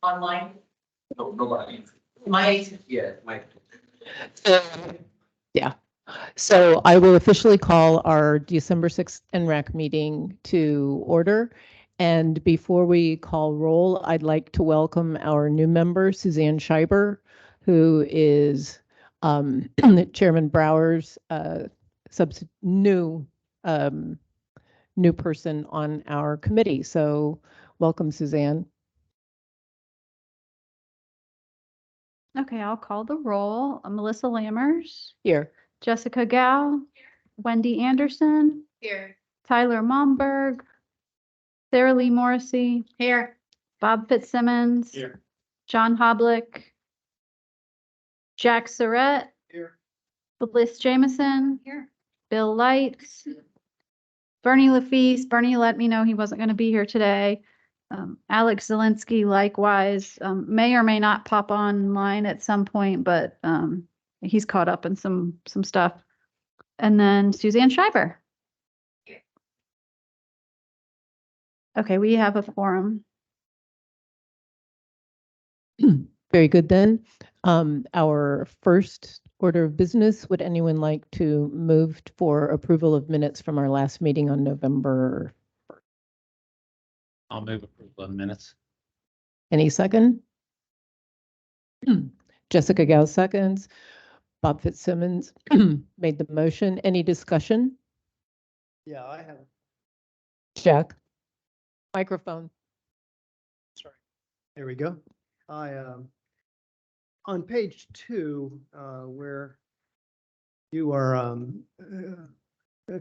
online? No, nobody. My, Yeah, Mike. Yeah. So I will officially call our December 6th ENRAC meeting to order. And before we call roll, I'd like to welcome our new member, Suzanne Scheiber, who is Chairman Brower's new person on our committee. So welcome, Suzanne. Okay, I'll call the roll. Melissa Lammers, Here. Jessica Gao, Wendy Anderson, here. Tyler Momberg, Sarah Lee Morrissey, Here. Bob Fitzsimmons, Here. John Hoblick, Jack Surratt, Here. Bliss Jameson, Here. Bill Lights, Bernie LaFeast. Bernie let me know he wasn't going to be here today. Alex Zielinski, likewise, may or may not pop online at some point, but he's caught up in some stuff. And then Suzanne Schreiber. Okay, we have a forum. Very good then. Our first order of business, would anyone like to move for approval of minutes from our last meeting on November? I'll move approval of minutes. Any second? Jessica Gao seconds. Bob Fitzsimmons made the motion. Any discussion? Yeah, I have. Jack? Microphone. Sorry. There we go. On page 2, where you are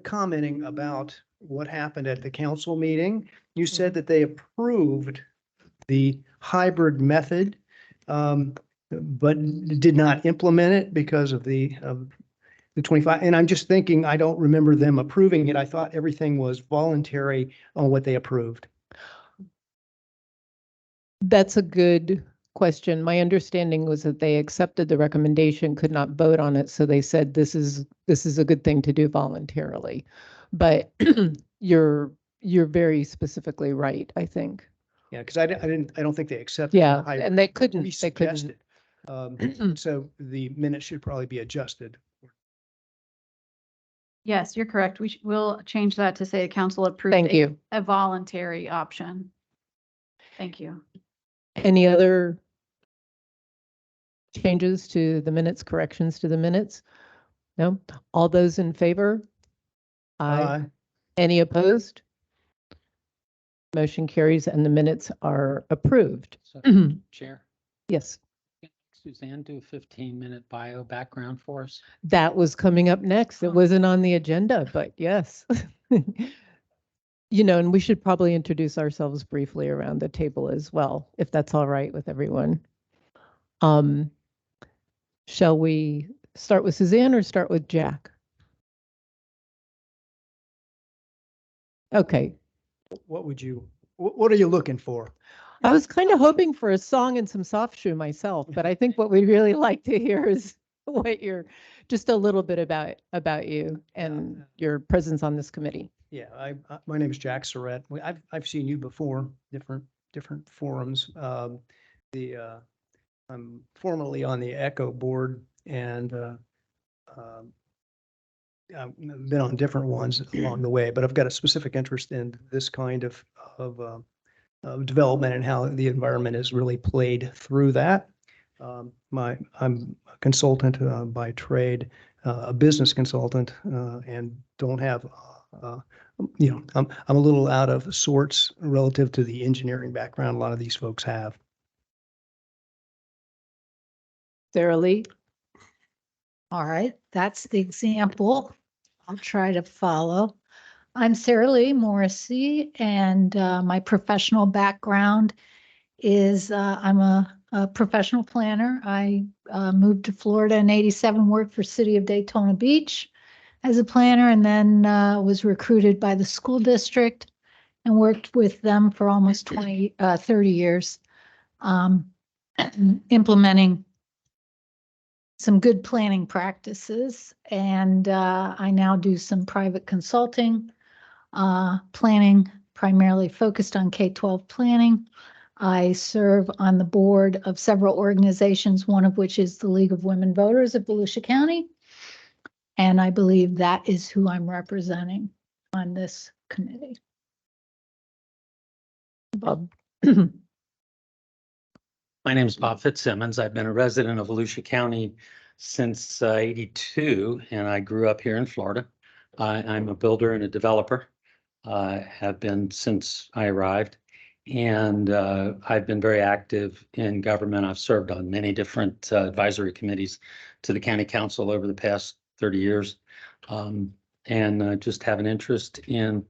commenting about what happened at the council meeting, you said that they approved the hybrid method, but did not implement it because of the 25. And I'm just thinking, I don't remember them approving it. I thought everything was voluntary on what they approved. That's a good question. My understanding was that they accepted the recommendation, could not vote on it, so they said this is a good thing to do voluntarily. But you're very specifically right, I think. Yeah, because I don't think they accepted. Yeah, the hybrid. and they couldn't. We They couldn't. suggested. So the minutes should probably be adjusted. Yes, you're correct. We'll change that to say the council approved Thank you. a voluntary option. Thank you. Any other changes to the minutes, corrections to the minutes? No? All those in favor? Aye. Any opposed? Motion carries and the minutes are approved. So, Chair, Yes, can Suzanne do a 15-minute bio background for us? that was coming up next. It wasn't on the agenda, but yes. You know, and we should probably introduce ourselves briefly around the table as well, if that's all right with everyone. Shall we start with Suzanne or start with Jack? Okay. What are you looking for? I was kind of hoping for a song and some soft shoe myself, but I think what we'd really like to hear is what just a little bit about you and your presence on this committee. Yeah, my name is Jack Surratt. I've seen you before, different forums. I'm formerly on the ECHO board and I've been on different ones along the way, but I've got a specific interest in this kind of development and how the environment has really played through that. I'm a consultant by trade, a business consultant, and don't have, I'm a little out of sorts relative to the engineering background a lot of these folks have. Sarah Lee? All right, that's the example. I'll try to follow. I'm Sarah Lee Morrissey, and my professional background is I'm a professional planner. I moved to Florida in '87, worked for City of Daytona Beach as a planner, and then was recruited by the school district and worked with them for almost 30 years, implementing some good planning practices. And I now do some private consulting, planning primarily focused on K-12 planning. I serve on the board of several organizations, one of which is the League of Women Voters of Volusia County. And I believe that is who I'm representing on this committee. Bob. My name is Bob Fitzsimmons. I've been a resident of Volusia County since '82, and I grew up here in Florida. I'm a builder and a developer. Have been since I arrived, and I've been very active in government. I've served on many different advisory committees to the county council over the past 30 years, and just have an interest in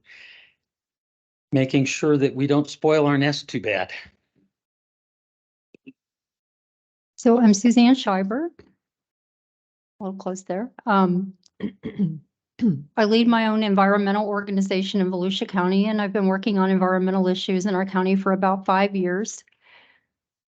making sure that we don't spoil our nest too bad. So I'm Suzanne Schreiber. A little close there. I lead my own environmental organization in Volusia County, and I've been working on environmental issues in our county for about 5 years.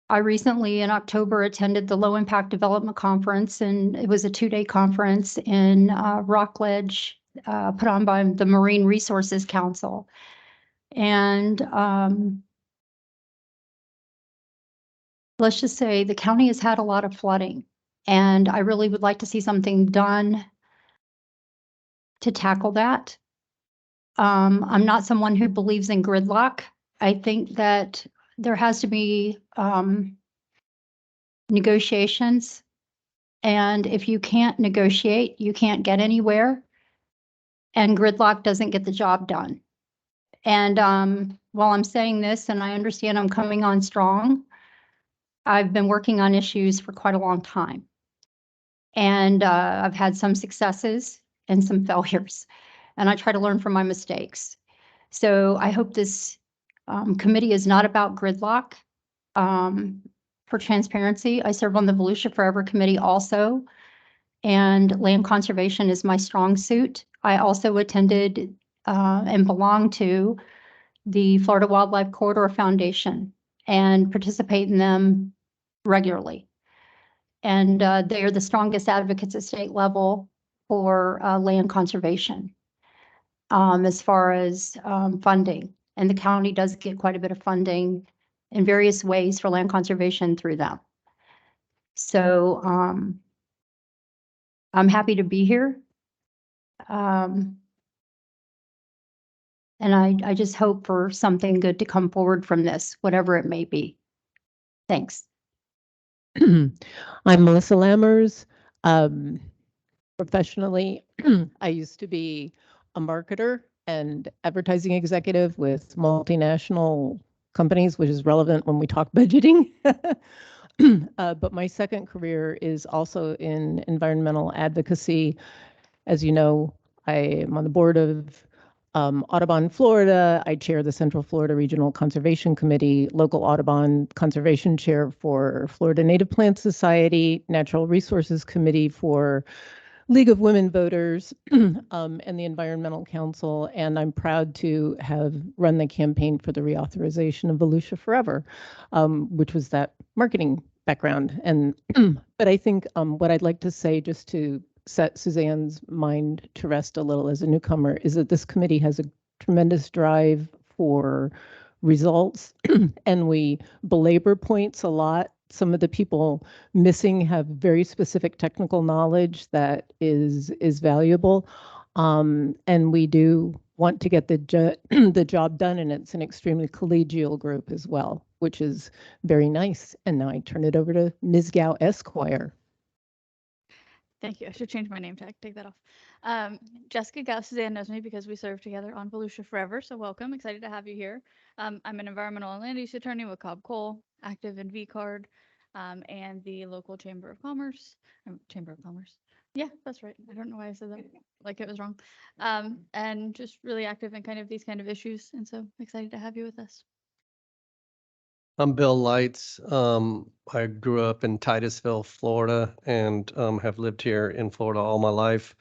I recently, in October, attended the Low Impact Development Conference, and it was a 2-day conference in Rockledge, put on by the Marine Resources Council. And let's just say the county has had a lot of flooding, and I really would like to see something done to tackle that. I'm not someone who believes in gridlock. I think that there has to be negotiations. And if you can't negotiate, you can't get anywhere. And gridlock doesn't get the job done. And while I'm saying this, and I understand I'm coming on strong, I've been working on issues for quite a long time. And I've had some successes and some failures. And I try to learn from my mistakes. So I hope this committee is not about gridlock. For transparency, I serve on the Volusia Forever Committee also, and land conservation is my strong suit. I also attended and belong to the Florida Wildlife Corridor Foundation and participate in them regularly. And they are the strongest advocates at state level for land conservation as far as funding. And the county does get quite a bit of funding in various ways for land conservation through them. So I'm happy to be here. And I just hope for something good to come forward from this, whatever it may be. Thanks. I'm Melissa Lammers. Professionally, I used to be a marketer and advertising executive with multinational companies, which is relevant when we talk budgeting. But my second career is also in environmental advocacy. As you know, I am on the board of Audubon, Florida. I chair the Central Florida Regional Conservation Committee, local Audubon Conservation Chair for Florida Native Plant Society, Natural Resources Committee for League of Women Voters, and the Environmental Council. And I'm proud to have run the campaign for the reauthorization of Volusia Forever, which was that marketing background. And but I think what I'd like to say, just to set Suzanne's mind to rest a little as a newcomer, is that this committee has a tremendous drive for results, and we belabor points a lot. Some of the people missing have very specific technical knowledge that is valuable, and we do want to get the job done, and it's an extremely collegial group as well, which is very nice. And now I turn it over to Ms. Gow Esquire. Thank you. I should change my name tag. Take that off. Jessica Gow, Suzanne knows me because we served together on Volusia Forever. So welcome. Excited to have you here. I'm an environmental and land use attorney with Cobb Cole, active in VCARD, and the local Chamber of Commerce. Chamber of Commerce. Yeah, that's right. I don't know why I said that like it was wrong. And just really active in kind of these kind of issues. And so excited to have you with us. I'm Bill Lights. I grew up in Titusville, Florida, and have lived here in Florida all my life.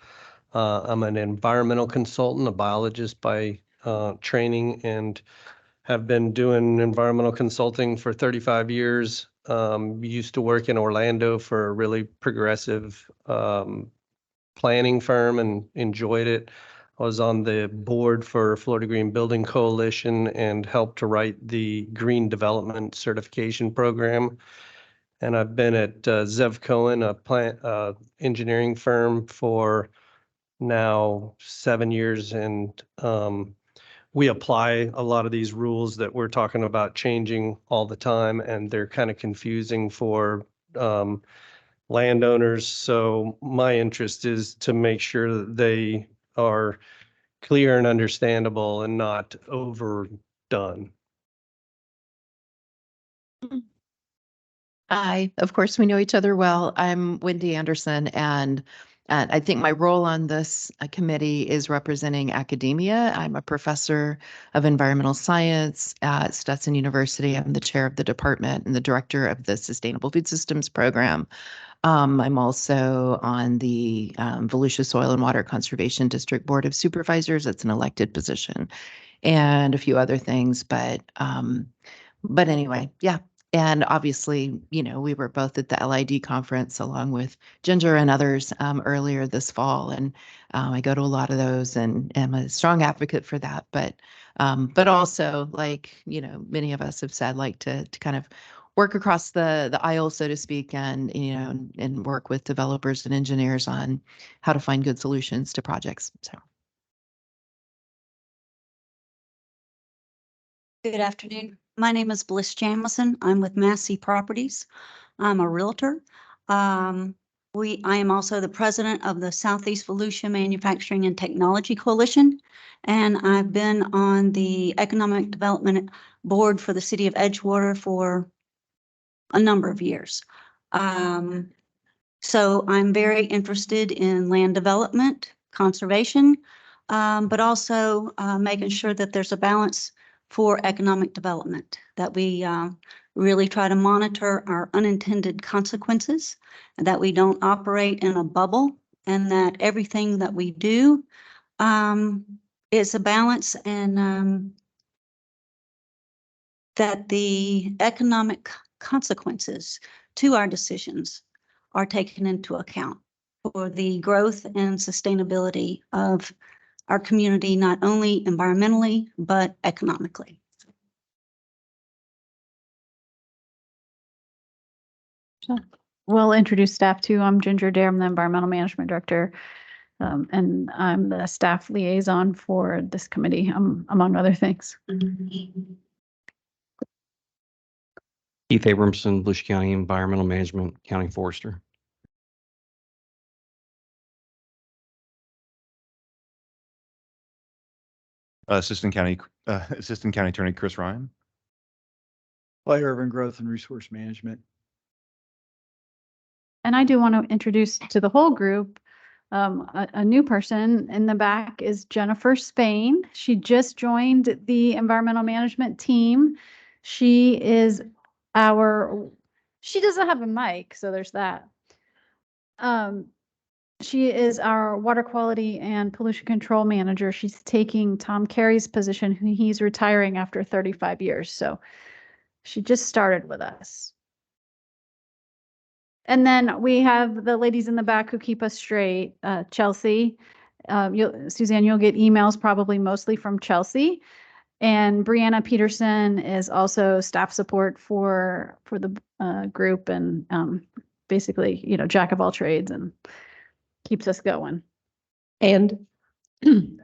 I'm an environmental consultant, a biologist by training, and have been doing environmental consulting for 35 years. Used to work in Orlando for a really progressive planning firm and enjoyed it. I was on the board for Florida Green Building Coalition and helped to write the Green Development Certification Program. And I've been at Zev Cohen, a plant engineering firm, for now 7 years. And we apply a lot of these rules that we're talking about changing all the time, and they're kind of confusing for landowners. So my interest is to make sure that they are clear and understandable and not overdone. Hi, of course, we know each other well. I'm Wendy Anderson, and I think my role on this committee is representing academia. I'm a professor of environmental science at Stetson University. I'm the chair of the department and the director of the Sustainable Food Systems program. I'm also on the Volusia Soil and Water Conservation District Board of Supervisors. It's an elected position, and a few other things. But anyway, yeah. And obviously, you know, we were both at the LID conference along with Ginger and others earlier this fall, and I go to a lot of those and am a strong advocate for that. But also, like, you know, many of us have said, like to kind of work across the aisle, so to speak, and, you know, and work with developers and engineers on how to find good solutions to projects. So. Good afternoon. My name is Bliss Jamison. I'm with Massey Properties. I'm a realtor. I am also the president of the Southeast Volusia Manufacturing and Technology Coalition, and I've been on the Economic Development Board for the City of Edgewater for a number of years. So I'm very interested in land development, conservation, but also making sure that there's a balance for economic development, that we really try to monitor our unintended consequences, and that we don't operate in a bubble, and that everything that we do is a balance, and that the economic consequences to our decisions are taken into account for the growth and sustainability of our community, not only environmentally, but economically. We'll introduce staff too. I'm Ginger Dare. I'm the Environmental Management Director, and I'm the staff liaison for this committee, among other things. Keith Abramson, Volusia County Environmental Management, County Forester. Assistant County Attorney Chris Ryan. Clay Irvin, Growth and Resource Management. And I do want to introduce to the whole group, a new person in the back is Jennifer Spain. She just joined the environmental management team. She doesn't have a mic, so there's that. She is our water quality and pollution control manager. She's taking Tom Carey's position, who he's retiring after 35 years. So she just started with us. And then we have the ladies in the back who keep us straight. Chelsea, Suzanne, you'll get emails probably mostly from Chelsea. And Brianna Peterson is also staff support for the group, and basically, you know, jack of all trades and keeps us going. And we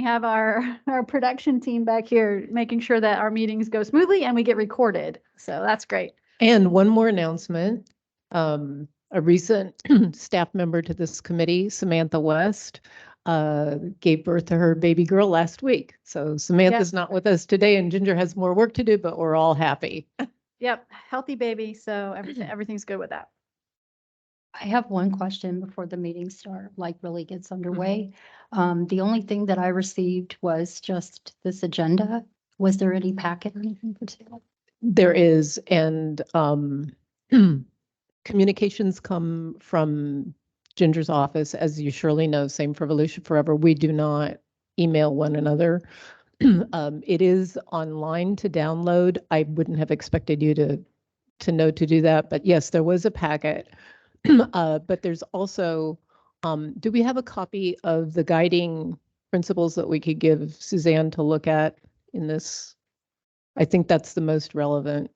have our production team back here making sure that our meetings go smoothly and we get recorded. So that's great. And one more announcement. A recent staff member to this committee, Samantha West, gave birth to her baby girl last week. So Samantha's not with us today, and Ginger has more work to do, but we're all happy. Yep, healthy baby. So everything's good with that. I have one question before the meeting really gets underway. The only thing that I received was just this agenda. Was there any packet or anything particular? There is, and communications come from Ginger's office, as you surely know, same for Volusia Forever. We do not email one another. It is online to download. I wouldn't have expected you to know to do that, but yes, there was a packet. But there's also Do we have a copy of the guiding principles that we could give Suzanne to look at in this? I think that's the most relevant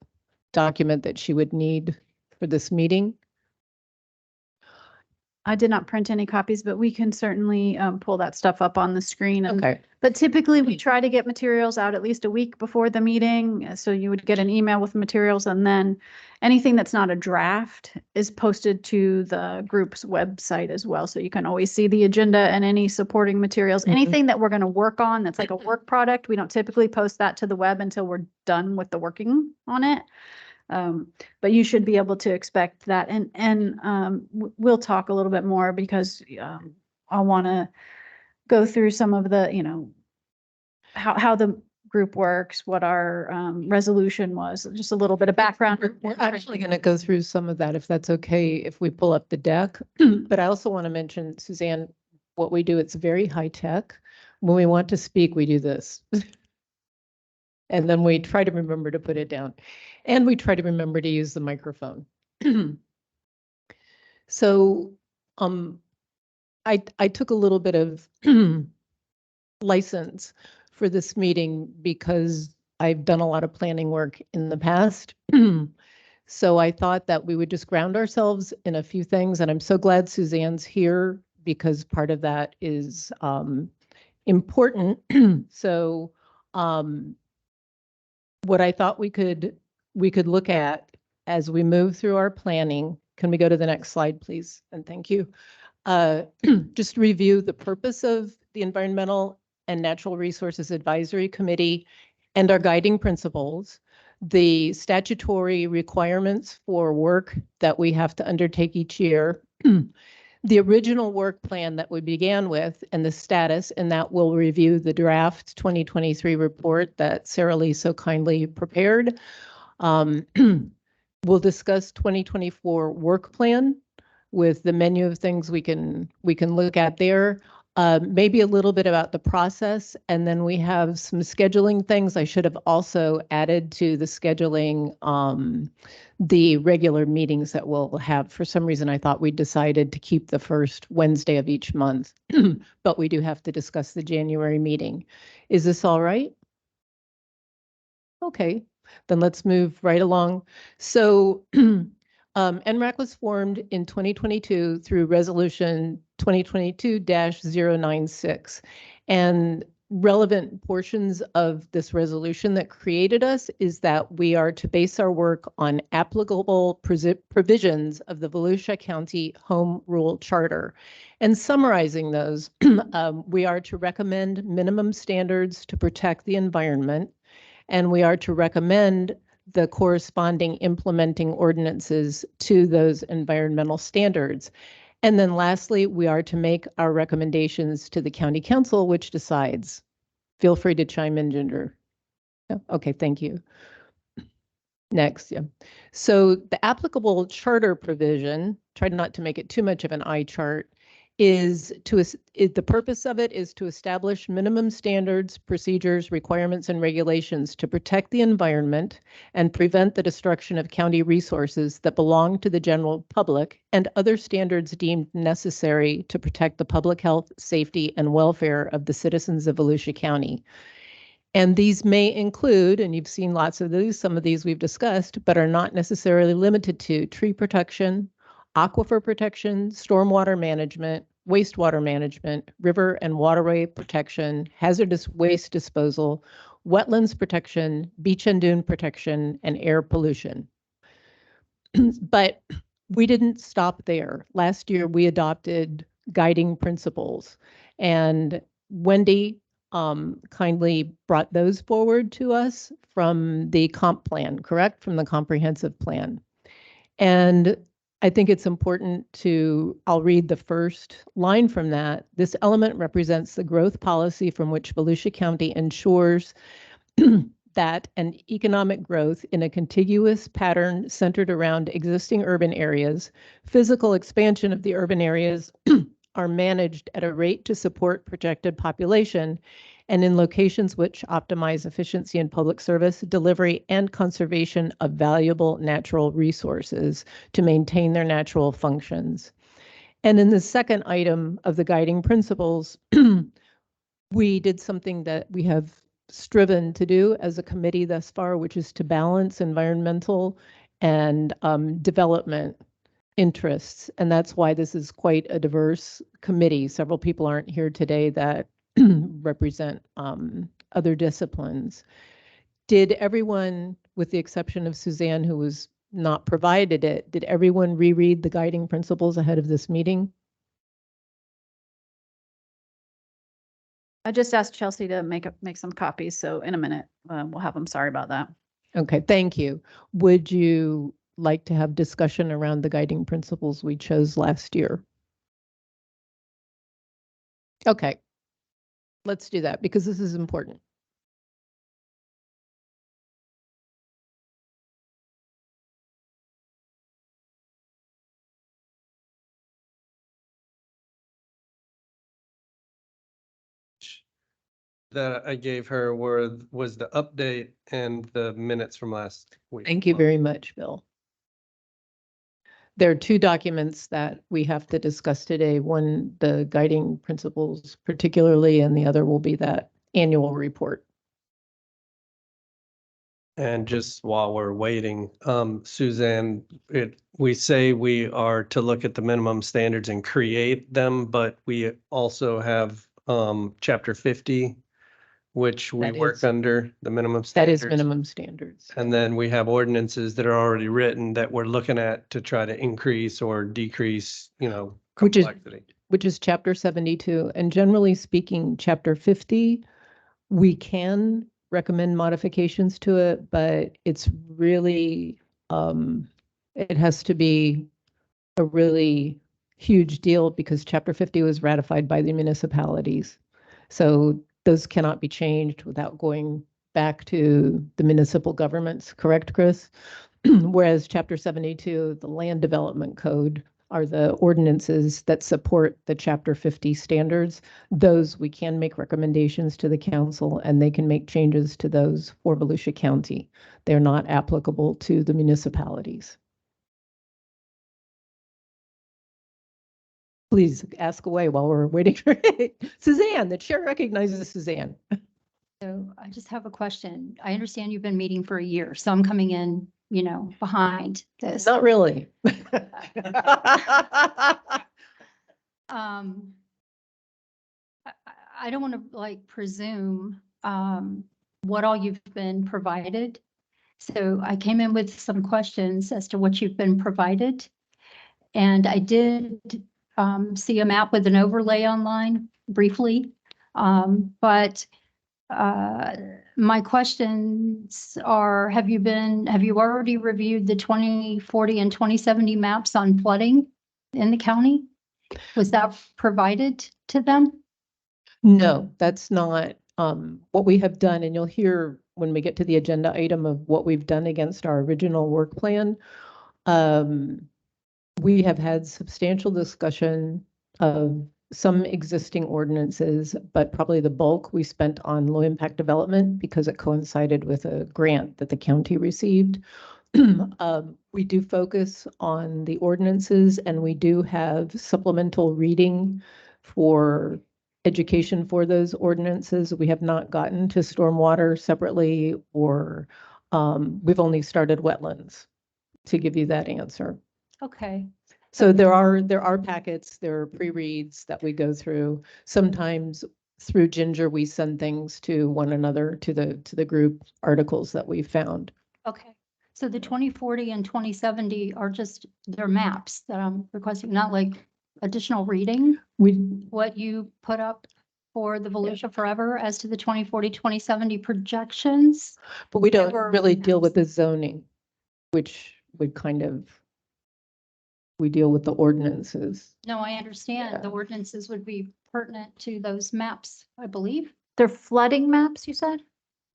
document that she would need for this meeting. I did not print any copies, but we can certainly pull that stuff up on the screen. Okay. But typically we try to get materials out at least a week before the meeting. So you would get an email with materials, and then anything that's not a draft is posted to the group's website as well. So you can always see the agenda and any supporting materials. Mhm. Anything that we're going to work on that's like a work product, we don't typically post that to the web until we're done with the working on it. But you should be able to expect that. And we'll talk a little bit more because I want to go through some of the, how the group works, what our resolution was, just a little bit of background. We're actually going to go through some of that if that's okay, if we pull up the deck. But I also want to mention, Suzanne, what we do, it's very high tech. When we want to speak, we do this. And then we try to remember to put it down. And we try to remember to use the microphone. So I took a little bit of license for this meeting because I've done a lot of planning work in the past. So I thought that we would just ground ourselves in a few things. And I'm so glad Suzanne's here because part of that is important. So what I thought we could look at as we move through our planning. Can we go to the next slide, please? And thank you. Just review the purpose of the Environmental and Natural Resources Advisory Committee and our guiding principles, the statutory requirements for work that we have to undertake each year, the original work plan that we began with and the status, and that will review the draft 2023 report that Sarah Lee so kindly prepared. We'll discuss 2024 work plan with the menu of things we can look at there. Maybe a little bit about the process, and then we have some scheduling things. I should have also added to the scheduling the regular meetings that we'll have. For some reason, I thought we decided to keep the first Wednesday of each month, but we do have to discuss the January meeting. Is this all right? Okay, then let's move right along. So ENRAC was formed in 2022 through Resolution 2022-096. And relevant portions of this resolution that created us is that we are to base our work on applicable provisions of the Volusia County Home Rule Charter. And summarizing those, we are to recommend minimum standards to protect the environment, and we are to recommend the corresponding implementing ordinances to those environmental standards. And then lastly, we are to make our recommendations to the county council, which decides. Feel free to chime in, Ginger. Okay, thank you. Next, yeah. So the applicable charter provision, try not to make it too much of an eye chart, the purpose of it is to establish minimum standards, procedures, requirements, and regulations to protect the environment and prevent the destruction of county resources that belong to the general public, and other standards deemed necessary to protect the public health, safety, and welfare of the citizens of Volusia County. And these may include, and you've seen lots of these, some of these we've discussed, but are not necessarily limited to tree protection, aquifer protection, stormwater management, wastewater management, river and waterway protection, hazardous waste disposal, wetlands protection, beach and dune protection, and air pollution. But we didn't stop there. Last year, we adopted guiding principles, and Wendy kindly brought those forward to us from the comp plan, correct? From the comprehensive plan. And I think it's important I'll read the first line from that. This element represents the growth policy from which Volusia County ensures that an economic growth in a contiguous pattern centered around existing urban areas, physical expansion of the urban areas are managed at a rate to support projected population and in locations which optimize efficiency in public service, delivery, and conservation of valuable natural resources to maintain their natural functions. And in the second item of the guiding principles, we did something that we have striven to do as a committee thus far, which is to balance environmental and development interests. And that's why this is quite a diverse committee. Several people aren't here today that represent other disciplines. Did everyone, with the exception of Suzanne, who was not provided it, did everyone reread the guiding principles ahead of this meeting? I just asked Chelsea to make some copies, so in a minute, we'll have them. Sorry about that. Okay, thank you. Would you like to have discussion around the guiding principles we chose last year? Okay, let's do that because this is important. That I gave her was the update and the minutes from last week. Thank you very much, Bill. There are two documents that we have to discuss today. One, the guiding principles particularly, and the other will be that annual report. And just while we're waiting, Suzanne, we say we are to look at the minimum standards and create them, but we also have chapter 50, which we That work is- under the minimum That standards. is minimum standards. And then we have ordinances that are already written that we're looking at to try to increase or decrease, Which is- complexity. Which is chapter 72. And generally speaking, chapter 50, we can recommend modifications to it, but it's really, it has to be a really huge deal because chapter 50 was ratified by the municipalities. So those cannot be changed without going back to the municipal governments, correct, Chris? Whereas chapter 72, the land development code, are the ordinances that support the chapter 50 standards. Those we can make recommendations to the council and they can make changes to those for Volusia County. They're not applicable to the municipalities. Please ask away while we're waiting for Suzanne. The chair recognizes Suzanne. So I just have a question. I understand you've been meeting for a year, so I'm coming in, behind this. Not really. Um, I don't want to presume, what all you've been provided. So I came in with some questions as to what you've been provided. And I did, see a map with an overlay online briefly. But my questions are, have you already reviewed the 2040 and 2070 maps on flooding in the county? Was that provided to them? No, that's not what we have done. And you'll hear when we get to the agenda item of what we've done against our original work plan. We have had substantial discussion of some existing ordinances, but probably the bulk we spent on low impact development because it coincided with a grant that the county received. We do focus on the ordinances and we do have supplemental reading for education for those ordinances. We have not gotten to stormwater separately or we've only started wetlands to give you that answer. Okay. So there are packets, there are pre-reads that we go through. Sometimes through Ginger, we send things to one another, to the group articles that we found. Okay. So the 2040 and 2070 are just their maps that I'm requesting, not like additional reading? What you put up for the Volusia Forever as to the 2040, 2070 projections? But we don't Never really deal with maps. the zoning, which would we deal with the ordinances. No, I understand. The ordinances would be pertinent to those maps, I believe. They're flooding maps, you said?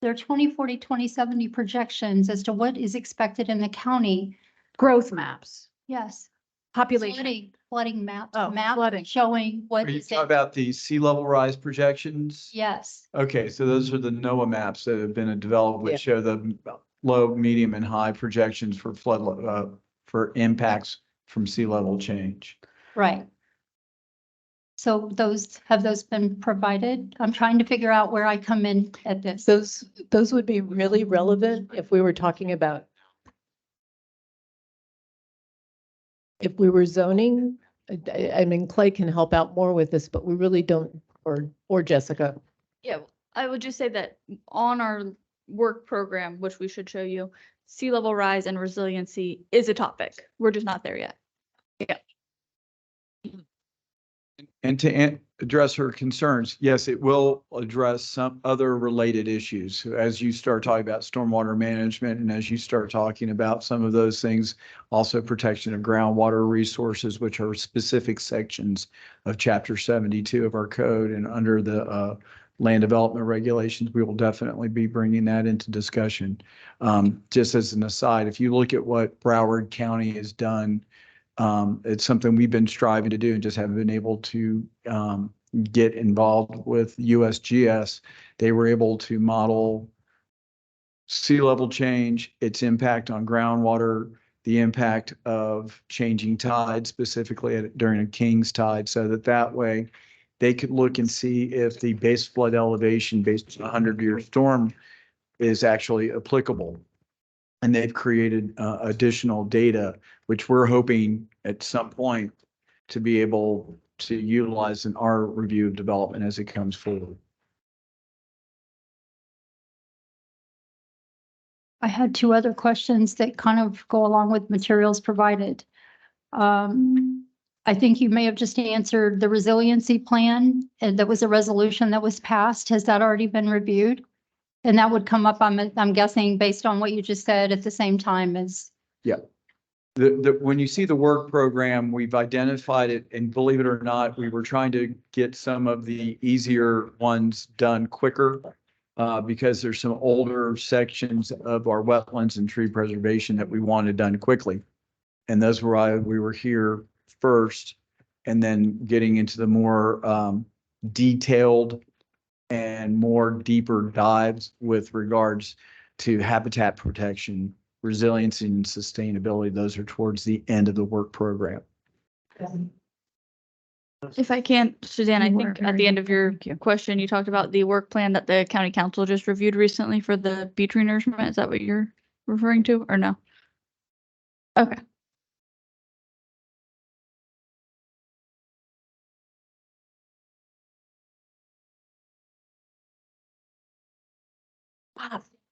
They're 2040, 2070 projections as to what is expected in the county. Growth maps, Yes. population. Flooding maps, Oh, map flooding. showing what Are you is talking it? about the sea level rise projections? Yes. Okay, so those are the NOAA maps that have been developed, Yeah. which show the low, medium, and high projections for for impacts from sea level change. Right. So have those been provided? I'm trying to figure out where I come in at this. Those would be really relevant if we were talking about if we were zoning. I mean, Clay can help out more with this, but we really don't, or Jessica. Yeah, I would just say that on our work program, which we should show you, sea level rise and resiliency is a topic. We're just not there yet. And to address her concerns, yes, it will address some other related issues. As you start talking about stormwater management and as you start talking about some of those things, also protection of groundwater resources, which are specific sections of Chapter 72 of our code and under the land development regulations, we will definitely be bringing that into discussion. Just as an aside, if you look at what Broward County has done, it's something we've been striving to do and just haven't been able to get involved with USGS. They were able to model sea level change, its impact on groundwater, the impact of changing tides, specifically during a King's tide, so that way they could look and see if the base flood elevation based on a 100-year storm is actually applicable. And they've created additional data, which we're hoping at some point to be able to utilize in our review of development as it comes forward. I had two other questions that kind of go along with materials provided. I think you may have just answered the resiliency plan, and that was a resolution that was passed. Has that already been reviewed? And that would come up, I'm guessing, based on what you just said at the same time as. Yeah. When you see the work program, we've identified it, and believe it or not, we were trying to get some of the easier ones done quicker because there's some older sections of our wetlands and tree preservation that we wanted done quickly. And those were why we were here first, and then getting into the more detailed and more deeper dives with regards to habitat protection, resiliency, and sustainability. Those are towards the end of the work program. If I can, Suzanne, I You were think at very the end of your Thank you. question, you talked about the work plan that the county council just reviewed recently for the beach renourishment. Is that what you're referring to, or no? Okay.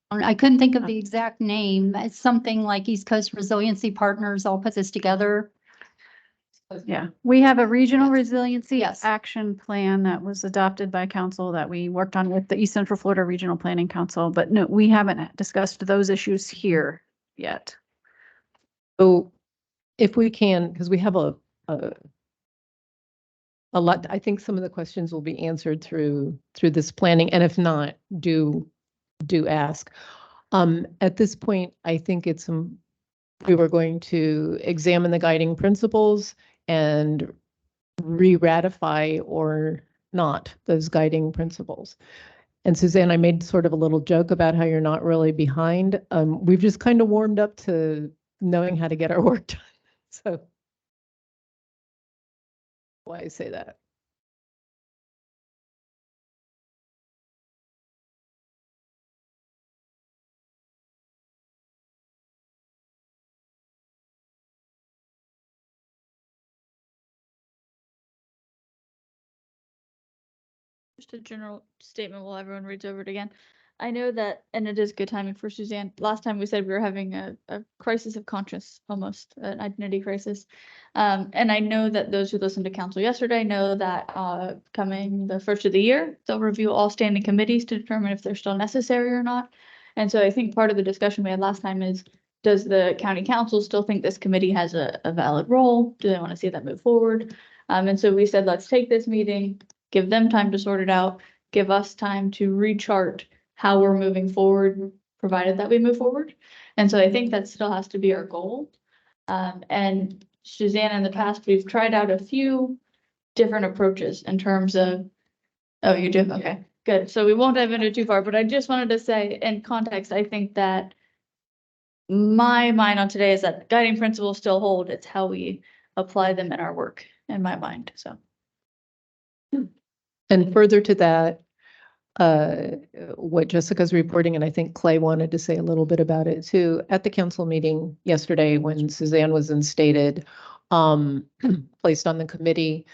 I couldn't think of the exact name. It's something like East Coast Resiliency Partners all put this together. Yeah, we have a regional resiliency Yes. action plan that was adopted by council that we worked on with the East Central Florida Regional Planning Council, but no, we haven't discussed those issues here yet. So if we can, because we have a lot, I think some of the questions will be answered through this planning, and if not, do ask. At this point, I think we were going to examine the guiding principles and re-ratify or not those guiding principles. And Suzanne, I made sort of a little joke about how you're not really behind. We've just kind of warmed up to knowing how to get our work done. So why I say that. Just a general statement while everyone reads over it again. I know that, and it is good timing for Suzanne. Last time we said we were having a crisis of conscience, almost an identity crisis. And I know that those who listened to council yesterday know that coming the first of the year, they'll review all standing committees to determine if they're still necessary or not. And so I think part of the discussion we had last time is, does the county council still think this committee has a valid role? Do they want to see that move forward? And so we said, let's take this meeting, give them time to sort it out, give us time to rechart how we're moving forward, provided that we move forward. And so I think that still has to be our goal. And Suzanne, in the past, we've tried out a few different approaches in terms of, oh, you do? Okay, good. So we won't dive into too far, but I just wanted to say in context, I think that my mind on today is that guiding principles still hold. It's how we apply them in our work, in my mind, so. And further to that, what Jessica's reporting, and I think Clay wanted to say a little bit about it too, at the council meeting yesterday when Suzanne was instated, placed on the committee.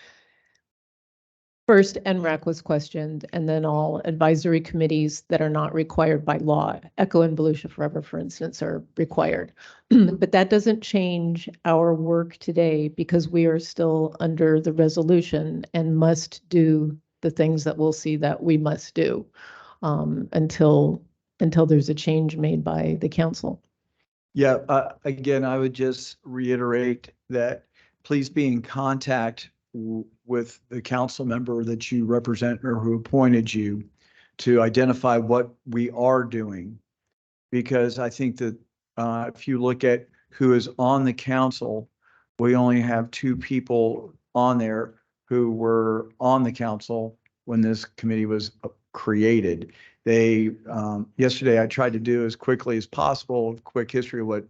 First, ENRAC was questioned, and then all advisory committees that are not required by law, ECHO and Volusia Forever, for instance, are required. But that doesn't change our work today because we are still under the resolution and must do the things that we'll see that we must do until there's a change made by the council. Yeah, again, I would just reiterate that please be in contact with the council member that you represent or who appointed you to identify what we are doing. Because I think that if you look at who is on the council, we only have 2 people on there who were on the council when this committee was created. They, yesterday I tried to do as quickly as possible, a quick history of what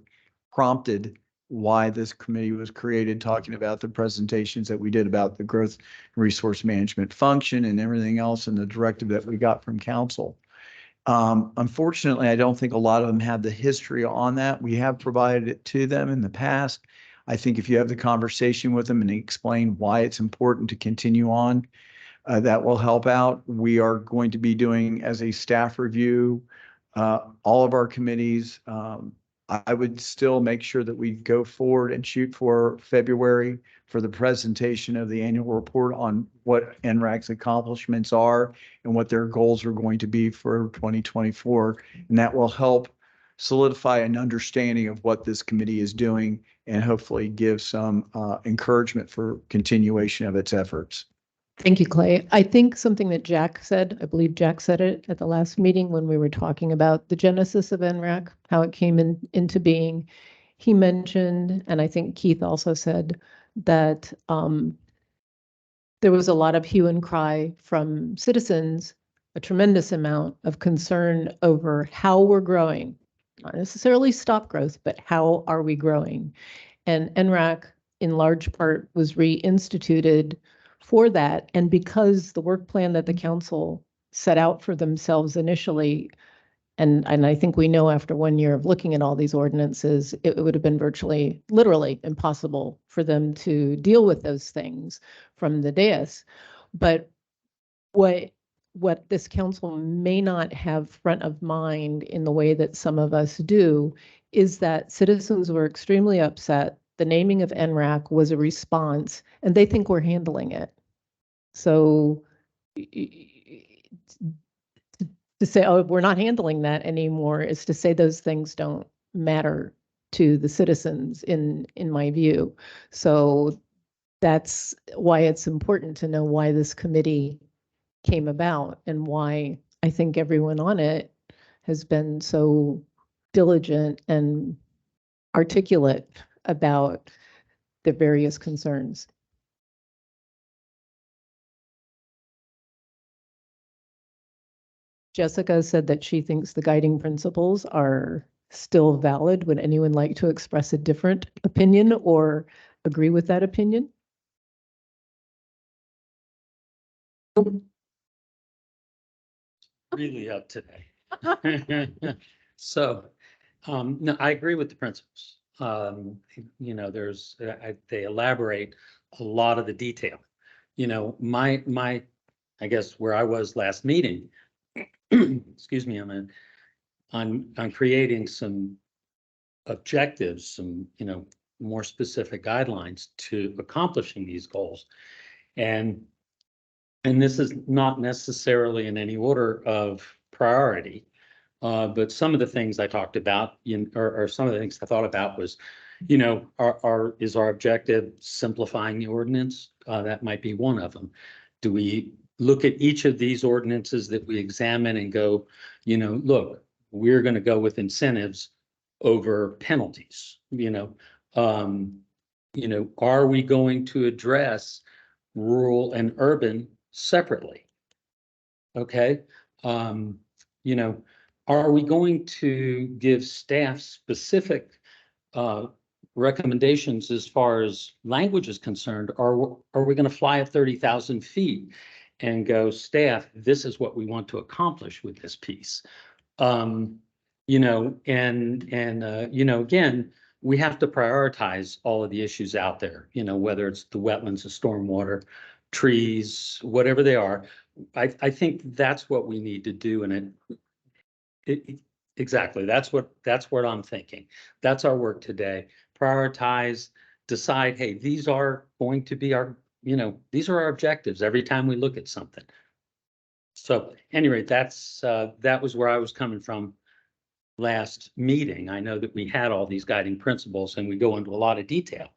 prompted why this committee was created, talking about the presentations that we did about the growth and resource management function and everything else and the directive that we got from council. Unfortunately, I don't think a lot of them have the history on that. We have provided it to them in the past. I think if you have the conversation with them and explain why it's important to continue on, that will help out. We are going to be doing as a staff review, all of our committees. I would still make sure that we go forward and shoot for February for the presentation of the annual report on what ENRAC's accomplishments are and what their goals are going to be for 2024. And that will help solidify an understanding of what this committee is doing and hopefully give some encouragement for continuation of its efforts. Thank you, Clay. I think something that Jack said, I believe Jack said it at the last meeting when we were talking about the genesis of ENRAC, how it came into being. He mentioned, and I think Keith also said, that there was a lot of hue and cry from citizens, a tremendous amount of concern over how we're growing, not necessarily stop growth, but how are we growing? And ENRAC, in large part, was reinstituted for that. And because the work plan that the council set out for themselves initially, and I think we know after 1 year of looking at all these ordinances, it would have been virtually, literally impossible for them to deal with those things from the dais. But what this council may not have front of mind in the way that some of us do is that citizens were extremely upset. The naming of ENRAC was a response, and they think we're handling it. So to say, oh, we're not handling that anymore is to say those things don't matter to the citizens in my view. So that's why it's important to know why this committee came about and why I think everyone on it has been so diligent and articulate about the various concerns. Jessica said that she thinks the guiding principles are still valid. Would anyone like to express a different opinion or agree with that opinion? Really up today. So, no, I agree with the principles. You know, they elaborate a lot of the detail. You know, I guess where I was last meeting, excuse me, I'm creating some objectives, some, you know, more specific guidelines to accomplishing these goals. And this is not necessarily in any order of priority, but some of the things I talked about, or some of the things I thought about was, you know, is our objective simplifying the ordinance? That might be one of them. Do we look at each of these ordinances that we examine and go, you know, look, we're going to go with incentives over penalties, you know, are we going to address rural and urban separately? Okay. You know, are we going to give staff specific recommendations as far as language is concerned? Are we going to fly at 30,000 feet and go, staff, this is what we want to accomplish with this piece. You know, you know, again, we have to prioritize all of the issues out there, you know, whether it's the wetlands, the stormwater, trees, whatever they are. I think that's what we need to do. And exactly, that's what I'm thinking. That's our work today. Prioritize, decide, hey, these are going to be our, you know, these are our objectives every time we look at something. So anyway, that was where I was coming from last meeting. I know that we had all these guiding principles and we go into a lot of detail,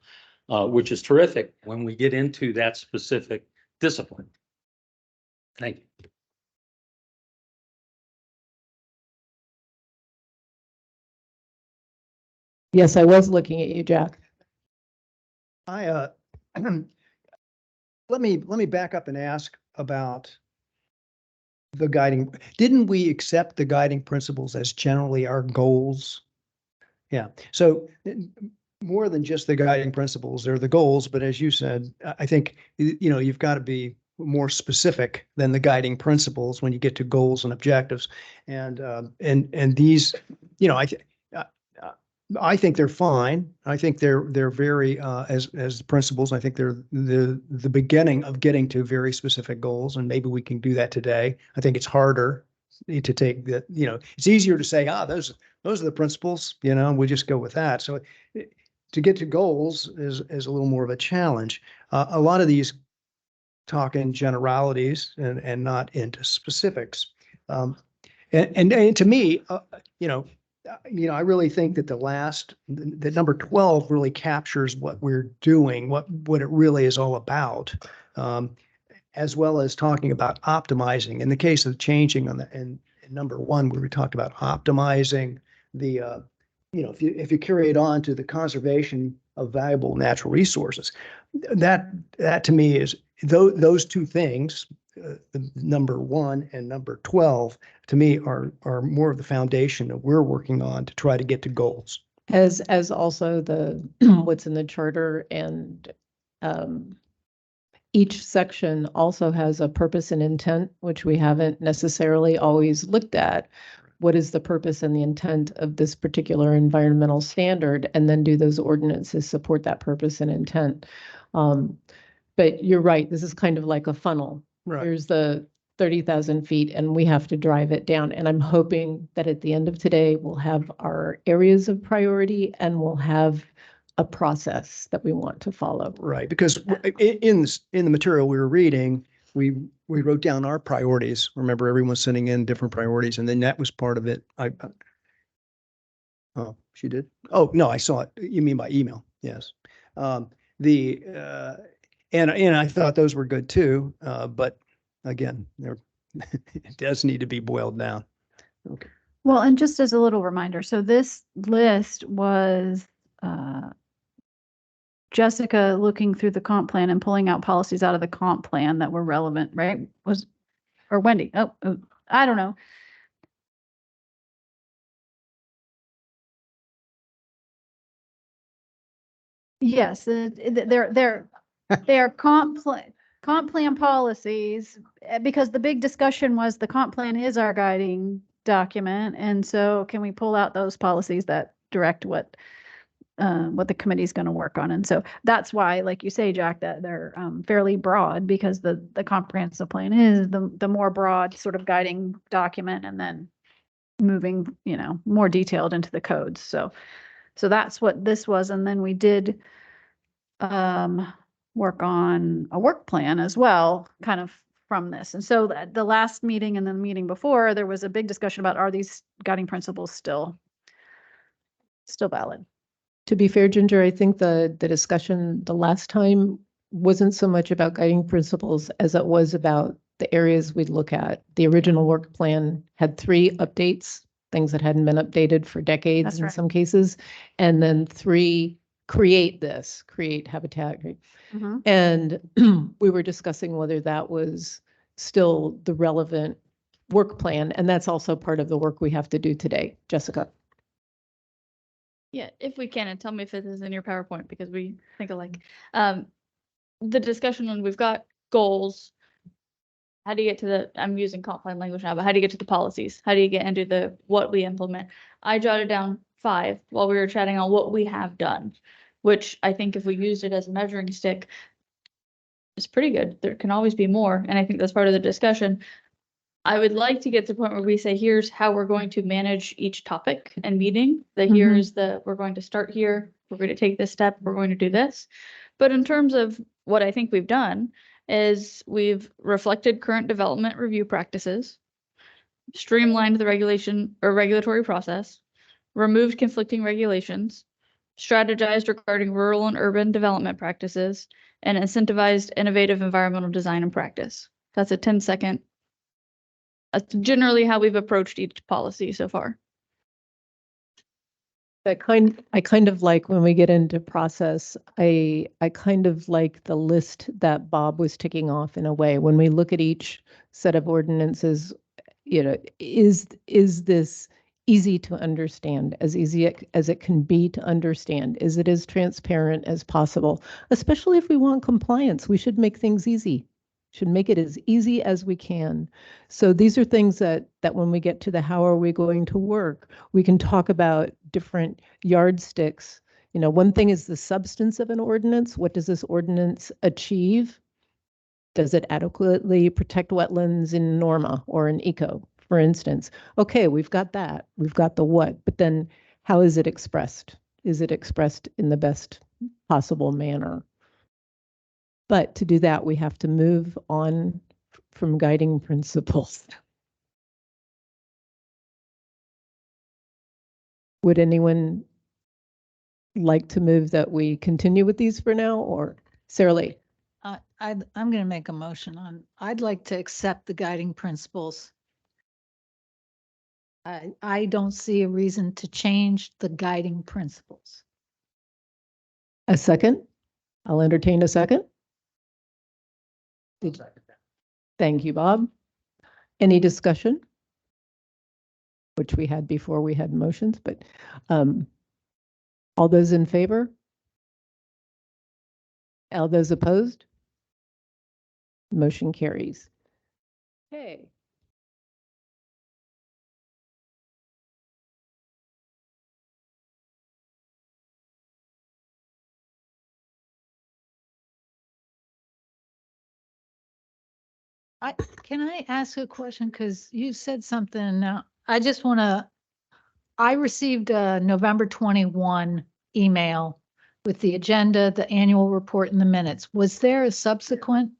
which is terrific when we get into that specific discipline. Thank you. Yes, I was looking at you, Jack. I let me back up and ask about the guiding. Didn't we accept the guiding principles as generally our goals? Yeah. So more than just the guiding principles, they're the goals. But as you said, I think, you know, you've got to be more specific than the guiding principles when you get to goals and objectives. And these, you know, I think they're fine. I think they're very as the principles. I think they're the beginning of getting to very specific goals, and maybe we can do that today. I think it's harder to take that. You know, it's easier to say, those are the principles. You know, we just go with that. So to get to goals is a little more of a challenge. A lot of these talk in generalities and not into specifics. And to me, you know, I really think that the number 12 really captures what we're doing, what it really is all about, as well as talking about optimizing. In the case of changing in number 1, where we talked about optimizing the, you know, if you carry it on to the conservation of valuable natural resources, that to me is those two things, the number 1 and number 12, to me are more of the foundation that we're working on to try to get to goals. As also the what's in the charter, and each section also has a purpose and intent, which we haven't necessarily always looked at. What is the purpose and the intent of this particular environmental standard? And then do those ordinances support that purpose and intent? But you're right, this is kind of like a funnel. Right. Here's the 30,000 feet and we have to drive it down. And I'm hoping that at the end of today, we'll have our areas of priority and we'll have a process that we want to follow. Right, because in the material we were reading, we wrote down our priorities. Remember, everyone's sending in different priorities, and then that was part of it. Oh, she did? Oh, no, I saw it. You mean by email? Yes. And I thought those were good too, but again, it does need to be boiled down. Okay. Well, and just as a little reminder, so this list was Jessica looking through the comp plan and pulling out policies out of the comp plan that were relevant, right? Or Wendy? Oh, I don't know. Yes, they're comp plan policies, because the big discussion was the comp plan is our guiding document. And so can we pull out those policies that direct what the committee is going to work on? And so that's why, like you say, Jack, that they're fairly broad, because the comprehensive plan is the more broad sort of guiding document, and then moving, you know, more detailed into the codes. So that's what this was. And then we did work on a work plan as well, kind of from this. And so the last meeting and then the meeting before, there was a big discussion about, are these guiding principles still valid? To be fair, Ginger, I think the discussion the last time wasn't so much about guiding principles as it was about the areas we'd look at. The original work plan had 3 updates, things that hadn't been updated for decades. That's in right. some cases, and then 3 create habitat. Right? Mm-hmm. And we were discussing whether that was still the relevant work plan. And that's also part of the work we have to do today. Jessica. Yeah, if we can, and tell me if it is in your PowerPoint, because we think alike. The discussion when we've got goals, how do you get to the, I'm using comp plan language now, but how do you get to the policies? How do you get into the, what we implement? I jotted down 5 while we were chatting on what we have done, which I think if we used it as a measuring stick, it's pretty good. There can always be more. And I think that's part of the discussion. I would like to get to the point where we say, here's how we're going to manage each topic and meeting. That here's the, we're going to start here. We're going to take this step. We're going to do this. But in terms of what I think we've done is we've reflected current development review practices, streamlined the regulation or regulatory process, removed conflicting regulations, strategized regarding rural and urban development practices, and incentivized innovative environmental design and practice. That's a 10-second. That's generally how we've approached each policy so far. I kind of like when we get into process, I kind of like the list that Bob was ticking off in a way. When we look at each set of ordinances, you know, is this easy to understand, as easy as it can be to understand? Is it as transparent as possible? Especially if we want compliance, we should make things easy. Should make it as easy as we can. So these are things that when we get to the how are we going to work, we can talk about different yardsticks. You know, one thing is the substance of an ordinance. What does this ordinance achieve? Does it adequately protect wetlands in Norma or in Eco, for instance? Okay, we've got that. We've got the what, but then how is it expressed? Is it expressed in the best possible manner? But to do that, we have to move on from guiding principles. Would anyone like to move that we continue with these for now, or Sarah Lee? I'm going to make a motion on, I'd like to accept the guiding principles. I don't see a reason to change the guiding principles. A second? I'll entertain a second. Thank you, Bob. Any discussion? Which we had before we had motions, but all those in favor? All those opposed? Motion carries. Okay. Can I ask a question? Because you said something now. I just want to, I received a November 21 email with the agenda, the annual report and the minutes. Was there a subsequent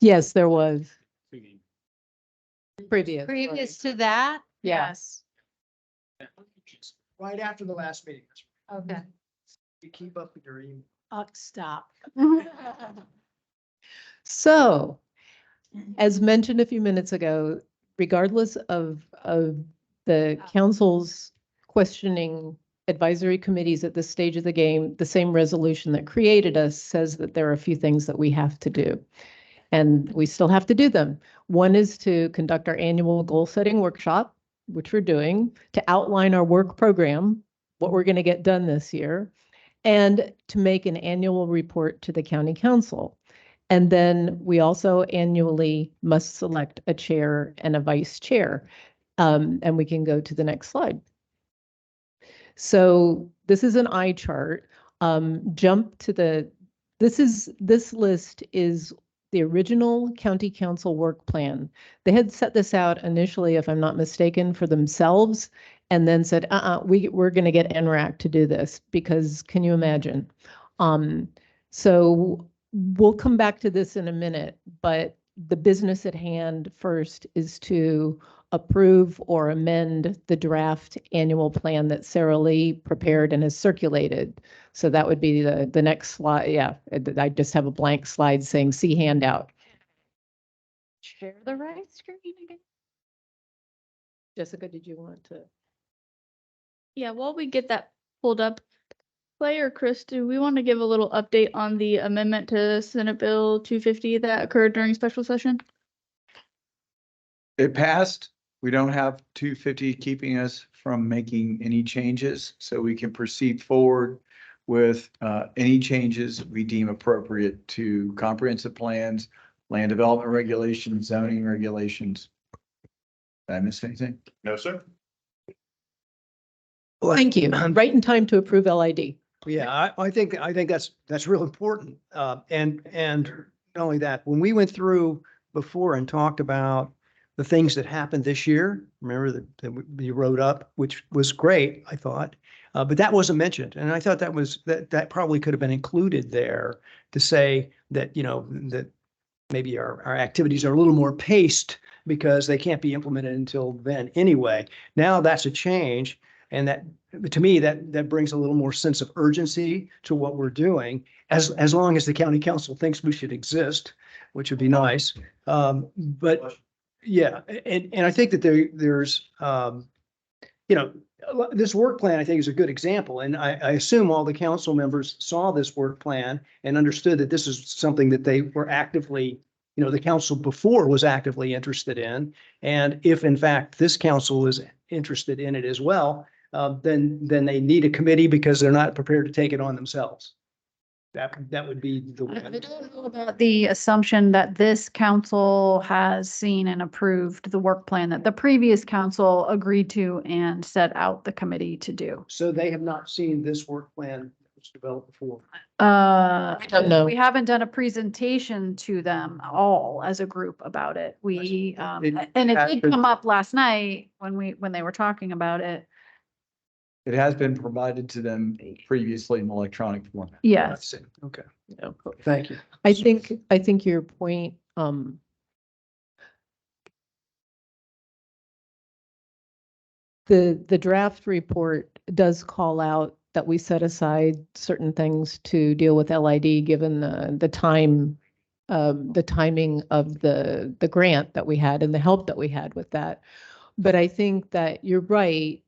Yes, there was. Previous. previous to that? Yes. Right after the last meeting. Okay. You keep up with your email. Stop. So, as mentioned a few minutes ago, regardless of the council's questioning advisory committees at this stage of the game, the same resolution that created us says that there are a few things that we have to do. And we still have to do them. One is to conduct our annual goal setting workshop, which we're doing, to outline our work program, what we're going to get done this year, and to make an annual report to the county council. And then we also annually must select a chair and a vice chair. And we can go to the next slide. So this is an eye chart. Jump to the, this list is the original county council work plan. They had set this out initially, if I'm not mistaken, for themselves, and then said, we're going to get ENRAC to do this, because can you imagine? So we'll come back to this in a minute, but the business at hand first is to approve or amend the draft annual plan that Sarah Lee prepared and has circulated. So that would be the next slide. Yeah, I just have a blank slide saying see handout. Share the right screen again. Jessica, did you want to? Yeah, while we get that pulled up, Clay or Chris, do we want to give a little update on the amendment to Senate Bill 250 that occurred during special session? It passed. We don't have 250 keeping us from making any changes, so we can proceed forward with any changes we deem appropriate to comprehensive plans land development regulations, zoning regulations. Did I miss anything? No, sir. Thank you. Right in time to approve LID. Yeah, I think that's real important. And not only that, when we went through before and talked about the things that happened this year, remember that we wrote up, which was great, I thought. But that wasn't mentioned. And I thought that probably could have been included there to say that, that maybe our activities are a little more paced because they can't be implemented until then anyway. Now that's a change. And that, to me, that brings a little more sense of urgency to what we're doing, as long as the county council thinks we should exist, which would be nice. But yeah, and I think that there's this work plan, I think, is a good example. And I assume all the council members saw this work plan and understood that this is something that they were actively, the council before was actively interested in. And if in fact this council is interested in it as well, then they need a committee because they're not prepared to take it on themselves. That would be the I way. don't know about the assumption that this council has seen and approved the work plan that the previous council agreed to and set out the committee to do. So they have not seen this work plan that was developed before. I don't know. We haven't done a presentation to them all as a group about it. We, and it did come up last night when they were talking about it. It has been provided to them previously in electronic format. Yes. Okay, No. thank you. I think your point, the draft report does call out that we set aside certain things to deal with LID, given the timing of the grant that we had and the help that we had with that. But I think that you're right.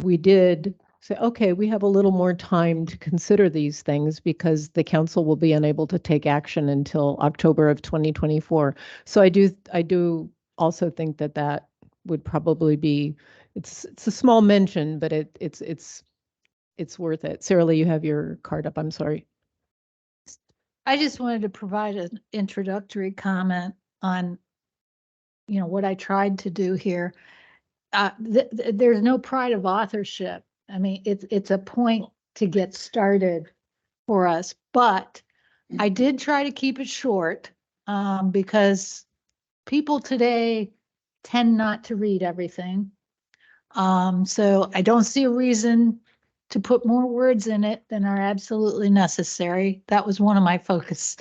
We did say, okay, we have a little more time to consider these things because the council will be unable to take action until October of 2024. So I do also think that would probably be, it's a small mention, but it's worth it. Sarah Lee, you have your card up. I'm sorry. I just wanted to provide an introductory comment on, what I tried to do here. There's no pride of authorship. I mean, it's a point to get started for us, but I did try to keep it short because people today tend not to read everything. So I don't see a reason to put more words in it than are absolutely necessary. That was one of my focuses.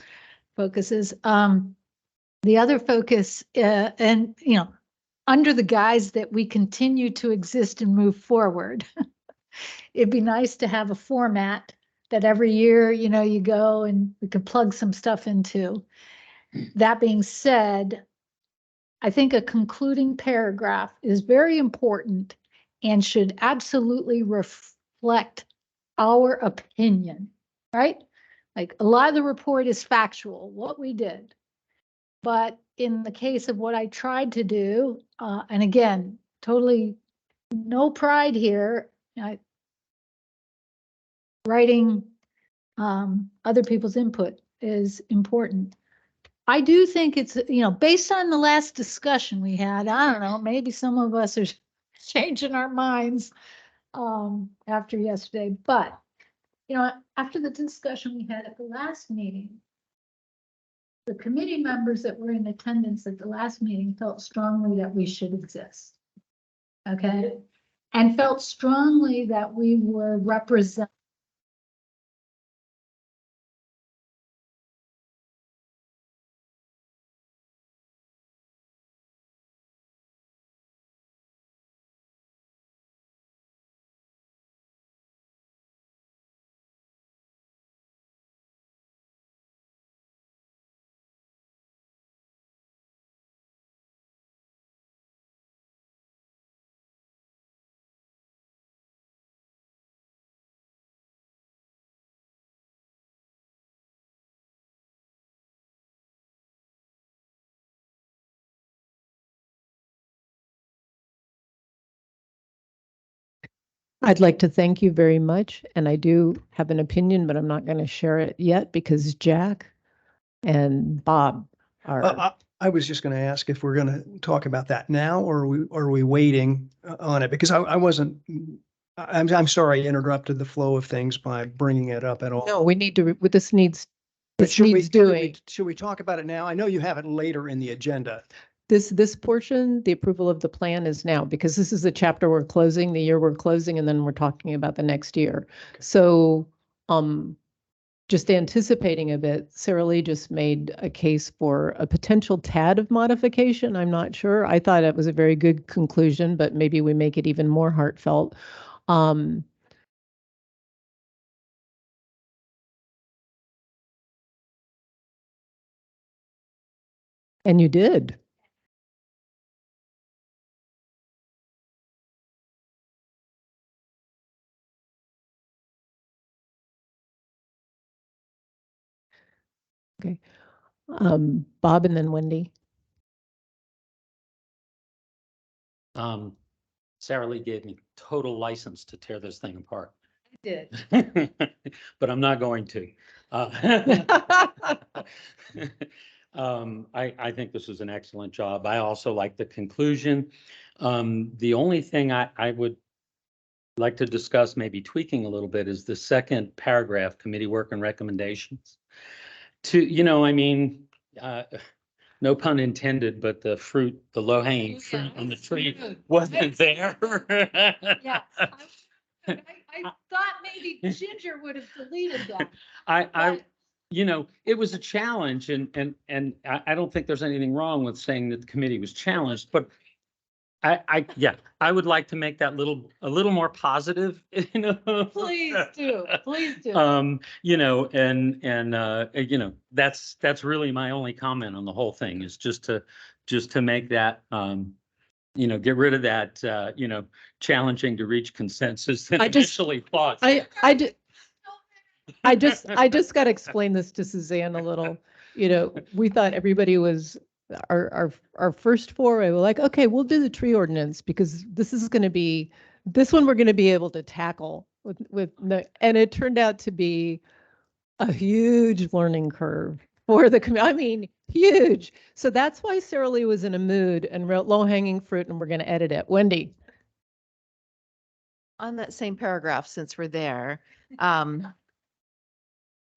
The other focus, and under the guise that we continue to exist and move forward, it'd be nice to have a format that every year, you go and we could plug some stuff into. That being said, I think a concluding paragraph is very important and should absolutely reflect our opinion, right? Like a lot of the report is factual, what we did. But in the case of what I tried to do, and again, totally no pride here, writing other people's input is important. I do think it's, based on the last discussion we had, I don't know, maybe some of us are changing our minds after yesterday, but, after the discussion we had at the last meeting, the committee members that were in attendance at the last meeting felt strongly that we should exist. Okay. And felt strongly that we were representing. I'd like to thank you very much. And I do have an opinion, but I'm not going to share it yet because Jack and Bob our, I was just going to ask if we're going to talk about that now, or are we waiting on it? Because I wasn't, I'm sorry I interrupted the flow of things by bringing it up at all. no, we need to, this needs, But this needs doing. should we talk about it now? I know you have it later in the agenda. This portion, the approval of the plan is now, because this is the chapter we're closing, the year we're closing, and then we're talking about the next year. So, just anticipating a bit, Sarah Lee just made a case for a potential tad of modification. I'm not sure. I thought it was a very good conclusion, but maybe we make it even more heartfelt. And you did. Okay. Bob and then Wendy. Sarah Lee gave me total license to tear this thing apart. I did. But I'm not going to. I think this is an excellent job. I also like the conclusion. The only thing I would like to discuss, maybe tweaking a little bit, is the second paragraph, committee work and recommendations. I mean, no pun intended, but the fruit, the low hanging fruit on the tree wasn't there. Yeah. I thought maybe Ginger would have deleted that. It was a challenge, and I don't think there's anything wrong with saying that the committee was challenged, but I would like to make that a little more positive, Please do, please do. That's really my only comment on the whole thing, is just to make that, get rid of that, challenging to reach consensus than initially thought. I just got to explain this to Suzanne a little. We thought everybody was our first foray. We're like, okay, we'll do the tree ordinance because this one we're going to be able to tackle and it turned out to be a huge learning curve for the community. I mean, huge. So that's why Sarah Lee was in a mood and wrote low hanging fruit, and we're going to edit it. Wendy. On that same paragraph, since we're there,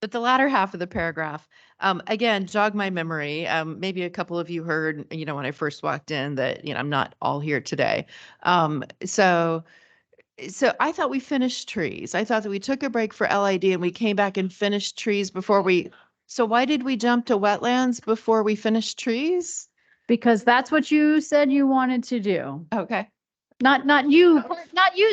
but the latter half of the paragraph, again, jog my memory. Maybe a couple of you heard, when I first walked in that, I'm not all here today. So I thought we finished trees. I thought that we took a break for LID and we came back and finished trees so why did we jump to wetlands before we finished trees? Because that's what you said you wanted to do. Okay. Not you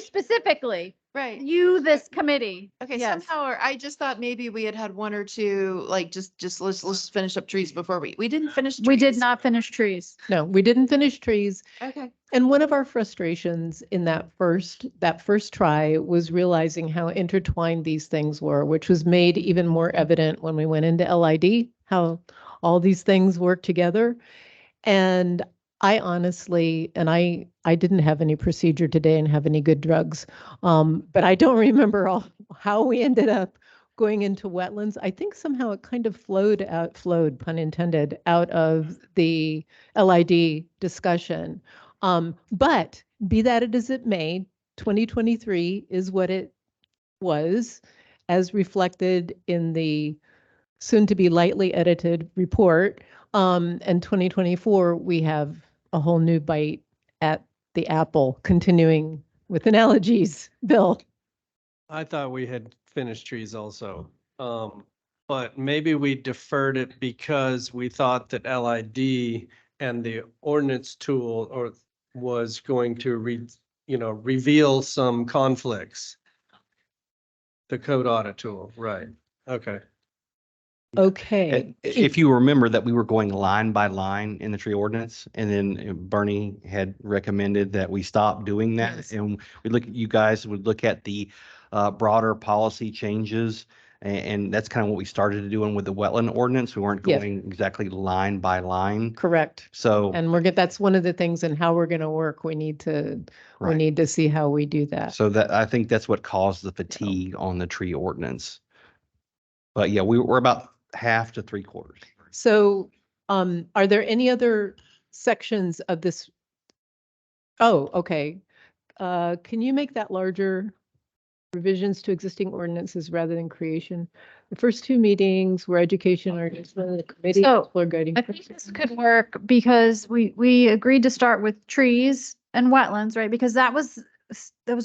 specifically. Right. You, this committee. Okay, Yes. somehow, I just thought maybe we had one or two, like, just let's finish up trees before we didn't finish trees. We did not finish trees. No, we didn't finish trees. Okay. And one of our frustrations in that first try was realizing how intertwined these things were, which was made even more evident when we went into LID, how all these things work together. And I honestly, and I didn't have any procedure today and have any good drugs, but I don't remember how we ended up going into wetlands. I think somehow it kind of flowed, pun intended, out of the LID discussion. But be that as it may, 2023 is what it was, as reflected in the soon-to-be lightly edited report. And 2024, we have a whole new bite at the apple, continuing with analogies. Bill. I thought we had finished trees also. But maybe we deferred it because we thought that LID and the ordinance tool was going to reveal some conflicts. The code audit tool, right? Okay. Okay. If you remember that we were going line by line in the tree ordinance, and then Bernie had recommended that we stop doing that. Yes. And you guys would look at the broader policy changes. And that's kind of what we started doing with the wetland ordinance. We weren't Yes. going exactly line by line. Correct. So, And that's one of the things in how we're going to work. We need to see how we do that. so that I think that's what caused the fatigue on the tree ordinance. But yeah, we're about half to 3/4. So Are there any other sections of this? Oh, okay. Can you make that larger? Revisions to existing ordinances rather than creation. The first two meetings were education or the committee. So, explore guiding I think this could work because we agreed to start with trees and wetlands, right? Because that was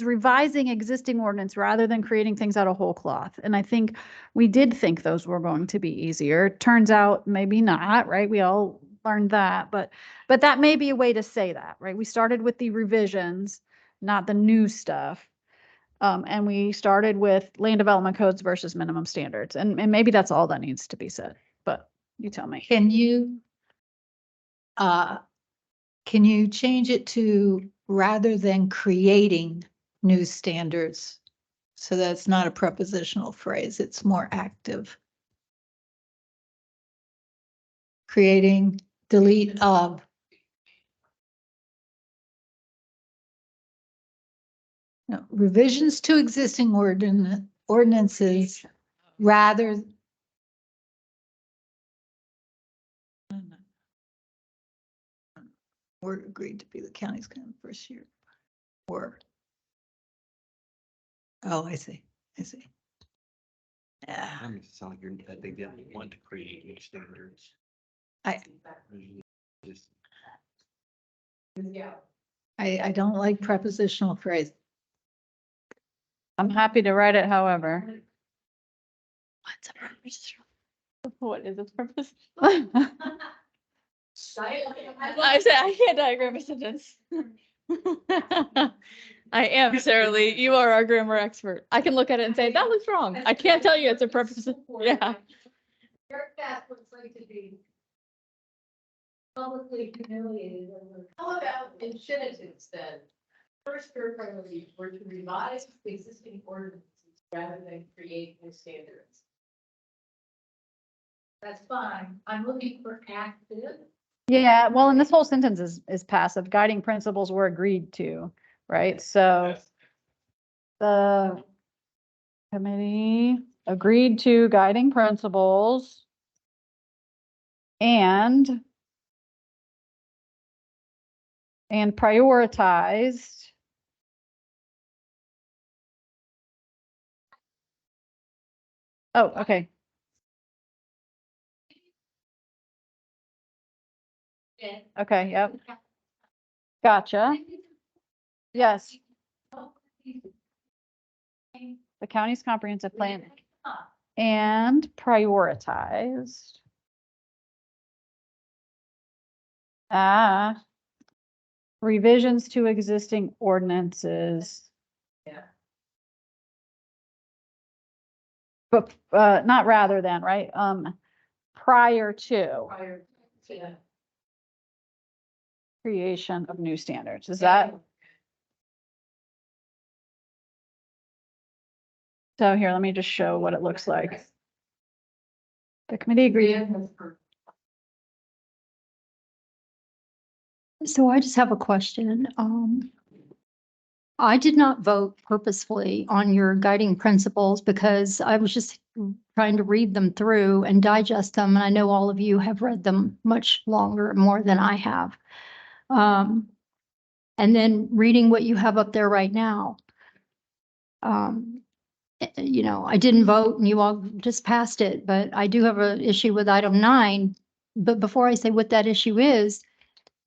revising existing ordinance rather than creating things out of whole cloth. And I think we did think those were going to be easier. Turns out maybe not, right? We all learned that, but that may be a way to say that, right? We started with the revisions, not the new stuff. And we started with land development codes versus minimum standards. And maybe that's all that needs to be said, but you tell me. Can you change it to rather than creating new standards? So that's not a prepositional phrase, it's more active. Creating, delete of. No, revisions to existing ordinances rather. We're agreed to be the county's kind of first year. Or. Oh, I see. Yeah. Sound like you're, that they didn't want to create new standards. I Just- don't like prepositional phrase. I'm happy to write it however. What's a purpose? What is its purpose? I I said I can't diagram a sentence. I am, Sarah Lee. You are our grammar expert. I can look at it and say, that looks wrong. I can't tell you it's a purpose. Yeah. Publicly humiliated. How about infinitives then? First, your priorities were to revise the existing ordinances rather than create new standards. That's fine. I'm looking for active. Yeah, well, and this whole sentence is passive. Guiding principles were agreed to, right? So the committee agreed to guiding principles and prioritized oh, okay. Okay, yep. Gotcha. Yes. The county's comprehensive plan and prioritized. Revisions to existing ordinances. Yeah. But not rather than, right? Prior to creation of new standards. Is that? So here, let me just show what it looks like. The committee agreed. So I just have a question. I did not vote purposefully on your guiding principles because I was just trying to read them through and digest them. And I know all of you have read them much longer, more than I have. And then reading what you have up there right now. You know, I didn't vote and you all just passed it, but I do have an issue with item 9. But before I say what that issue is,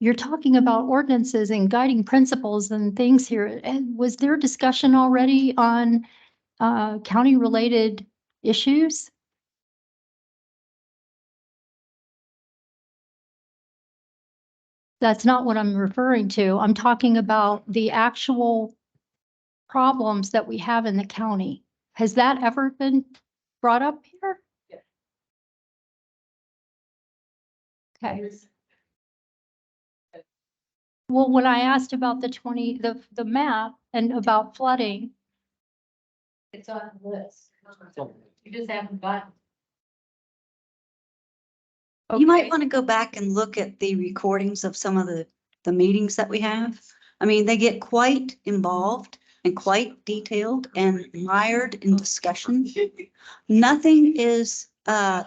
you're talking about ordinances and guiding principles and things here. And was there discussion already on county-related issues? That's not what I'm referring to. I'm talking about the actual problems that we have in the county. Has that ever been brought up here? Yes. Okay. Well, when I asked about the map and about flooding. It's on the list. You just haven't gotten. You might Okay. want to go back and look at the recordings of some of the meetings that we have. I mean, they get quite involved and quite detailed and mired in discussion. Nothing is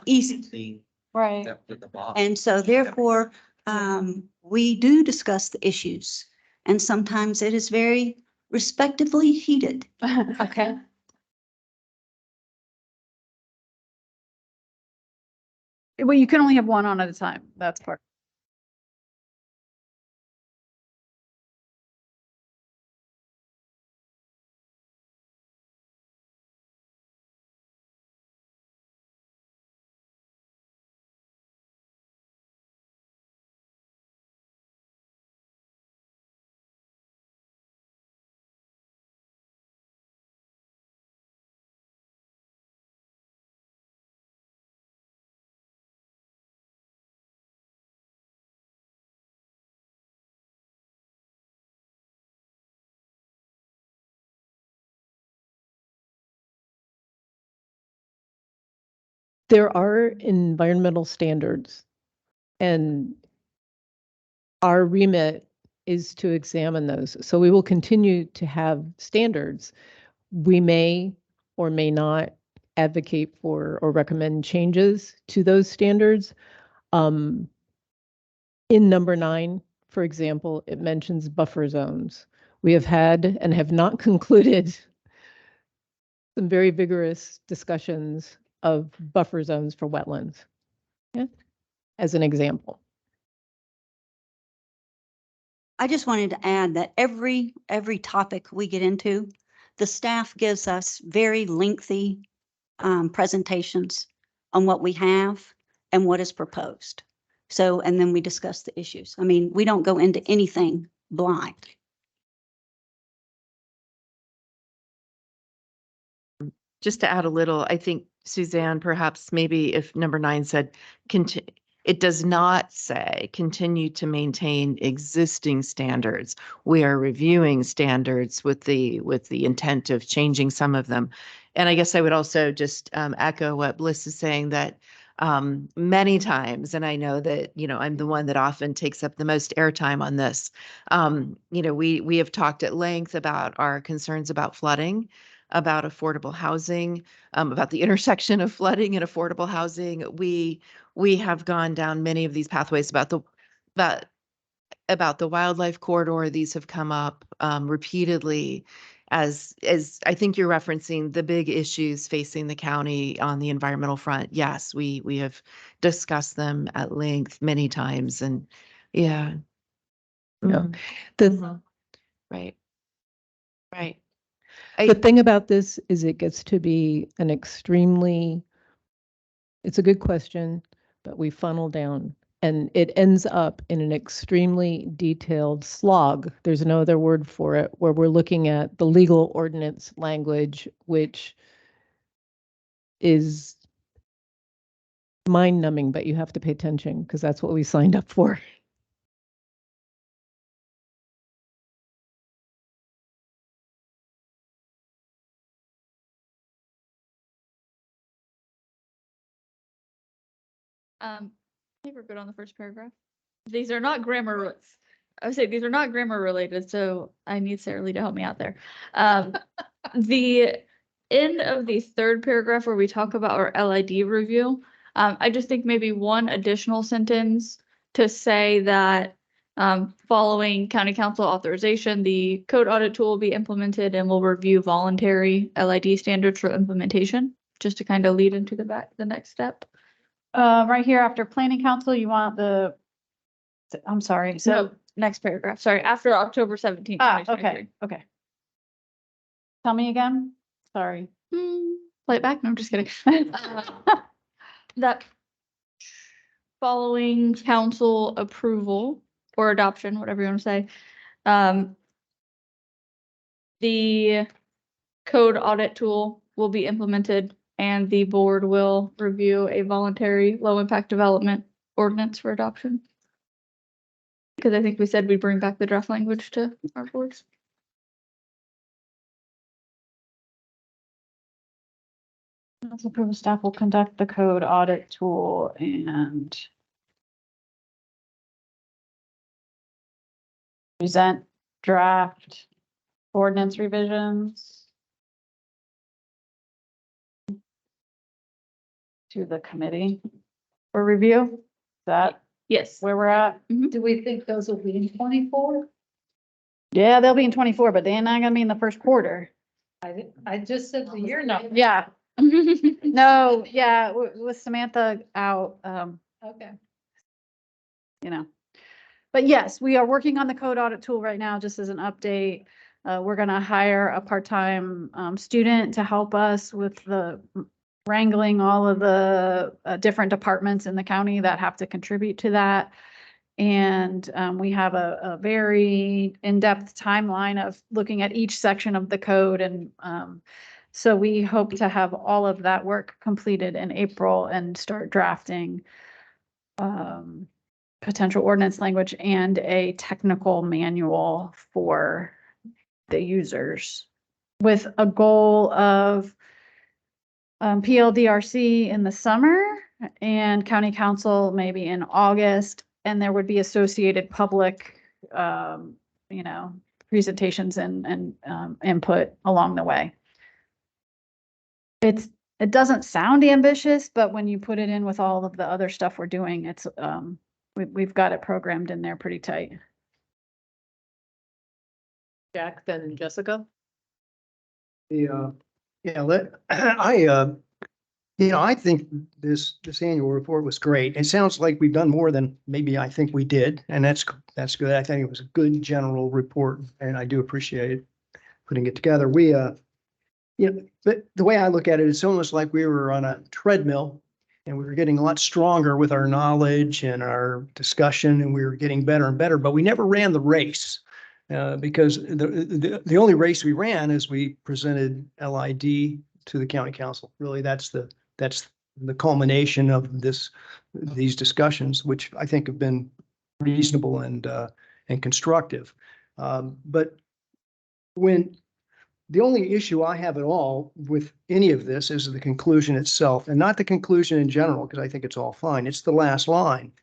easy. Right. And so therefore, we do discuss the issues. And sometimes it is very respectively heated. Okay. Well, you can only have one on at a time. That's part. There are environmental standards, and our remit is to examine those. So we will continue to have standards. We may or may not advocate for or recommend changes to those standards. In number 9, for example, it mentions buffer zones. We have had and have not concluded some very vigorous discussions of buffer zones for wetlands, yeah, as an example. I just wanted to add that every topic we get into, the staff gives us very lengthy presentations on what we have and what is proposed. So, and then we discuss the issues. I mean, we don't go into anything blind. Just to add a little, I think Suzanne, perhaps maybe if number 9 said, it does not say continue to maintain existing standards. We are reviewing standards with the intent of changing some of them. And I guess I would also just echo what Bliss is saying, that many times, and I know that, I'm the one that often takes up the most airtime on this. We have talked at length about our concerns about flooding, about affordable housing, about the intersection of flooding and affordable housing. We have gone down many of these pathways about the wildlife corridor. These have come up repeatedly as I think you're referencing the big issues facing the county on the environmental front. Yes, we have discussed them at length many times, and yeah. Yeah. Right. The thing about this is it gets to be it's a good question, but we funnel down and it ends up in an extremely detailed slog. There's no other word for it, where we're looking at the legal ordinance language, which is mind numbing, but you have to pay attention because that's what we signed up for. I think we're good on the first paragraph. These are not grammar. I would say these are not grammar related, so I need Sarah Lee to help me out there. The end of the third paragraph where we talk about our LID review, I just think maybe one additional sentence to say that following county council authorization, the code audit tool will be implemented and will review voluntary LID standards for implementation, just to kind of lead into the next step. Right here after planning council, you want I'm sorry, so. No, next paragraph. Sorry, after October 17th. Okay. Tell me again, sorry. Play it back. No, I'm just kidding. That following council approval or adoption, whatever you want to say, the code audit tool will be implemented and the board will review a voluntary low impact development ordinance for adoption. Because I think we said we'd bring back the draft language to our boards. Council approval staff will conduct the code audit tool and present draft ordinance revisions to the committee. for review. Is that Yes. where we're at? Do we think those will be in 24? Yeah, they'll be in 24, but they're not gonna be in the first quarter. I just said the year number. Yeah, no, yeah, with Samantha out, Okay. you know. But yes, we are working on the code audit tool right now, just as an update. We're gonna hire a part-time student to help us with the wrangling all of the different departments in the county that have to contribute to that. And we have a very in-depth timeline of looking at each section of the code. And so we hope to have all of that work completed in April and start drafting potential ordinance language and a technical manual for the users with a goal of PLDRC in the summer and county council maybe in August. And there would be associated public, you know, presentations and input along the way. It doesn't sound ambitious, but when you put it in with all of the other stuff we're doing, it's we've got it programmed in there pretty tight. Jack, then Jessica? Yeah, I think this annual report was great. It sounds like we've done more than maybe I think we did, and that's good. I think it was a good general report, and I do appreciate putting it together. But the way I look at it, it's almost like we were on a treadmill and we were getting a lot stronger with our knowledge and our discussion, and we were getting better and better, but we never ran the race. Because the only race we ran is we presented LID to the county council. Really, that's the culmination of these discussions, which I think have been reasonable and constructive. But when the only issue I have at all with any of this is the conclusion itself, and not the conclusion in general, because I think it's all fine. It's the last line.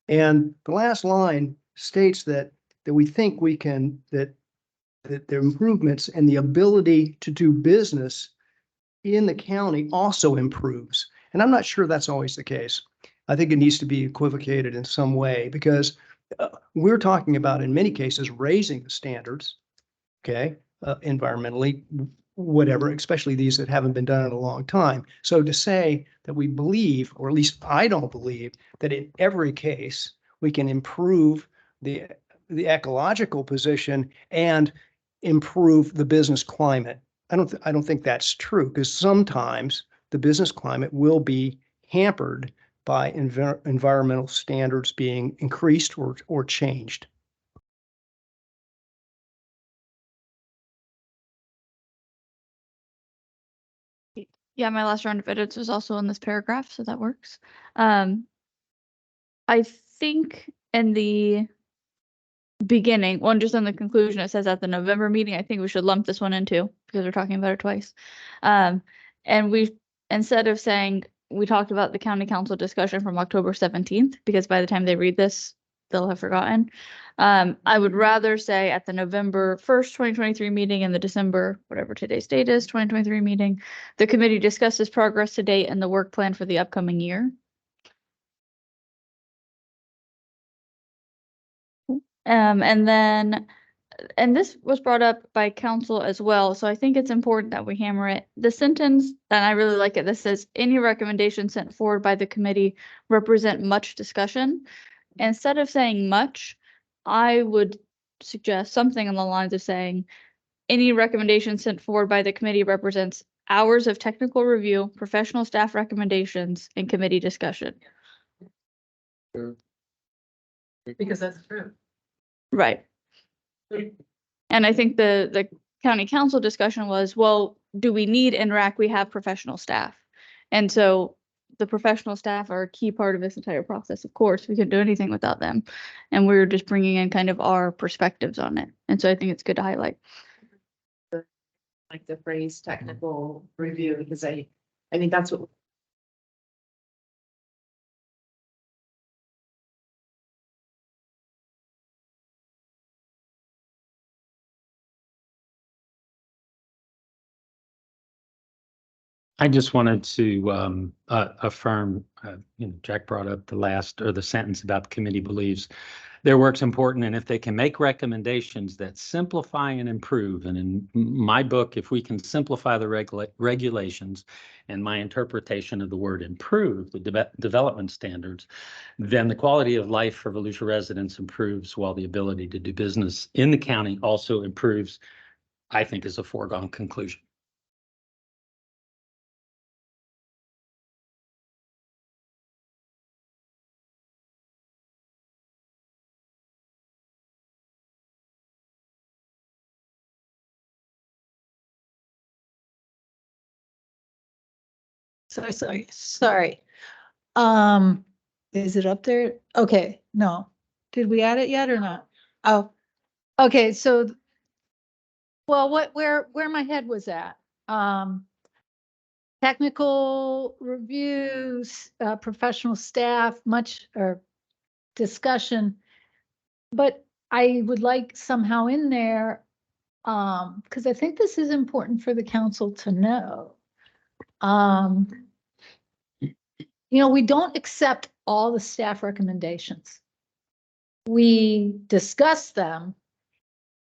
And the last line states that we think we can, that the improvements and the ability to do business in the county also improves. And I'm not sure that's always the case. I think it needs to be equivocated in some way, because we're talking about, in many cases, raising the standards, okay, environmentally, whatever, especially these that haven't been done in a long time. So to say that we believe, or at least I don't believe, that in every case we can improve the ecological position and improve the business climate, I don't think that's true, because sometimes the business climate will be hampered by environmental standards being increased or changed. Yeah, my last round of edits was also in this paragraph, so that works. I think in the beginning, one just in the conclusion, it says at the November meeting, I think we should lump this one in too, because we're talking about it twice. And we, instead of saying, we talked about the county council discussion from October 17th, because by the time they read this, they'll have forgotten. I would rather say at the November 1st, 2023 meeting and the December, whatever today's date is, 2023 meeting, the committee discusses progress to date and the work plan for the upcoming year. And then, and this was brought up by council as well, so I think it's important that we hammer it. The sentence, and I really like it, this says, any recommendation sent forward by the committee represent much discussion. Instead of saying much, I would suggest something on the lines of saying, any recommendation sent forward by the committee represents hours of technical review, professional staff recommendations, and committee discussion. Because that's true. Right. And I think the county council discussion was, well, do we need ENRAC? We have professional staff. And so the professional staff are a key part of this entire process. Of course, we couldn't do anything without them. And we're just bringing in kind of our perspectives on it. And so I think it's good to highlight. Like the phrase technical review, because I think that's what I just wanted to affirm, Jack brought up the last or the sentence about the committee believes their work's important, and if they can make recommendations that simplify and improve, and in my book, if we can simplify the regulations and my interpretation of the word improve, the development standards, then the quality of life for Volusia residents improves while the ability to do business in the county also improves, I think is a foregone conclusion. Sorry. Is it up there? Okay, no. Did we add it yet or not? Oh, okay, so, well, where my head was at. Technical reviews, professional staff, much, or discussion. But I would like somehow in there, because I think this is important for the council to know. We don't accept all the staff recommendations. We discuss them,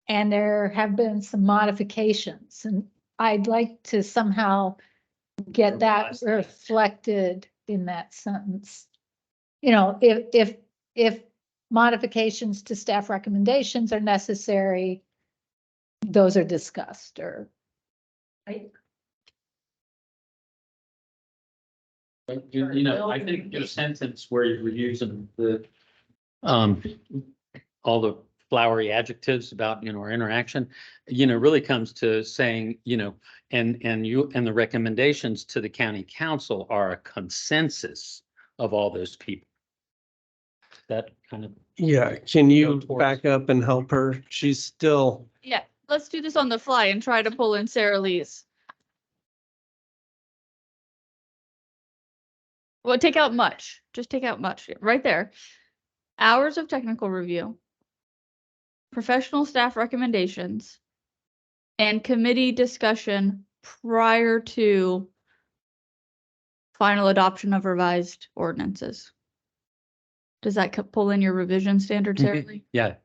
and there have been some modifications, and I'd like to somehow get that reflected in that sentence. If modifications to staff recommendations are necessary, those are discussed, or right? I think your sentence where you're using the all the flowery adjectives about, our interaction, really comes to saying, and the recommendations to the county council are a consensus of all those people. That kind of. Yeah, can you towards- back up and help her? She's still, Yeah, let's do this on the fly and try to pull in Sarah Lee's. Well, take out much. Just take out much right there. Hours of technical review, professional staff recommendations, and committee discussion prior to final adoption of revised ordinances. Does that pull in your revision standards, Sarah Lee? Yeah.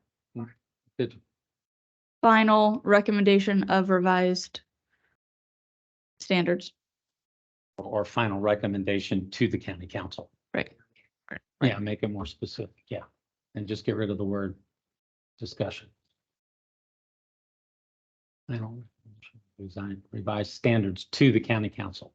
Good. Final recommendation of revised standards. Or final recommendation to the county council. Right. Yeah, make it more specific. Yeah. And just get rid of the word discussion. I don't revise standards to the county council.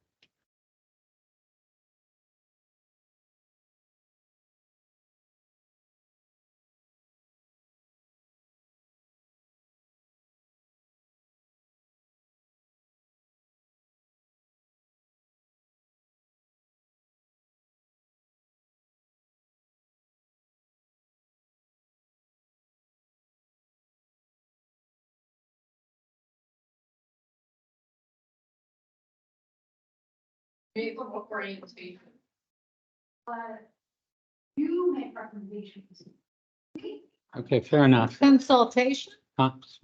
You make recommendations. Okay, fair enough. Consultation.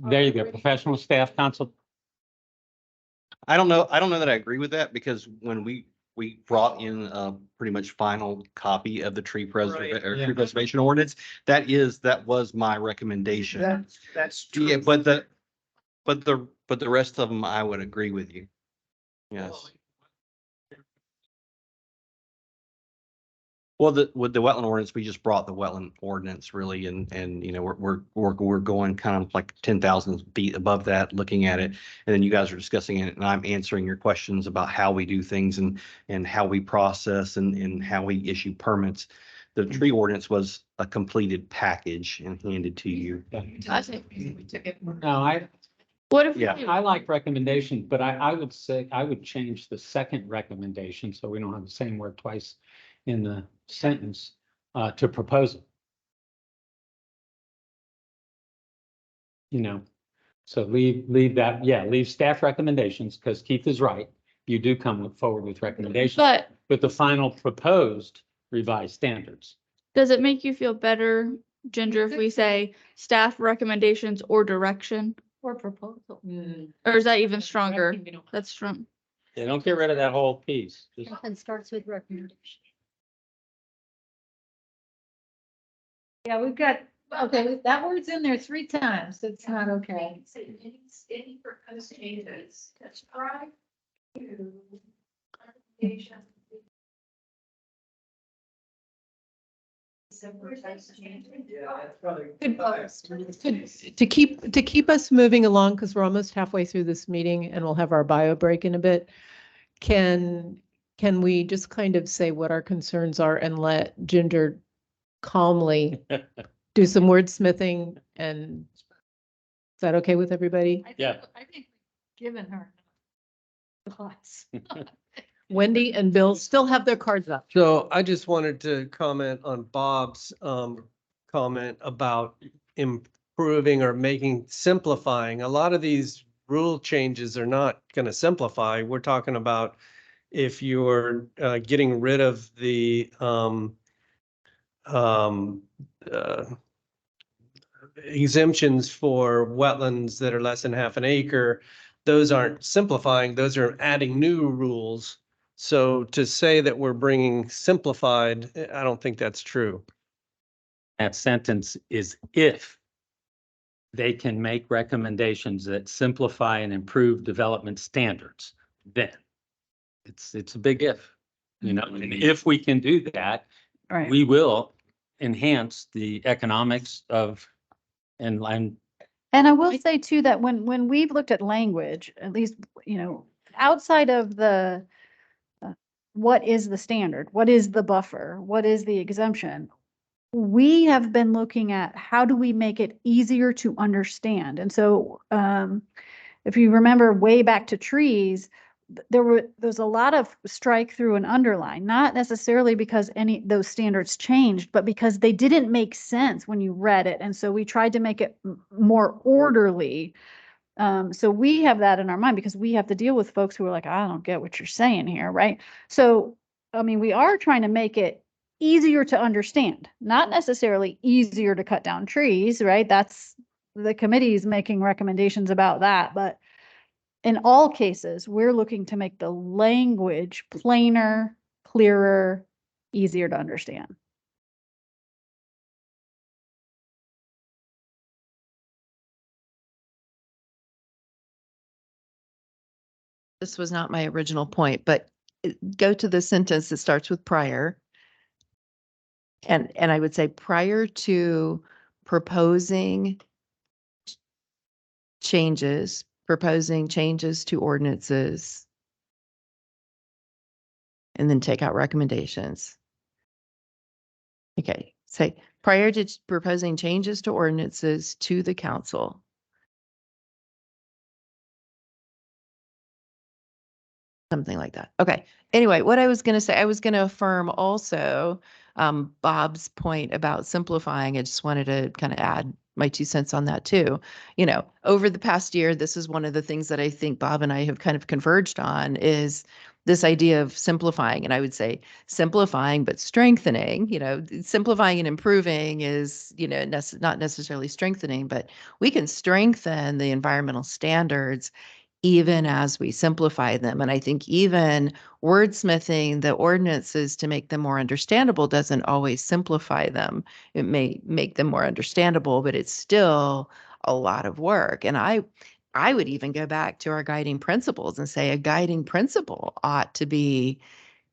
There you go. Professional staff consult. I don't know that I agree with that, because when we brought in a pretty much final copy of the tree preservation ordinance, that was my recommendation. That's Yeah, true. but the rest of them, I would agree with you. Yes. Well, with the wetland ordinance, we just brought the wetland ordinance really, and we're going kind of like 10,000 feet above that, looking at it, and then you guys are discussing it, and I'm answering your questions about how we do things and how we process and how we issue permits. The tree ordinance was a completed package and handed to you. I think we took it. No, What if? Yeah. I like recommendations, but I would say I would change the second recommendation so we don't have the same word twice in the sentence to proposal. So leave that, leave staff recommendations, because Keith is right. You do come forward with recommendations, But with the final proposed revised standards. does it make you feel better, Ginger, if we say staff recommendations or direction? Or proposal. Or is that even stronger? That's strong. They don't get rid of that whole piece. Just And starts with recommendation. Yeah, we've got, okay, that word's in there 3 times. It's not okay. Any proposed changes, that's right. To keep us moving along, because we're almost halfway through this meeting and we'll have our bio break in a bit. Can we just kind of say what our concerns are and let Ginger calmly do some wordsmithing? And is that okay with everybody? Yeah. I think given her. Lots. Wendy and Bill still have their cards up. So I just wanted to comment on Bob's comment about improving or simplifying. A lot of these rule changes are not going to simplify. We're talking about if you're getting rid of the exemptions for wetlands that are less than half an acre, those aren't simplifying, those are adding new rules. So to say that we're bringing simplified, I don't think that's true. that sentence is if they can make recommendations that simplify and improve development standards, then it's a big if, you know, and if we can do that, Right. we will enhance the economics of and And I will say too, that when we've looked at language, at least, you know, outside of the, what is the standard? What is the buffer? What is the exemption? We have been looking at how do we make it easier to understand? And so, if you remember way back to trees, there's a lot of strike through and underline, not necessarily because any those standards changed, but because they didn't make sense when you read it. And so we tried to make it more orderly. So we have that in our mind because we have to deal with folks who are like, I don't get what you're saying here, right? So, I mean, we are trying to make it easier to understand, not necessarily easier to cut down trees, right? That's the committee's making recommendations about that, but in all cases, we're looking to make the language plainer, clearer, easier to understand. This was not my original point, but go to the sentence that starts with prior. And I would say prior to proposing changes to ordinances, and then take out recommendations. Okay, say prior to proposing changes to ordinances to the council. Something like that. Okay. Anyway, what I was going to say, I was going to affirm also Bob's point about simplifying. I just wanted to kind of add my 2 cents on that too. You know, over the past year, this is one of the things that I think Bob and I have kind of converged on is this idea of simplifying. And I would say simplifying, but strengthening, you know, simplifying and improving is, you know, not necessarily strengthening, but we can strengthen the environmental standards even as we simplify them. And I think even wordsmithing the ordinances to make them more understandable doesn't always simplify them. It may make them more understandable, but it's still a lot of work. And I would even go back to our guiding principles and say a guiding principle ought to be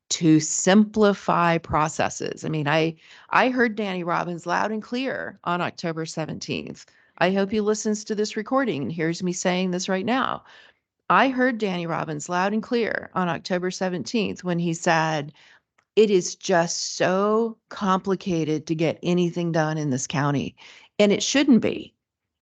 to simplify processes. I mean, I heard Danny Robbins loud and clear on October 17th. I hope he listens to this recording and hears me saying this right now. I heard Danny Robbins loud and clear on October 17th when he said, it is just so complicated to get anything done in this county, and it shouldn't be.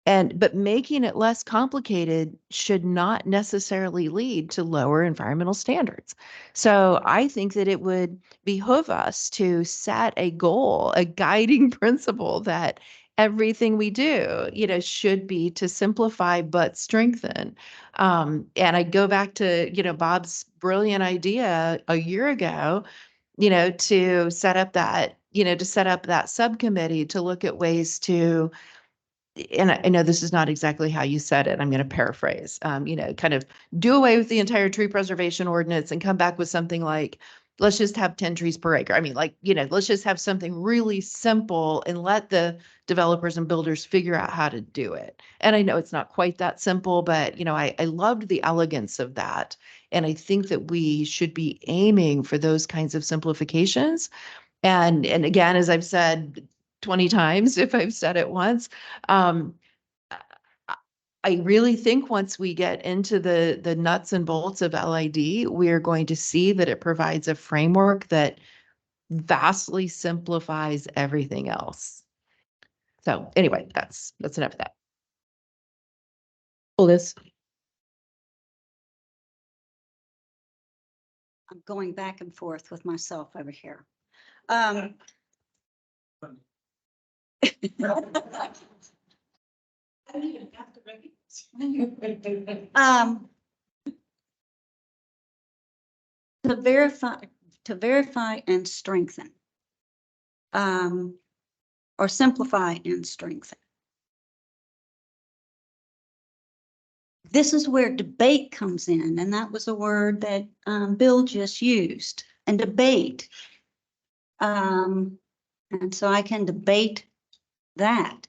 But making it less complicated should not necessarily lead to lower environmental standards. So I think that it would behoove us to set a goal, a guiding principle that everything we do, you know, should be to simplify but strengthen. And I go back to, you know, Bob's brilliant idea a year ago, you know, to set up that, subcommittee to look at ways to and I know this is not exactly how you said it, I'm going to paraphrase, kind of do away with the entire tree preservation ordinance and come back with something like, let's just have 10 trees per acre. I mean, let's just have something really simple and let the developers and builders figure out how to do it. And I know it's not quite that simple, but, I loved the elegance of that. And I think that we should be aiming for those kinds of simplifications. And again, as I've said 20 times, if I've said it once, um, I really think once we get into the nuts and bolts of LID, we are going to see that it provides a framework that vastly simplifies everything else. So anyway, that's enough of that. Liz? I'm going back and forth with myself over here. To verify and strengthen, or simplify and strengthen. This is where debate comes in, and that was a word that Bill just used, and debate. And so I can debate that.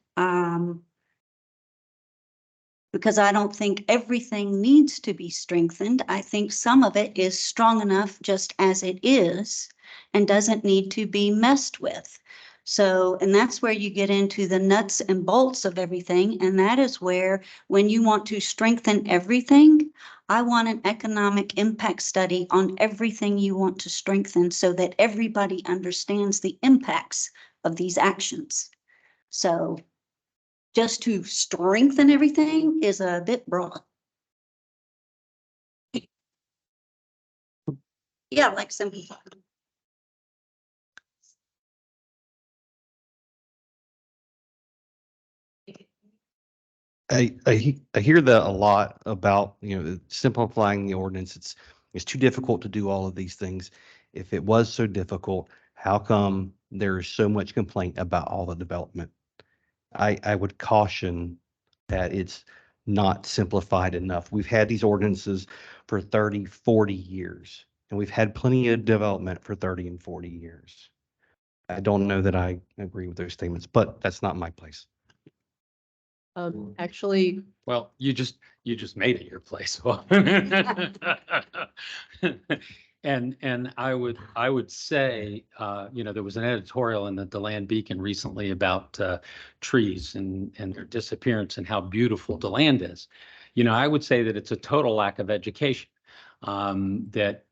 Because I don't think everything needs to be strengthened. I think some of it is strong enough just as it is and doesn't need to be messed with. So, and that's where you get into the nuts and bolts of everything. And that is where, when you want to strengthen everything, I want an economic impact study on everything you want to strengthen so that everybody understands the impacts of these actions. So just to strengthen everything is a bit broad. Yeah, like simplify. I hear that a lot about, simplifying the ordinance. It's too difficult to do all of these things. If it was so difficult, how come there's so much complaint about all the development? I would caution that it's not simplified enough. We've had these ordinances for 30, 40 years, and we've had plenty of development for 30 and 40 years. I don't know that I agree with those statements, but that's not my place. Actually, Well, you just made it your place. And I would say, there was an editorial in the DeLand Beacon recently about trees and their disappearance and how beautiful DeLand is. I would say that it's a total lack of education. That,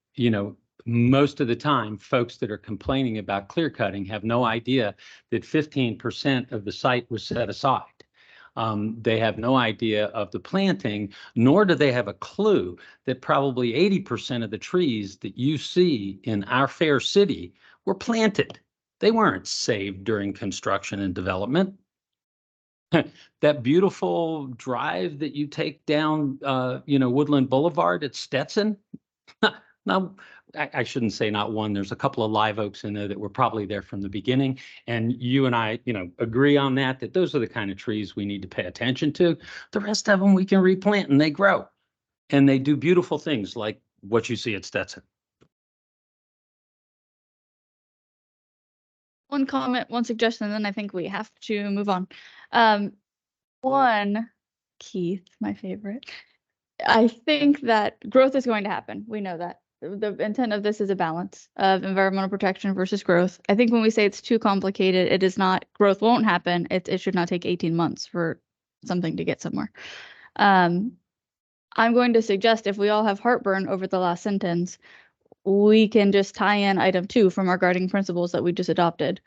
most of the time, folks that are complaining about clear cutting have no idea that 15% of the site was set aside. They have no idea of the planting, nor do they have a clue that probably 80% of the trees that you see in our fair city were planted. They weren't saved during construction and development. That beautiful drive that you take down, Woodland Boulevard at Stetson. Now, I shouldn't say not one. There's a couple of live oaks in there that were probably there from the beginning. And you and I, agree on that those are the kind of trees we need to pay attention to. The rest of them we can replant and they grow. And they do beautiful things like what you see at Stetson. One comment, one suggestion, and then I think we have to move on. One, Keith, my favorite. I think that growth is going to happen. We know that. The intent of this is a balance of environmental protection versus growth. I think when we say it's too complicated, it is not. Growth won't happen. It should not take 18 months for something to get somewhere. I'm going to suggest, if we all have heartburn over the last sentence, we can just tie in item 2 from our guiding principles that we just adopted.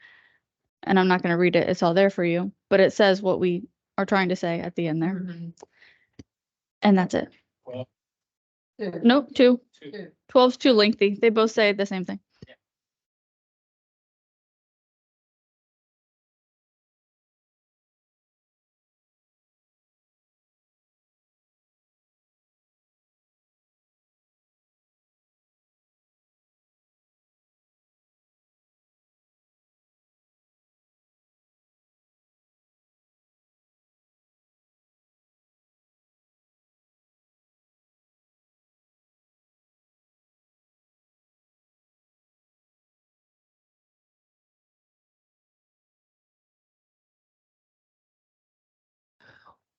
And I'm not going to read it. It's all there for you. But it says what we are trying to say at the end there. And that's it. Nope, 2. 12's too lengthy. They both say the same thing.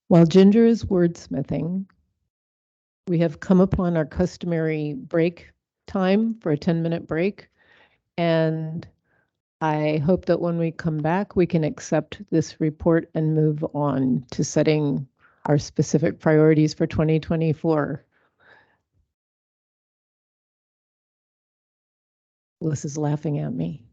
While Ginger is wordsmithing, we have come upon our customary break time for a 10-minute break. And I hope that when we come back, we can accept this report and move on to setting our specific priorities for 2024. Liz is laughing at me.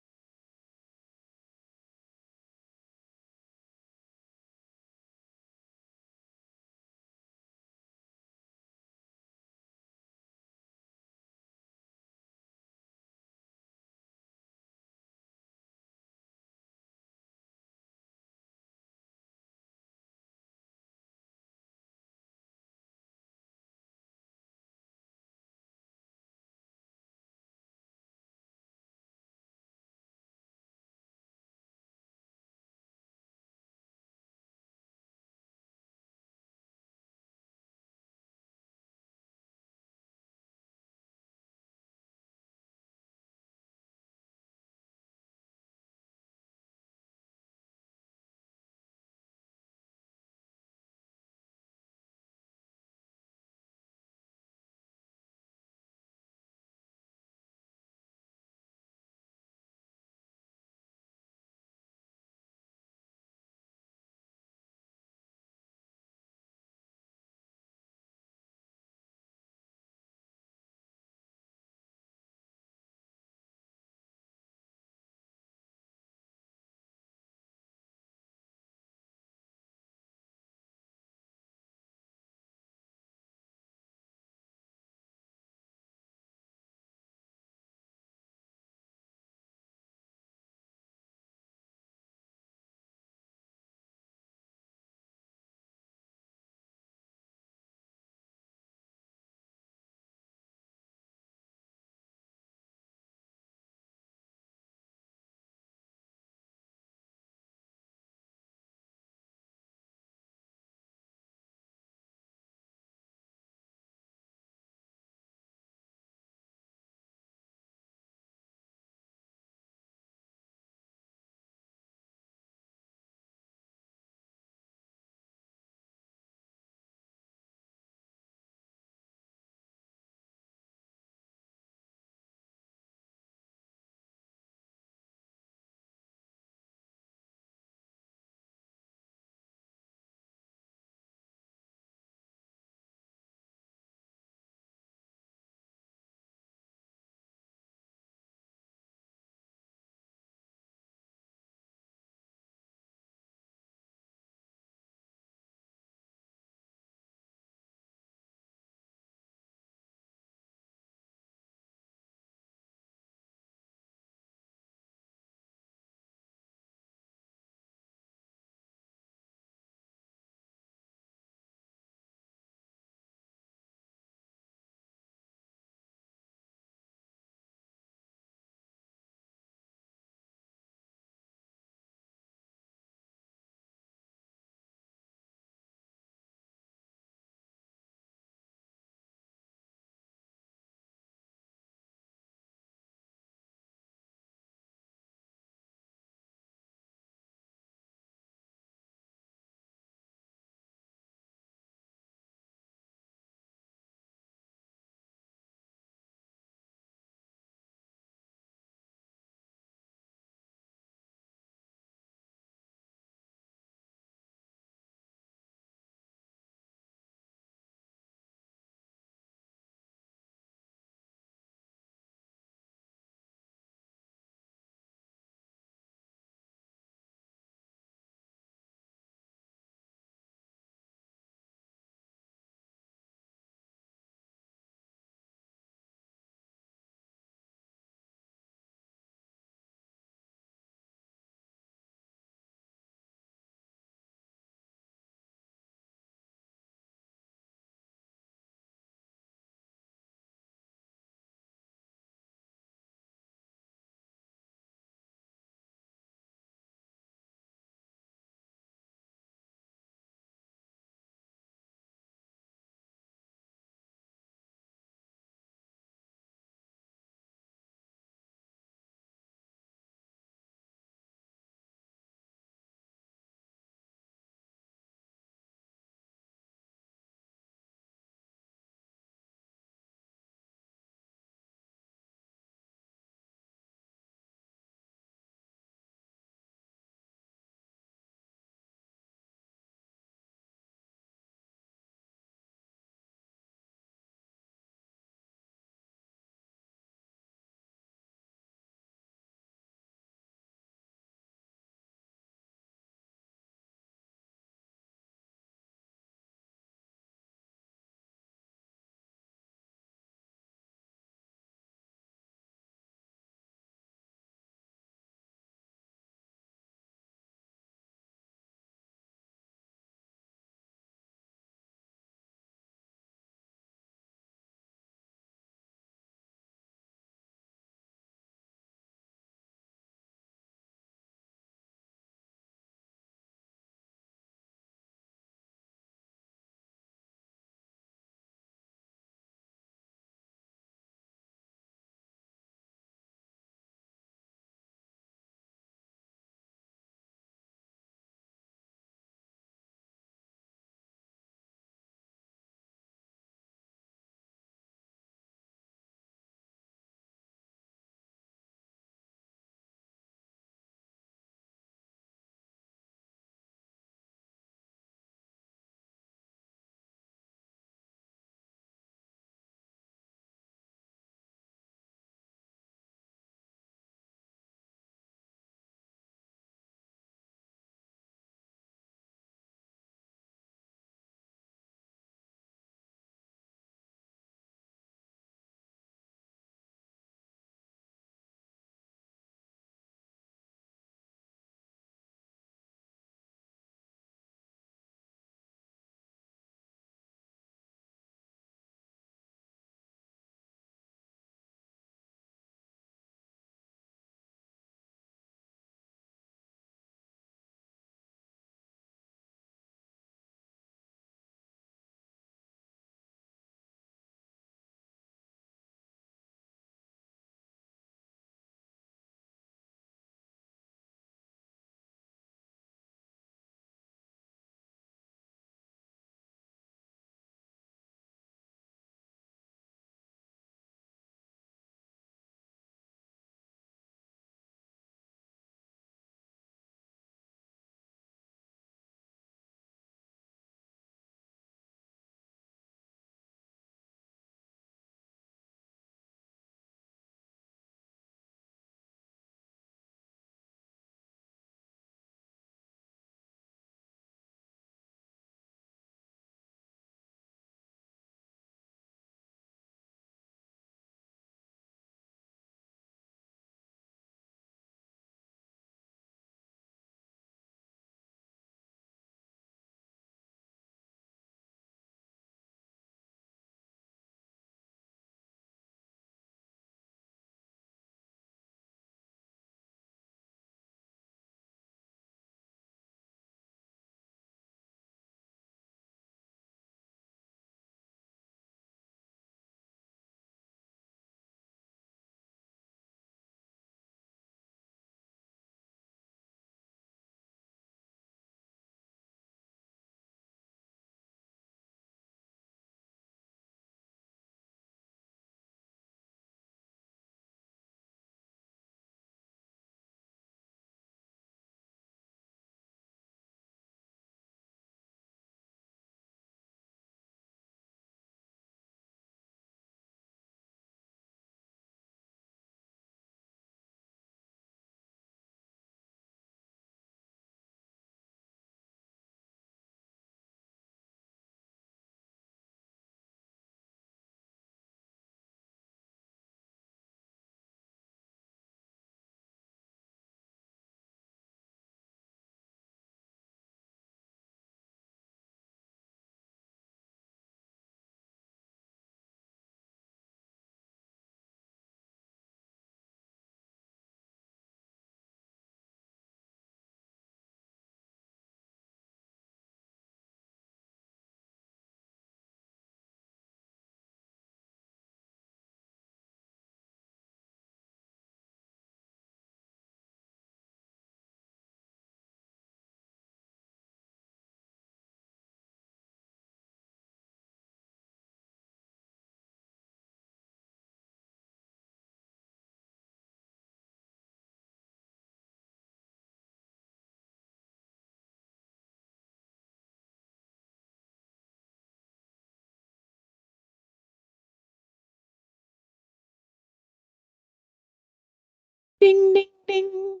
Ding, ding, ding.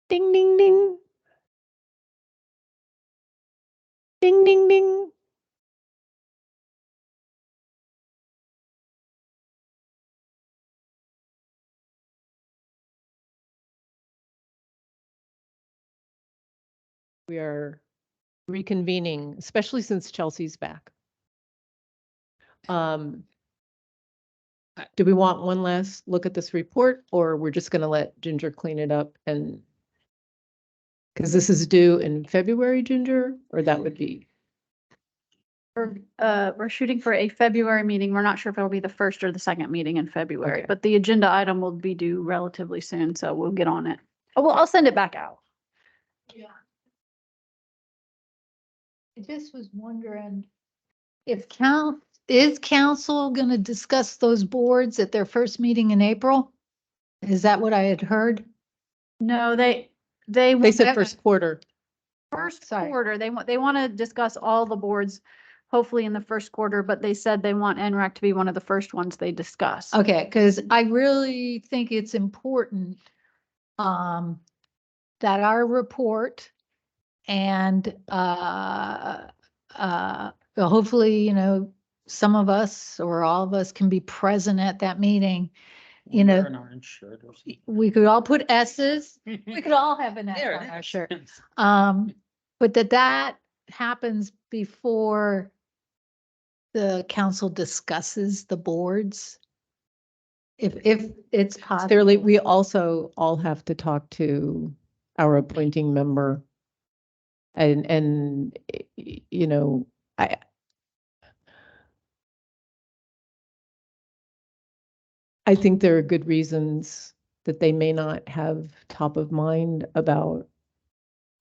Ding, ding, ding. Ding, ding, ding. We are reconvening, especially since Chelsea's back. Do we want one last look at this report, or we're just going to let Ginger clean it up? And because this is due in February, Ginger, or that would be We're shooting for a February meeting. We're not sure if it'll be the first or the second meeting in February, Okay. but the agenda item will be due relatively soon, so we'll get on it. Oh, well, I'll send it back out. Yeah. I just was wondering if is council going to discuss those boards at their first meeting in April? Is that what I had heard? No, they said first quarter. first Sorry. quarter. They want to discuss all the boards, hopefully in the first quarter, but they said they want ENRAC to be one of the first ones they discuss. Okay, because I really think it's important that our report and hopefully, some of us or all of us can be present at that meeting. You know, Wearing orange shirt or something. we could all put S's. We could all have an S There on it our is. shirt. But that happens before the council discusses the boards. If it's possible. Clearly, we also all have to talk to our appointing member. And you know, I think there are good reasons that they may not have top of mind about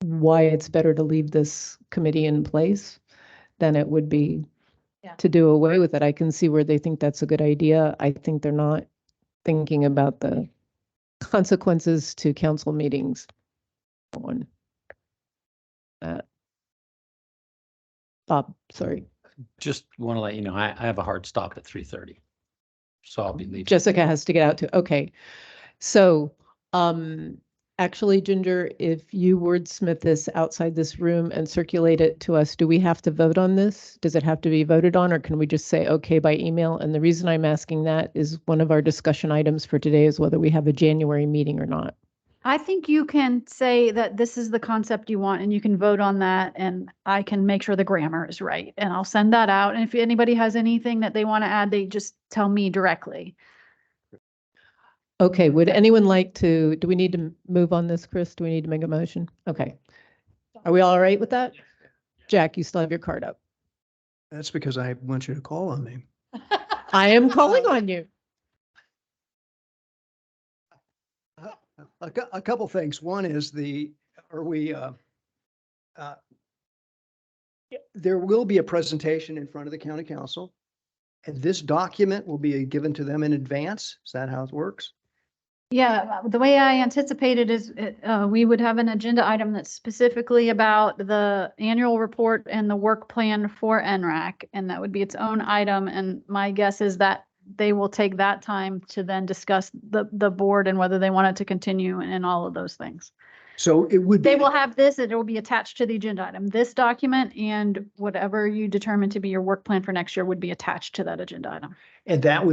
why it's better to leave this committee in place than it would be to do away with it. I can see where they think that's a good idea. I think they're not thinking about the consequences to council meetings on that. Bob, sorry. Just want to let you know, I have a hard stop at 3:30. So I'll be leaving. Jessica has to get out too. Okay. So, actually, Ginger, if you wordsmith this outside this room and circulate it to us, do we have to vote on this? Does it have to be voted on, or can we just say okay by email? And the reason I'm asking that is one of our discussion items for today is whether we have a January meeting or not. I think you can say that this is the concept you want and you can vote on that, and I can make sure the grammar is right and I'll send that out. And if anybody has anything that they want to add, they just tell me directly. Okay, would anyone like to, do we need to move on this, Chris? Do we need to make a motion? Okay. Are we all right with that? Jack, you still have your card up. That's because I want you to call on me. I am calling on you. A couple things. One is there will be a presentation in front of the county council, and this document will be given to them in advance. Is that how it works? Yeah, the way I anticipated is we would have an agenda item that's specifically about the annual report and the work plan for ENRAC, and that would be its own item. And my guess is that they will take that time to then discuss the board and whether they want it to continue and all of those things. So it would be. They will have this, it will be attached to the agenda item. This document and whatever you determine to be your work plan for next year would be attached to that agenda item. And that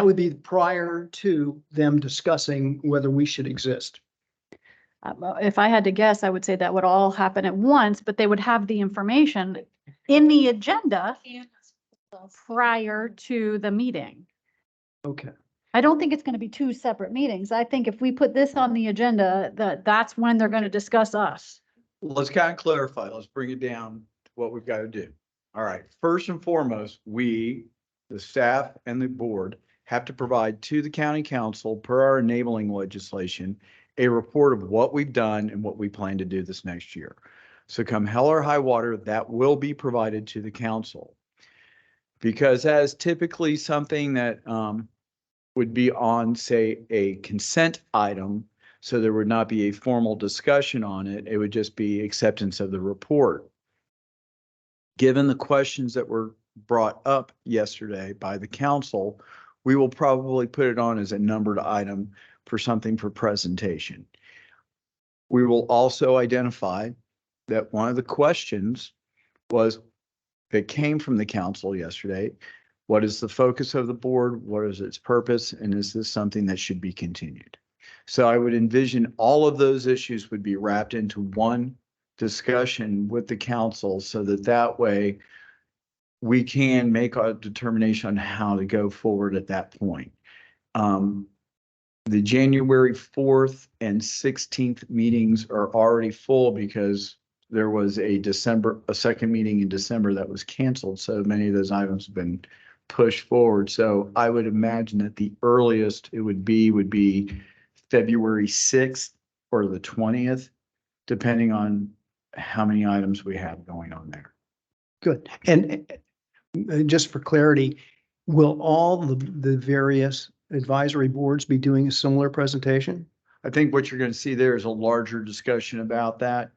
would be prior to them discussing whether we should exist. If I had to guess, I would say that would all happen at once, but they would have the information in the agenda prior to the meeting. Okay. I don't think it's going to be two separate meetings. I think if we put this on the agenda, that's when they're going to discuss us. Let's kind of clarify. Let's bring it down to what we've got to do. All right. First and foremost, we, the staff and the board, have to provide to the county council, per our enabling legislation, a report of what we've done and what we plan to do this next year. So come hell or high water, that will be provided to the council. Because as typically something that would be on, say, a consent item, so there would not be a formal discussion on it, it would just be acceptance of the report. Given the questions that were brought up yesterday by the council, we will probably put it on as a numbered item for something for presentation. We will also identify that one of the questions was that came from the council yesterday. What is the focus of the board? What is its purpose? And is this something that should be continued? So I would envision all of those issues would be wrapped into one discussion with the council so that that way we can make a determination on how to go forward at that point. The January 4th and 16th meetings are already full because there was a second meeting in December that was canceled. So many of those items have been pushed forward. So I would imagine that the earliest it would be February 6th or the 20th, depending on how many items we have going on there. Good. And just for clarity, will all the various advisory boards be doing a similar presentation? I think what you're going to see there is a larger discussion about that.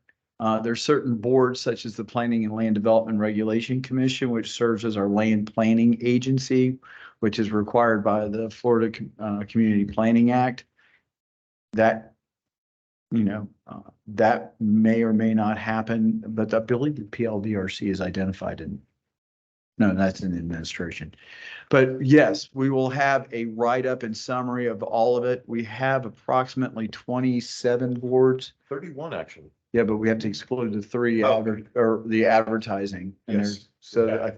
There's certain boards such as the Planning and Land Development Regulation Commission, which serves as our land planning agency, which is required by the Florida Community Planning Act. That, that may or may not happen, but I believe the PLDRC is identified in, no, that's in the administration. But yes, we will have a write-up and summary of all of it. We have approximately 27 boards. 31, actually. Yeah, but we have to exclude the three or the advertising. And Yes. there's, so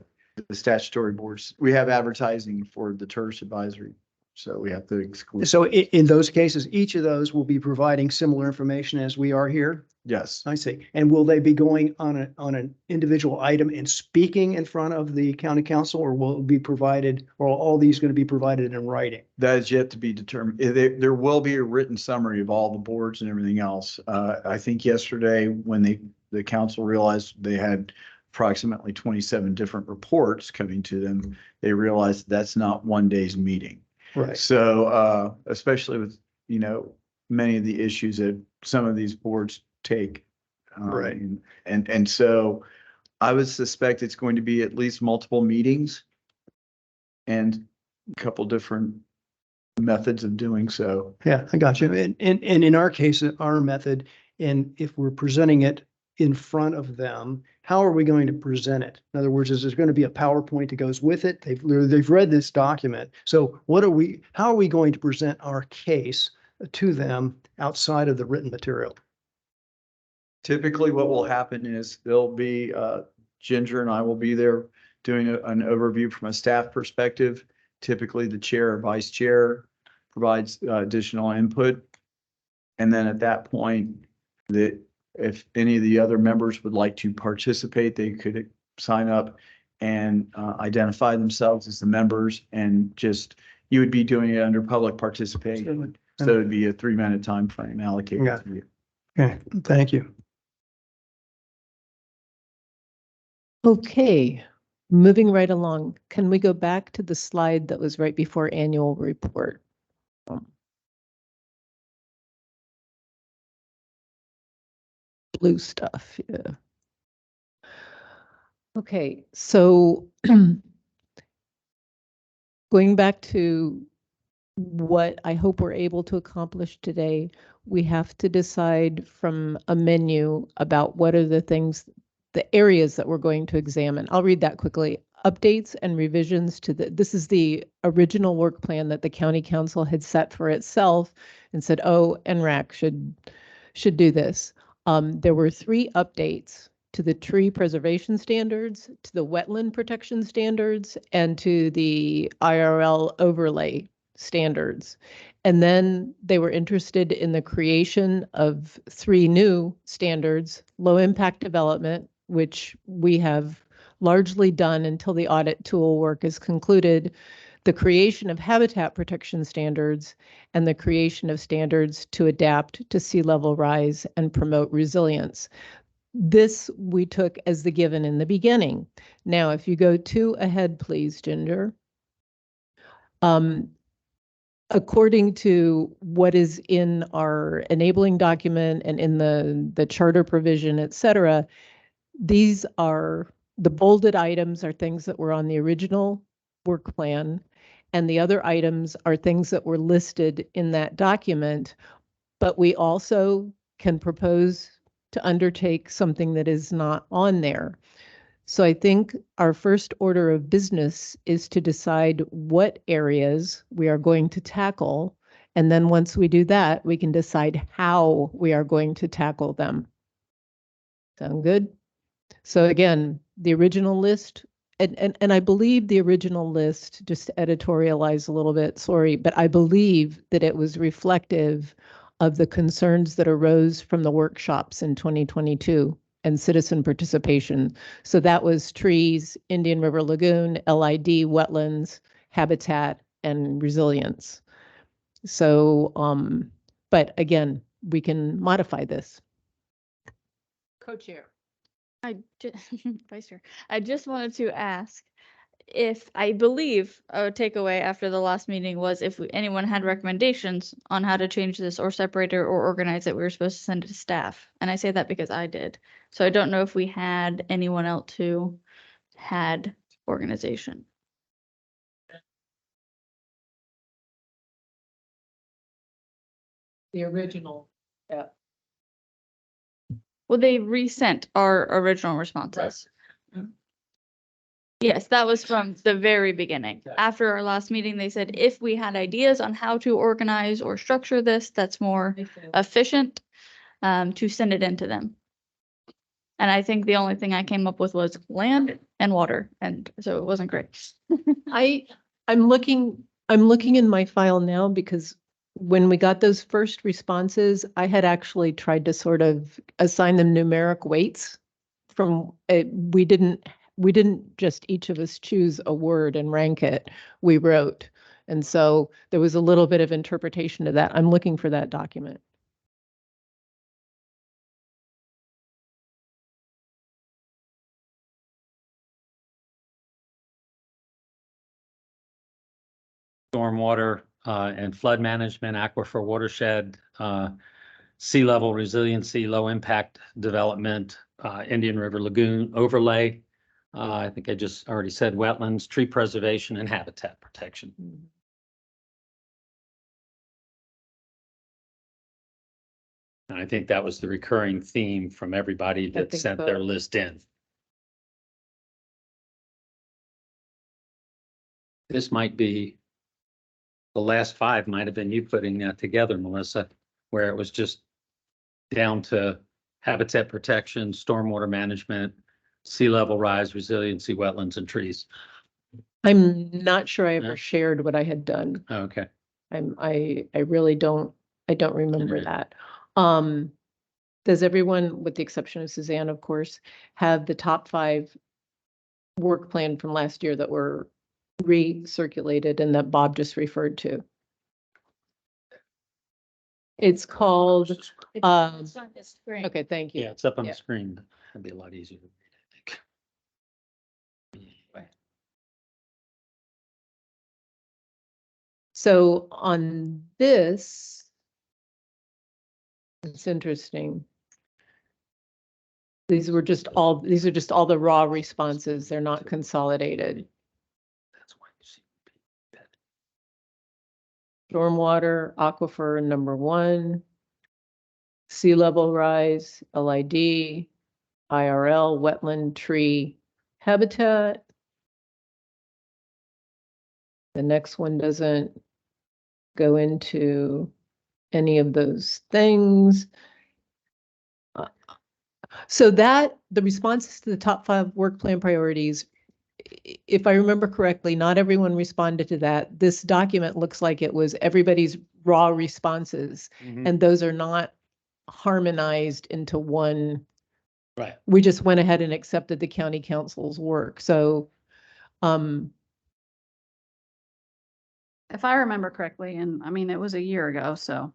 the statutory boards, we have advertising for the tourist advisory. So we have to exclude. So in those cases, each of those will be providing similar information as we are here? Yes. I see. And will they be going on an individual item and speaking in front of the county council, or will it be provided, or all these going to be provided in writing? That is yet to be determined. There will be a written summary of all the boards and everything else. I think yesterday when the council realized they had approximately 27 different reports coming to them, they realized that's not one day's meeting. Right. So, especially with, many of the issues that some of these boards take. Right. And so I would suspect it's going to be at least multiple meetings and a couple different methods of doing so. Yeah, I got you. And in our case, our method, and if we're presenting it in front of them, how are we going to present it? In other words, is there going to be a PowerPoint that goes with it? They've read this document. So how are we going to present our case to them outside of the written material? Typically what will happen is there'll be, Ginger and I will be there doing an overview from a staff perspective. Typically the chair or vice chair provides additional input. And then at that point, if any of the other members would like to participate, they could sign up and identify themselves as the members, and you would be doing it under public participation. So it'd be a 3-minute time frame allocated to you. Okay, thank you. Okay, moving right along. Can we go back to the slide that was right before annual report? Blue stuff, yeah. Okay, so going back to what I hope we're able to accomplish today, we have to decide from a menu about what are the things, the areas that we're going to examine. I'll read that quickly. Updates and revisions to this is the original work plan that the county council had set for itself and said, oh, ENRAC should do this. There were 3 updates to the tree preservation standards, to the wetland protection standards, and to the IRL overlay standards. And then they were interested in the creation of 3 new standards: low impact development, which we have largely done until the audit tool work is concluded, the creation of habitat protection standards, and the creation of standards to adapt to sea level rise and promote resilience. This we took as the given in the beginning. Now, if you go 2 ahead, please, Ginger. According to what is in our enabling document and in the charter provision, et cetera, these are the bolded items are things that were on the original work plan. And the other items are things that were listed in that document, but we also can propose to undertake something that is not on there. So I think our first order of business is to decide what areas we are going to tackle. And then once we do that, we can decide how we are going to tackle them. Sound good? So again, the original list, and I believe the original list, just to editorialize a little bit, sorry, but I believe that it was reflective of the concerns that arose from the workshops in 2022 and citizen participation. So that was trees, Indian River Lagoon, LID, wetlands, habitat, and resilience. So, but again, we can modify this. Co-chair. Vice Chair, I just wanted to ask if I believe a takeaway after the last meeting was if anyone had recommendations on how to change this or separate it or organize it, we were supposed to send it to staff. And I say that because I did. So I don't know if we had anyone else who had organization. The original, yeah. Well, they resent our original responses. Yes, that was from the very beginning. After our last meeting, they said if we had ideas on how to organize or structure this, that's more efficient, to send it into them. And I think the only thing I came up with was land and water, and so it wasn't great. I'm looking in my file now because when we got those first responses, I had actually tried to sort of assign them numeric weights from we didn't just each of us choose a word and rank it. We wrote. And so there was a little bit of interpretation to that. I'm looking for that document. Stormwater and flood management, aquifer watershed, sea level resiliency, low impact development, Indian River Lagoon overlay. I think I just already said wetlands, tree preservation, and habitat protection. And I think that was the recurring theme from everybody that think sent so. their list in. This might be, the last five might have been you putting that together, Melissa, where it was just down to habitat protection, stormwater management, sea level rise, resiliency, wetlands, and trees. I'm not sure I ever Yeah. shared what I had done. Okay. I really don't remember Mhm. that. Does everyone, with the exception of Suzanne, of course, have the top 5 work plan from last year that were recirculated and that Bob just referred to? It's called, okay, thank you. Yeah, it's up on Yeah. the screen. That'd be a lot easier to read, I think. So on this, it's interesting. These are just all the raw responses. They're not consolidated. That's why you see that. Stormwater, aquifer, number 1. Sea level rise, LID, IRL, wetland, tree, habitat. The next one doesn't go into any of those things. So that the responses to the top 5 work plan priorities, if I remember correctly, not everyone responded to that. This document looks like it was everybody's raw responses, and those are not harmonized into one. Right. We just went ahead and accepted the county council's work. So, If I remember correctly, and I mean, it was a year ago, so.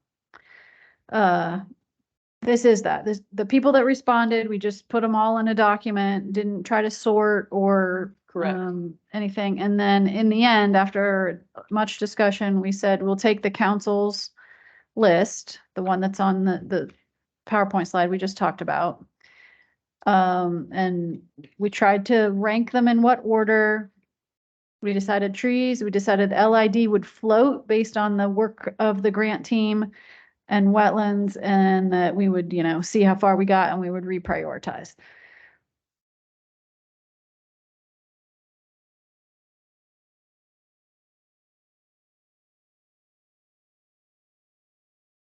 This is that, the people that responded, we just put them all in a document, didn't try to sort or. Correct. Anything. And then in the end, after much discussion, we said, we'll take the council's list, the one that's on the PowerPoint slide we just talked about. And we tried to rank them in what order We decided trees, we decided LID would float based on the work of the grant team and wetlands, and that we would, see how far we got and we would reprioritize.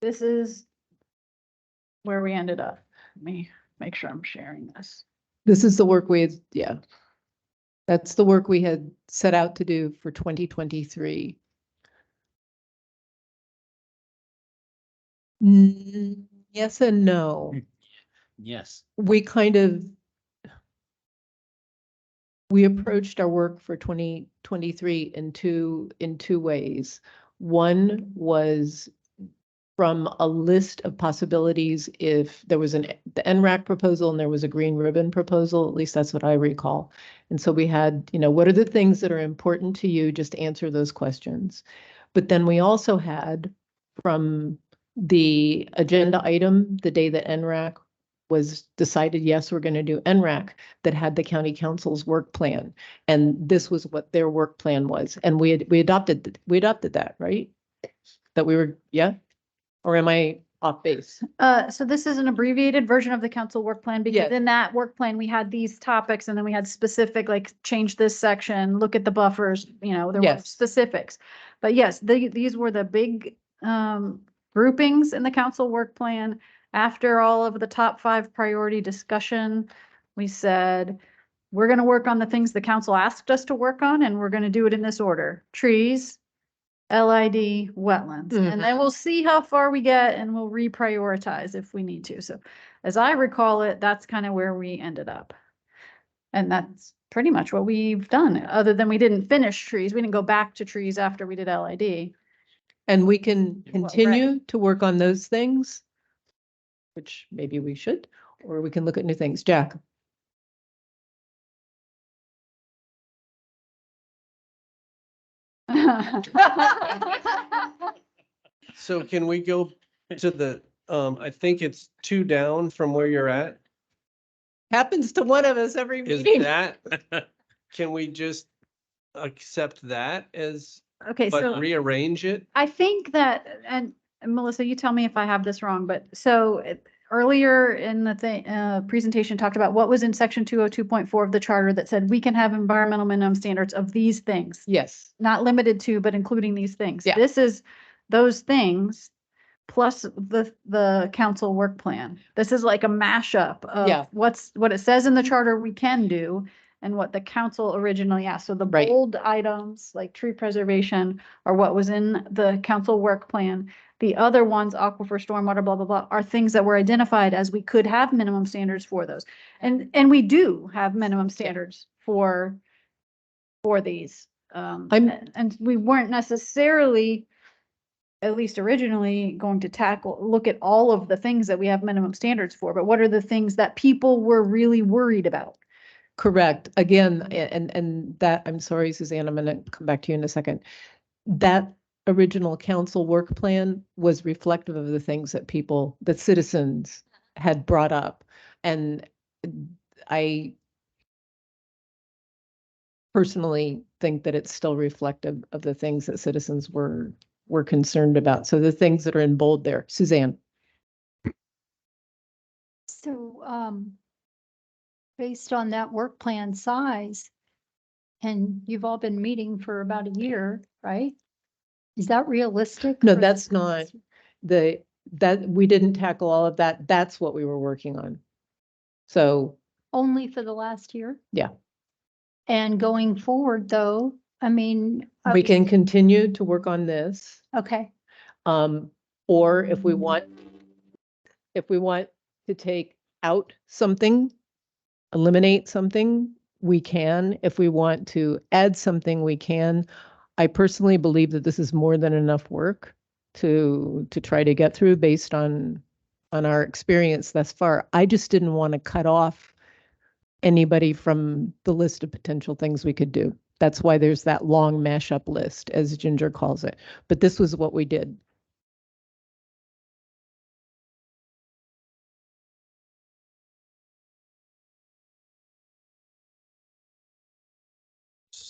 This is where we ended up. Let me make sure I'm sharing this. This is the work we had, yeah. That's the work we had set out to do for 2023. Yes and no. Yes. We approached our work for 2023 in two ways. One was from a list of possibilities. If there was the ENRAC proposal and there was a green ribbon proposal, at least that's what I recall. And so we had, what are the things that are important to you? Just answer those questions. But then we also had from the agenda item, the day that ENRAC was decided, yes, we're going to do ENRAC, that had the county council's work plan. And this was what their work plan was. And we adopted that, right? That we were, yeah? Or am I off base? So this is an abbreviated version of the council work plan, because Yes. in that work plan, we had these topics, and then we had specific, like, change this section, look at the buffers, there were Yes. specifics. But yes, these were the big groupings in the council work plan. After all of the top 5 priority discussion, we said, we're going to work on the things the council asked us to work on, and we're going to do it in this order: trees, LID, wetlands. And then we'll see how far we get, and we'll reprioritize if we need to. So as I recall it, that's kind of where we ended up. And that's pretty much what we've done, other than we didn't finish trees. We didn't go back to trees after we did LID. And we can Well, continue to work on those things, which maybe we should, or we can look at new things. Jack? So can we go to the, I think it's 2 down from where you're at? Happens to one of us every Is meeting. that, can we just accept that as, Okay, but so rearrange it? I think that, and Melissa, you tell me if I have this wrong, but so earlier in the presentation talked about what was in section 202.4 of the charter that said we can have environmental minimum standards of these things. Yes. Not limited to, but including these things. Yeah. This is those things plus the council work plan. This is like a mashup Yeah. of what it says in the charter we can do and what the council originally asked. So the Right. bold items like tree preservation are what was in the council work plan. The other ones, aquifer, stormwater, blah, blah, blah, are things that were identified as we could have minimum standards for those. And we do have minimum standards for these. And we weren't necessarily, at least originally, going to look at all of the things that we have minimum standards for, but what are the things that people were really worried about? Correct. Again, and that, I'm sorry, Suzanne, I'm going to come back to you in a second. That original council work plan was reflective of the things that citizens had brought up. And I personally think that it's still reflective of the things that citizens were concerned about. So the things that are in bold there. Suzanne? So, based on that work plan size, and you've all been meeting for about a year, right? Is that realistic? No, for that's the not council? that we didn't tackle all of that. That's what we were working on. So Only for the last year? Yeah. And going forward, though, I mean. we can continue to work on this. Okay, Or if we want to take out something, eliminate something, we can. If we want to add something, we can. I personally believe that this is more than enough work to try to get through based on our experience thus far. I just didn't want to cut off anybody from the list of potential things we could do. That's why there's that long mashup list, as Ginger calls it. But this was what we did.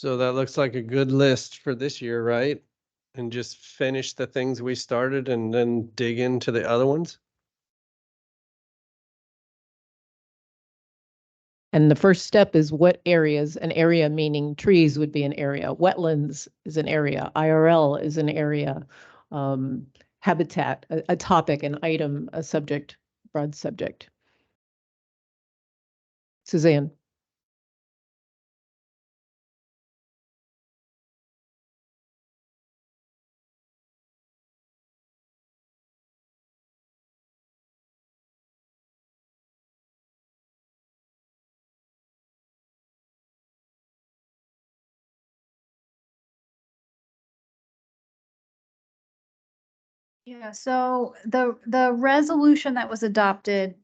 So that looks like a good list for this year, right? And just finish the things we started and then dig into the other ones? And the first step is what areas, an area meaning trees would be an area, wetlands is an area, IRL is an area, habitat, a topic, an item, a subject, broad subject. Suzanne. Yeah, so the resolution that was adopted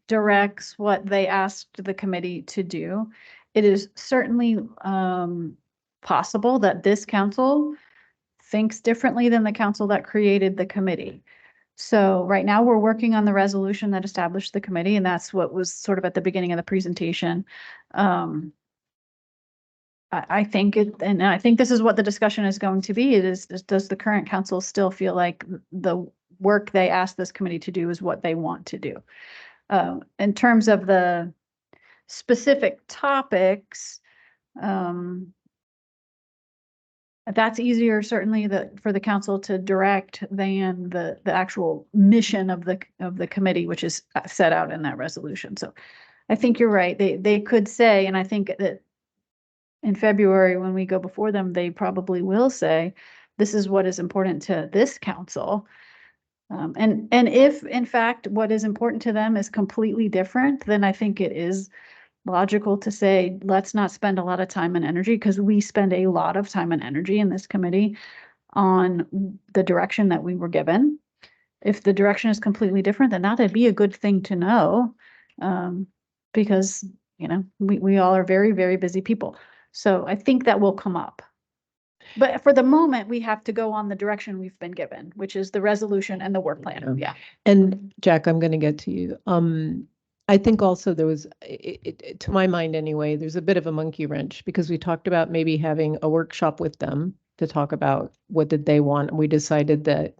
directs what they asked the committee to do. It is certainly possible that this council thinks differently than the council that created the committee. So right now we're working on the resolution that established the committee, and that's what was sort of at the beginning of the presentation. I think it, and I think this is what the discussion is going to be. It is, does the current council still feel like the work they asked this committee to do is what they want to do? In terms of the specific topics, that's easier certainly for the council to direct than the actual mission of the committee, which is set out in that resolution. So I think you're right. They could say, and I think that in February, when we go before them, they probably will say, this is what is important to this council. And if in fact, what is important to them is completely different, then I think it is logical to say, let's not spend a lot of time and energy, because we spend a lot of time and energy in this committee on the direction that we were given. If the direction is completely different, then that'd be a good thing to know, because, you know, we all are very, very busy people. So I think that will come up. But for the moment, we have to go on the direction we've been given, which is the resolution and the work plan. Yeah. And Jack, I'm going to get to you. I think also there was, to my mind anyway, there's a bit of a monkey wrench, because we talked about maybe having a workshop with them to talk about what did they want. And we decided that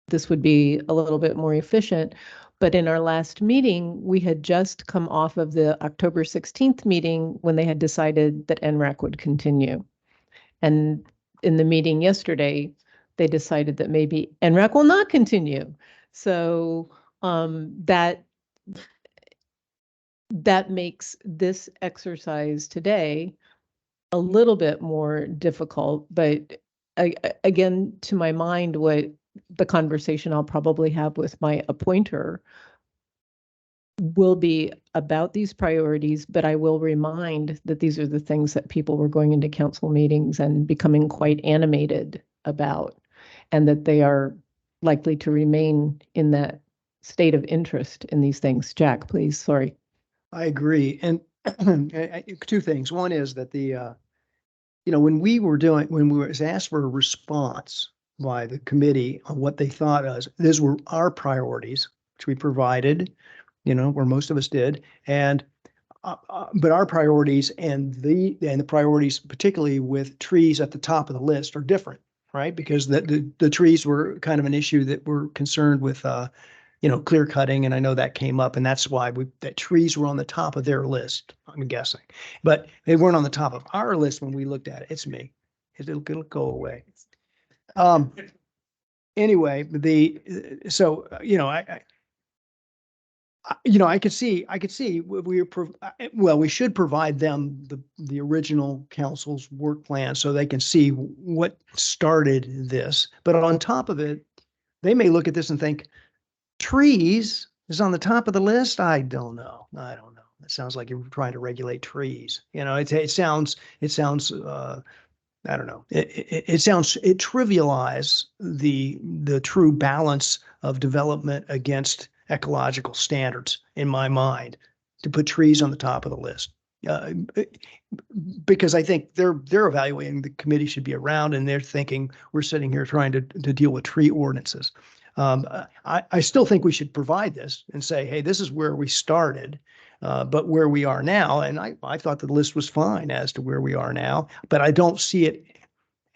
this would be a little bit more efficient. But in our last meeting, we had just come off of the October 16th meeting when they had decided that ENRAC would continue. And in the meeting yesterday, they decided that maybe ENRAC will not continue. So that makes this exercise today a little bit more difficult. But again, to my mind, what the conversation I'll probably have with my appointer will be about these priorities, but I will remind that these are the things that people were going into council meetings and becoming quite animated about, and that they are likely to remain in that state of interest in these things. Jack, please, sorry. I agree. And two things. One is that when we was asked for a response by the committee on what they thought these were our priorities, which we provided, where most of us did. And, but our priorities and the priorities, particularly with trees at the top of the list, are different, right? Because the trees were kind of an issue that we're concerned with, clear cutting. And I know that came up, and that's why that trees were on the top of their list, I'm guessing. But they weren't on the top of our list when we looked at it. It's me. It'll go away. Anyway, I could see we should provide them the original council's work plan so they can see what started this. But on top of it, they may look at this and think, trees is on the top of the list. I don't know. It sounds like you're trying to regulate trees. It sounds I don't know. It trivializes the true balance of development against ecological standards in my mind, to put trees on the top of the list. Because I think they're evaluating, the committee should be around, and they're thinking we're sitting here trying to deal with tree ordinances. I still think we should provide this and say, hey, this is where we started. But where we are now, and I thought the list was fine as to where we are now, but I don't see it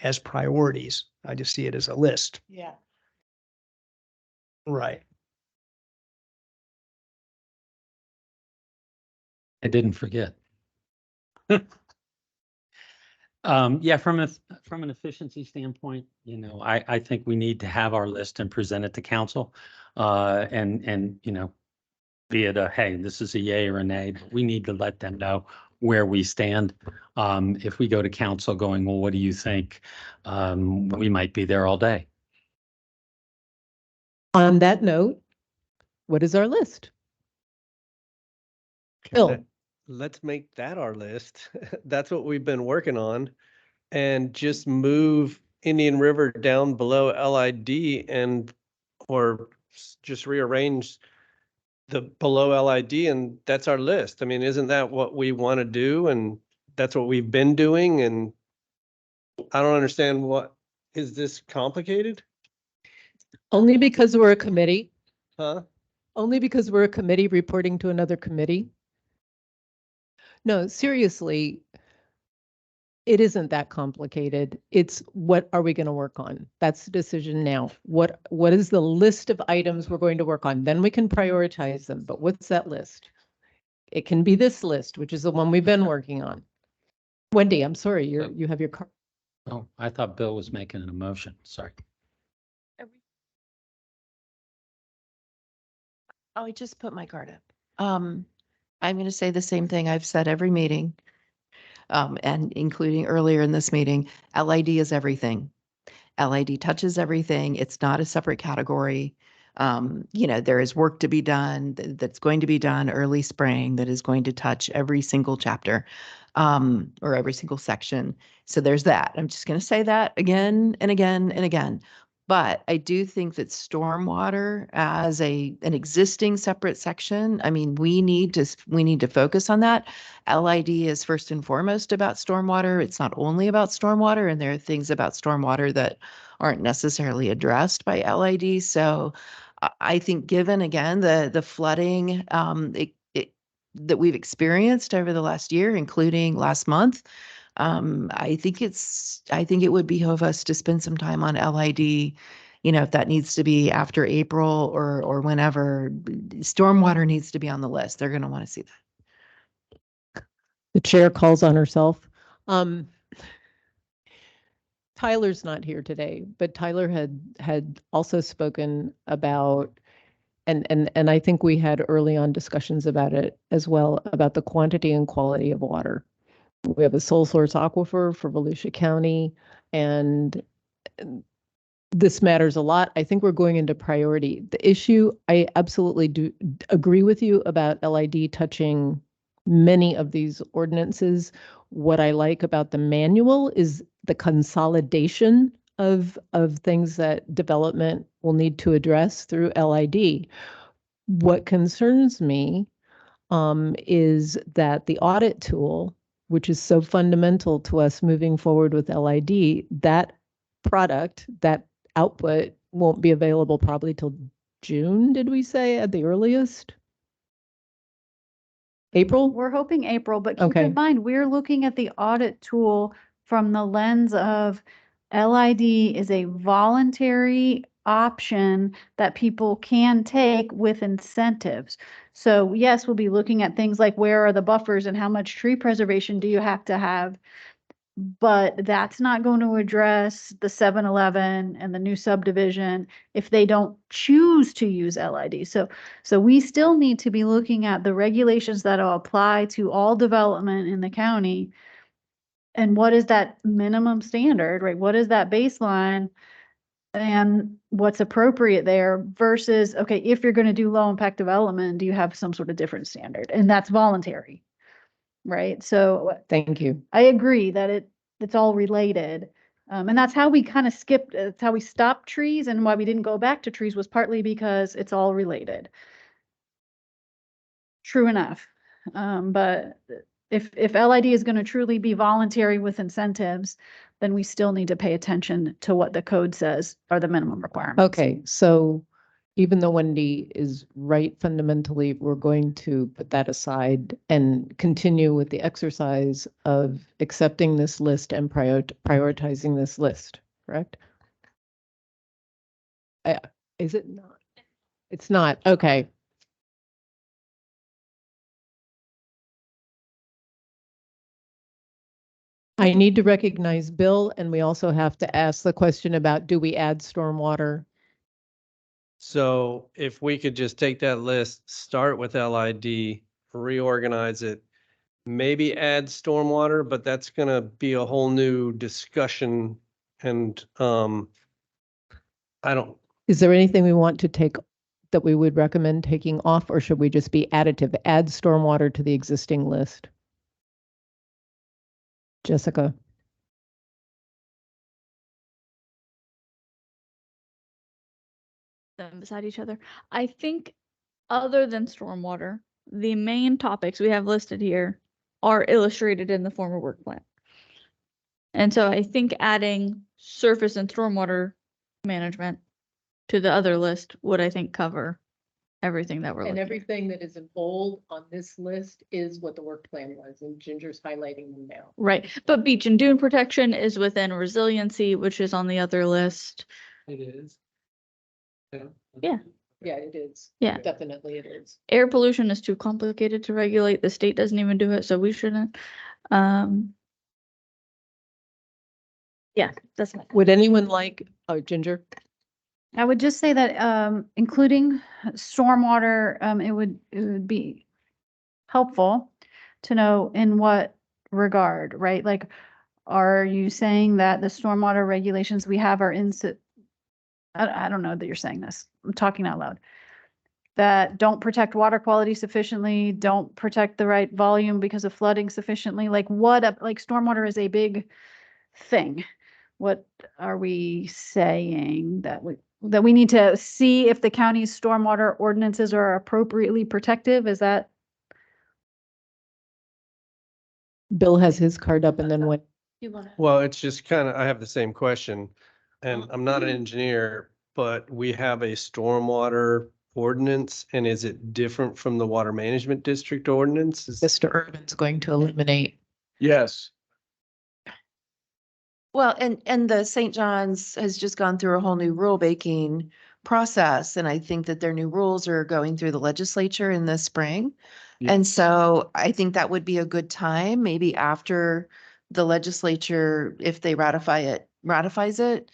as priorities. I just see it as a list. Yeah. Right. I didn't forget. Yeah, from an efficiency standpoint, I think we need to have our list and present it to council. And be it a, hey, this is a yay or a nay, but we need to let them know where we stand. If we go to council going, well, what do you think? We might be there all day. On that note, what is our list? Bill. Let's make that our list. That's what we've been working on. And just move Indian River down below LID or just rearrange the below LID, and that's our list. I mean, isn't that what we want to do? And that's what we've been doing. And I don't understand is this complicated? Only because we're a committee. Huh? Only because we're a committee reporting to another committee. No, seriously, it isn't that complicated. It's what are we going to work on? That's the decision now. What is the list of items we're going to work on? Then we can prioritize them. But what's that list? It can be this list, which is the one we've been working on. Wendy, I'm sorry, you have your card. Oh, I thought Bill was making an emotion. Sorry. Oh, I just put my card up. I'm going to say the same thing I've said every meeting, and including earlier in this meeting. LID is everything. LID touches everything. It's not a separate category. There is work to be done that's going to be done early spring that is going to touch every single chapter, or every single section. So there's that. I'm just going to say that again and again and again. But I do think that stormwater as an existing separate section, I mean, we need to focus on that. LID is first and foremost about stormwater. It's not only about stormwater, and there are things about stormwater that aren't necessarily addressed by LID. So I think given again the flooding that we've experienced over the last year, including last month, I think it would behoove us to spend some time on LID, if that needs to be after April or whenever. Stormwater needs to be on the list. They're going to want to see that. The chair calls on herself. Tyler's not here today, but Tyler had also spoken about, and I think we had early on discussions about it as well, about the quantity and quality of water. We have a sole source aquifer for Volusia County, and this matters a lot. I think we're going into priority. The issue, I absolutely do agree with you about LID touching many of these ordinances. What I like about the manual is the consolidation of things that development will need to address through LID. What concerns me is that the audit tool, which is so fundamental to us moving forward with LID, that product, that output won't be available probably till June, did we say, at the earliest? April? We're hoping April, but keep Okay. in mind, we're looking at the audit tool from the lens of LID is a voluntary option that people can take with incentives. So yes, we'll be looking at things like where are the buffers and how much tree preservation do you have to have? But that's not going to address the 7-Eleven and the new subdivision if they don't choose to use LID. So we still need to be looking at the regulations that will apply to all development in the county. And what is that minimum standard, right? What is that baseline? And what's appropriate there versus, okay, if you're going to do low impact development, do you have some sort of different standard? And that's voluntary, right? So Thank you. I agree that it's all related. And that's how we kind of skipped, it's how we stopped trees, and why we didn't go back to trees was partly because it's all related. True enough. But if LID is going to truly be voluntary with incentives, then we still need to pay attention to what the code says are the minimum requirements. Okay, so even though Wendy is right fundamentally, we're going to put that aside and continue with the exercise of accepting this list and prioritizing this list, correct? Is it not? It's not, okay. I need to recognize Bill, and we also have to ask the question about, do we add stormwater? So if we could just take that list, start with LID, reorganize it, maybe add stormwater, but that's gonna be a whole new discussion. And I don't, Is there anything we want to take that we would recommend taking off, or should we just be additive, add stormwater to the existing list? Jessica? Them beside each other. I think other than stormwater, the main topics we have listed here are illustrated in the former work plan. And so I think adding surface and stormwater management to the other list would, I think, cover everything that we're And looking at. everything that is in bold on this list is what the work plan was, and Ginger's highlighting them now. Right, but beach and dune protection is within resiliency, which is on the other list. it is. Yeah. Yeah, it is. Yeah. Definitely it is. Air pollution is too complicated to regulate. The state doesn't even do it, so we shouldn't. Yeah, that's my. Would anyone like, oh, Ginger? I would just say that, including stormwater, it would be helpful to know in what regard, right? Like, are you saying that the stormwater regulations we have are I don't know that you're saying this. I'm talking out loud. That don't protect water quality sufficiently, don't protect the right volume because of flooding sufficiently. Like like stormwater is a big thing. What are we saying that we need to see if the county's stormwater ordinances are appropriately protective? Is that? Bill has his card up, and then what? Well, it's just kind of, I have the same question, and I'm not an engineer, but we have a stormwater ordinance, and is it different from the water management district ordinance? Mr. Urban's going to eliminate. Yes. Well, and the St. John's has just gone through a whole new rule making process. And I think that their new rules are going through the legislature in the spring. Yeah. And so I think that would be a good time, maybe after the legislature, if they ratifies it,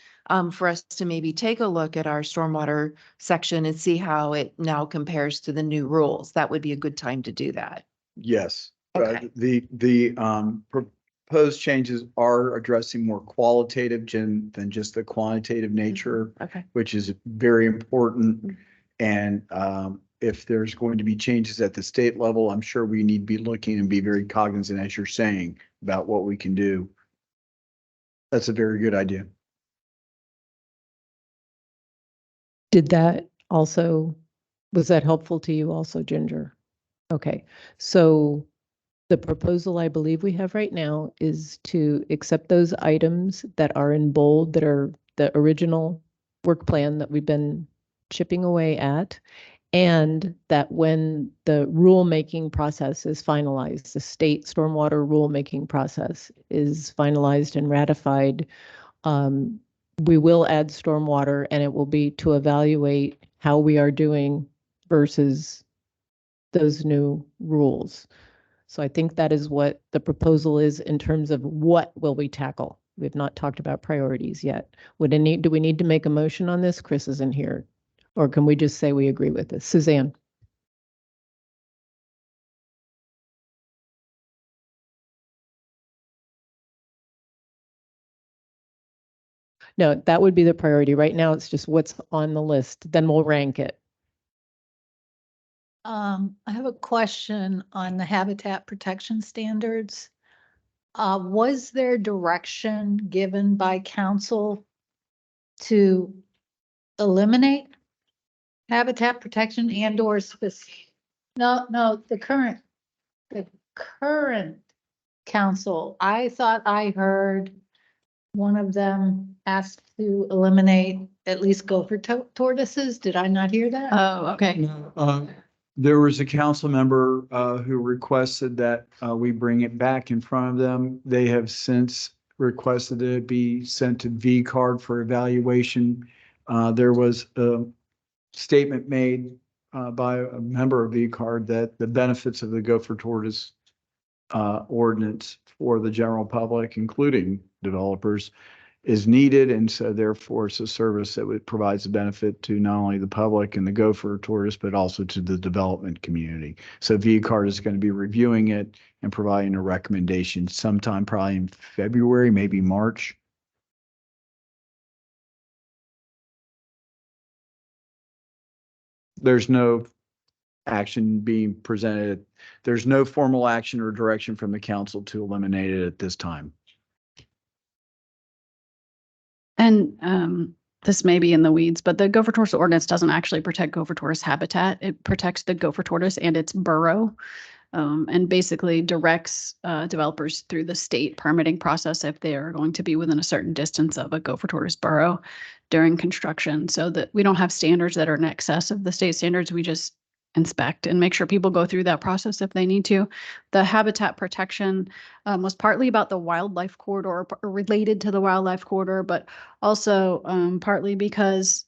for us to maybe take a look at our stormwater section and see how it now compares to the new rules. That would be a good time to do that. Yes. Okay. The proposed changes are addressing more qualitative than just the quantitative nature, Okay. which is very important. And if there's going to be changes at the state level, I'm sure we need to be looking and be very cognizant, as you're saying, about what we can do. That's a very good idea. Did that also, was that helpful to you also, Ginger? Okay, so the proposal I believe we have right now is to accept those items that are in bold, that are the original work plan that we've been chipping away at, and that when the rulemaking process is finalized, the state stormwater rulemaking process is finalized and ratified, we will add stormwater, and it will be to evaluate how we are doing versus those new rules. So I think that is what the proposal is in terms of what will we tackle. We've not talked about priorities yet. Do we need to make a motion on this? Chris isn't here. Or can we just say we agree with this? Suzanne? No, that would be the priority. Right now, it's just what's on the list. Then we'll rank it. I have a question on the habitat protection standards. Was there direction given by council to eliminate habitat protection and or specific? No, the current council, I thought I heard One of them asked to eliminate at least gopher tortoises. Did I not hear that? Oh, okay. No, there was a council member who requested that we bring it back in front of them. They have since requested that it be sent to V card for evaluation. There was a statement made by a member of V card that the benefits of the gopher tortoise ordinance for the general public, including developers, is needed. And so therefore it's a service that would provides a benefit to not only the public and the gopher tortoise, but also to the development community. So VCARD is going to be reviewing it and providing a recommendation sometime probably in February, maybe March. There's no action being presented. There's no formal action or direction from the council to eliminate it at this time. And this may be in the weeds, but the gopher tortoise ordinance doesn't actually protect gopher tortoise habitat. It protects the gopher tortoise and its burrow, and basically directs developers through the state permitting process if they are going to be within a certain distance of a gopher tortoise burrow during construction, so that we don't have standards that are in excess of the state standards. We just inspect and make sure people go through that process if they need to. The habitat protection was partly about the wildlife corridor, or related to the wildlife corridor, but also partly because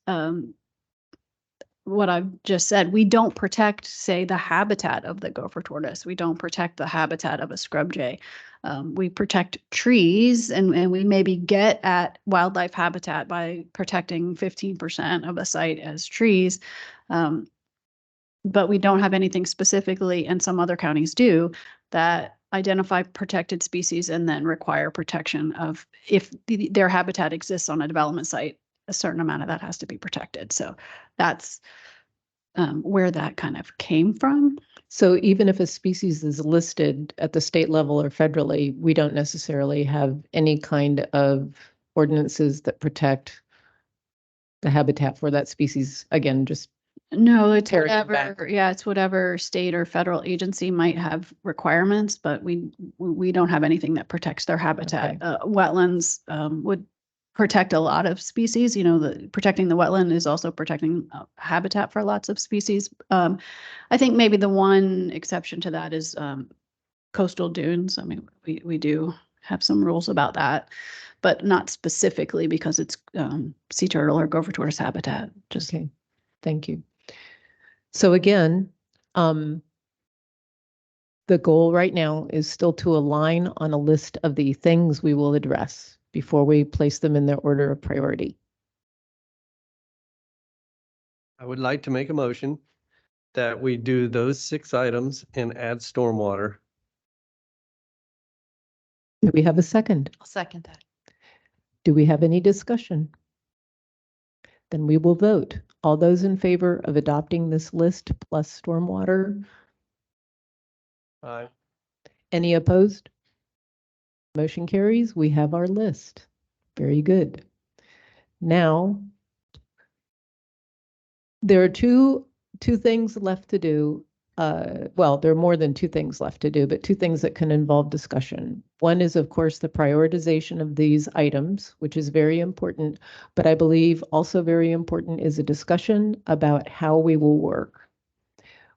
what I've just said, we don't protect, say, the habitat of the gopher tortoise. We don't protect the habitat of a scrub jay. We protect trees, and we maybe get at wildlife habitat by protecting 15% of a site as trees. But we don't have anything specifically, and some other counties do, that identify protected species and then require protection of, if their habitat exists on a development site, a certain amount of that has to be protected. So that's where that kind of came from. So even if a species is listed at the state level or federally, we don't necessarily have any kind of ordinances that protect the habitat for that species. Again, just No, it's Parrots and whatever, yeah, it's whatever state or federal agency might have requirements, but we don't have anything that protects their habitat. Okay. Wetlands would protect a lot of species. Protecting the wetland is also protecting habitat for lots of species. I think maybe the one exception to that is coastal dunes. I mean, we do have some rules about that, but not specifically because it's sea turtle or gopher tortoise habitat. Just okay. Thank you. So again, the goal right now is still to align on a list of the things we will address before we place them in their order of priority. I would like to make a motion that we do those 6 items and add stormwater. Do we have a second? I'll second that. Do we have any discussion? Then we will vote. All those in favor of adopting this list plus stormwater? Aye. Any opposed? Motion carries. We have our list. Very good. Now, there are two things left to do. Well, there are more than 2 things left to do, but 2 things that can involve discussion. One is, of course, the prioritization of these items, which is very important, but I believe also very important is a discussion about how we will work.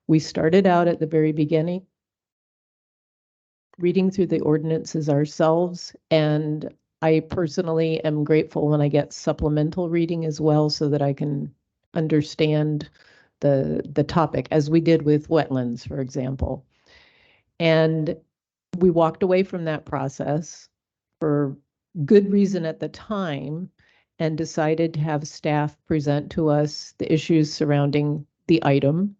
We started out at the very beginning reading through the ordinances ourselves, and I personally am grateful when I get supplemental reading as well so that I can understand the topic, as we did with wetlands, for example. And we walked away from that process for good reason at the time and decided to have staff present to us the issues surrounding the item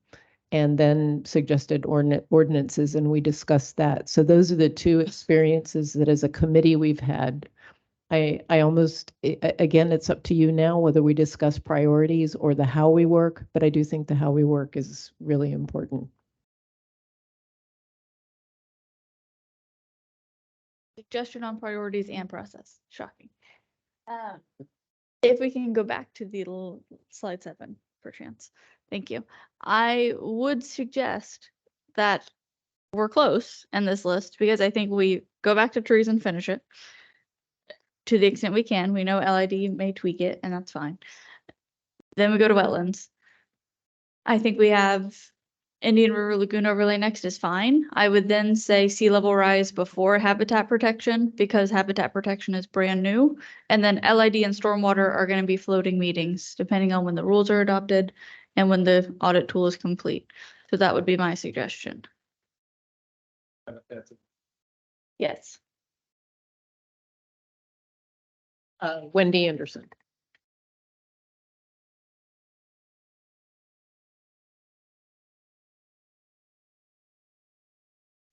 and then suggested ordinances, and we discussed that. So those are the 2 experiences that as a committee we've had. I almost, again, it's up to you now whether we discuss priorities or the how we work, but I do think the how we work is really important. Suggestion on priorities and process. Shocking. If we can go back to the slide 7, perchance. Thank you. I would suggest that we're close in this list because I think we go back to trees and finish it. to the extent we can. We know LID may tweak it, and that's fine. Then we go to wetlands. I think we have Indian River Lagoon overlay next is fine. I would then say sea level rise before habitat protection, because habitat protection is brand new. And then LID and stormwater are going to be floating meetings, depending on when the rules are adopted and when the audit tool is complete. So that would be my suggestion. Yes. Wendy Anderson.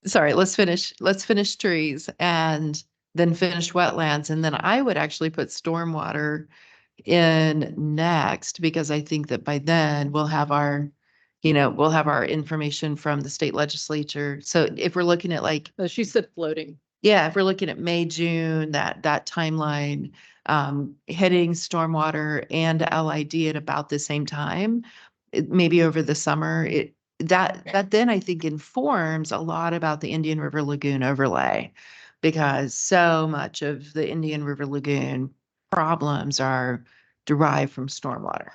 Sorry, let's finish trees and then finish wetlands. And then I would actually put stormwater in next, because I think that by then we'll have our information from the state legislature. So if we're looking at like, She said floating. yeah, if we're looking at May, June, that timeline, hitting stormwater and LID at about the same time, maybe over the summer, that then I think informs a lot about the Indian River Lagoon overlay, because so much of the Indian River Lagoon problems are derived from stormwater.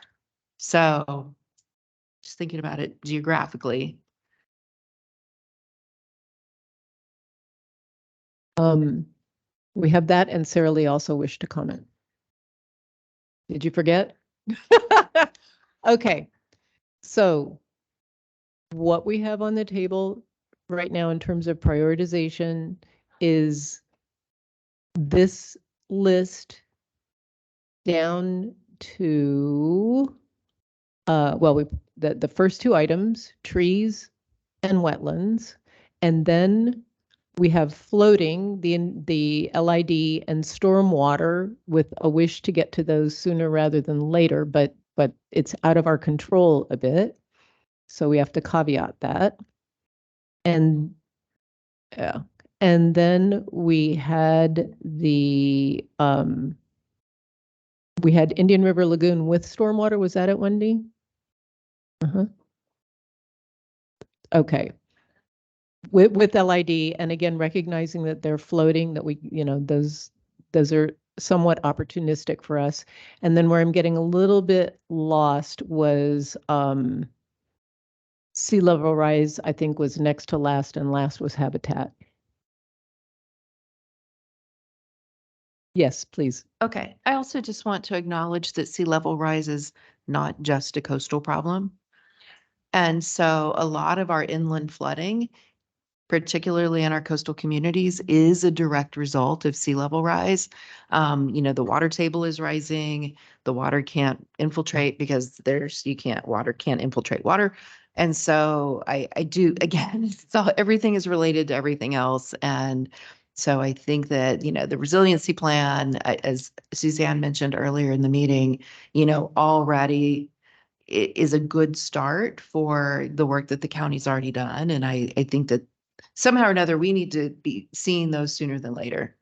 So just thinking about it geographically. We have that, and Sarah Lee also wished to comment. Did you forget? Okay, so what we have on the table right now in terms of prioritization is this list down to, the first two items, trees and wetlands, and then we have floating, the LID and stormwater, with a wish to get to those sooner rather than later, but it's out of our control a bit. So we have to caveat that. And yeah, and then we had we had Indian River Lagoon with stormwater. Was that it, Wendy? Uh-huh. Okay. With LID, and again, recognizing that they're floating, that we, those are somewhat opportunistic for us. And then where I'm getting a little bit lost was sea level rise, I think, was next to last, and last was habitat. Yes, please. Okay. I also just want to acknowledge that sea level rise is not just a coastal problem. And so a lot of our inland flooding, particularly in our coastal communities, is a direct result of sea level rise. The water table is rising, the water can't infiltrate because water can't infiltrate water. And so I do, again, everything is related to everything else. And so I think that, the resiliency plan, as Suzanne mentioned earlier in the meeting, already is a good start for the work that the county's already done. And I think that somehow or another, we need to be seeing those sooner than later.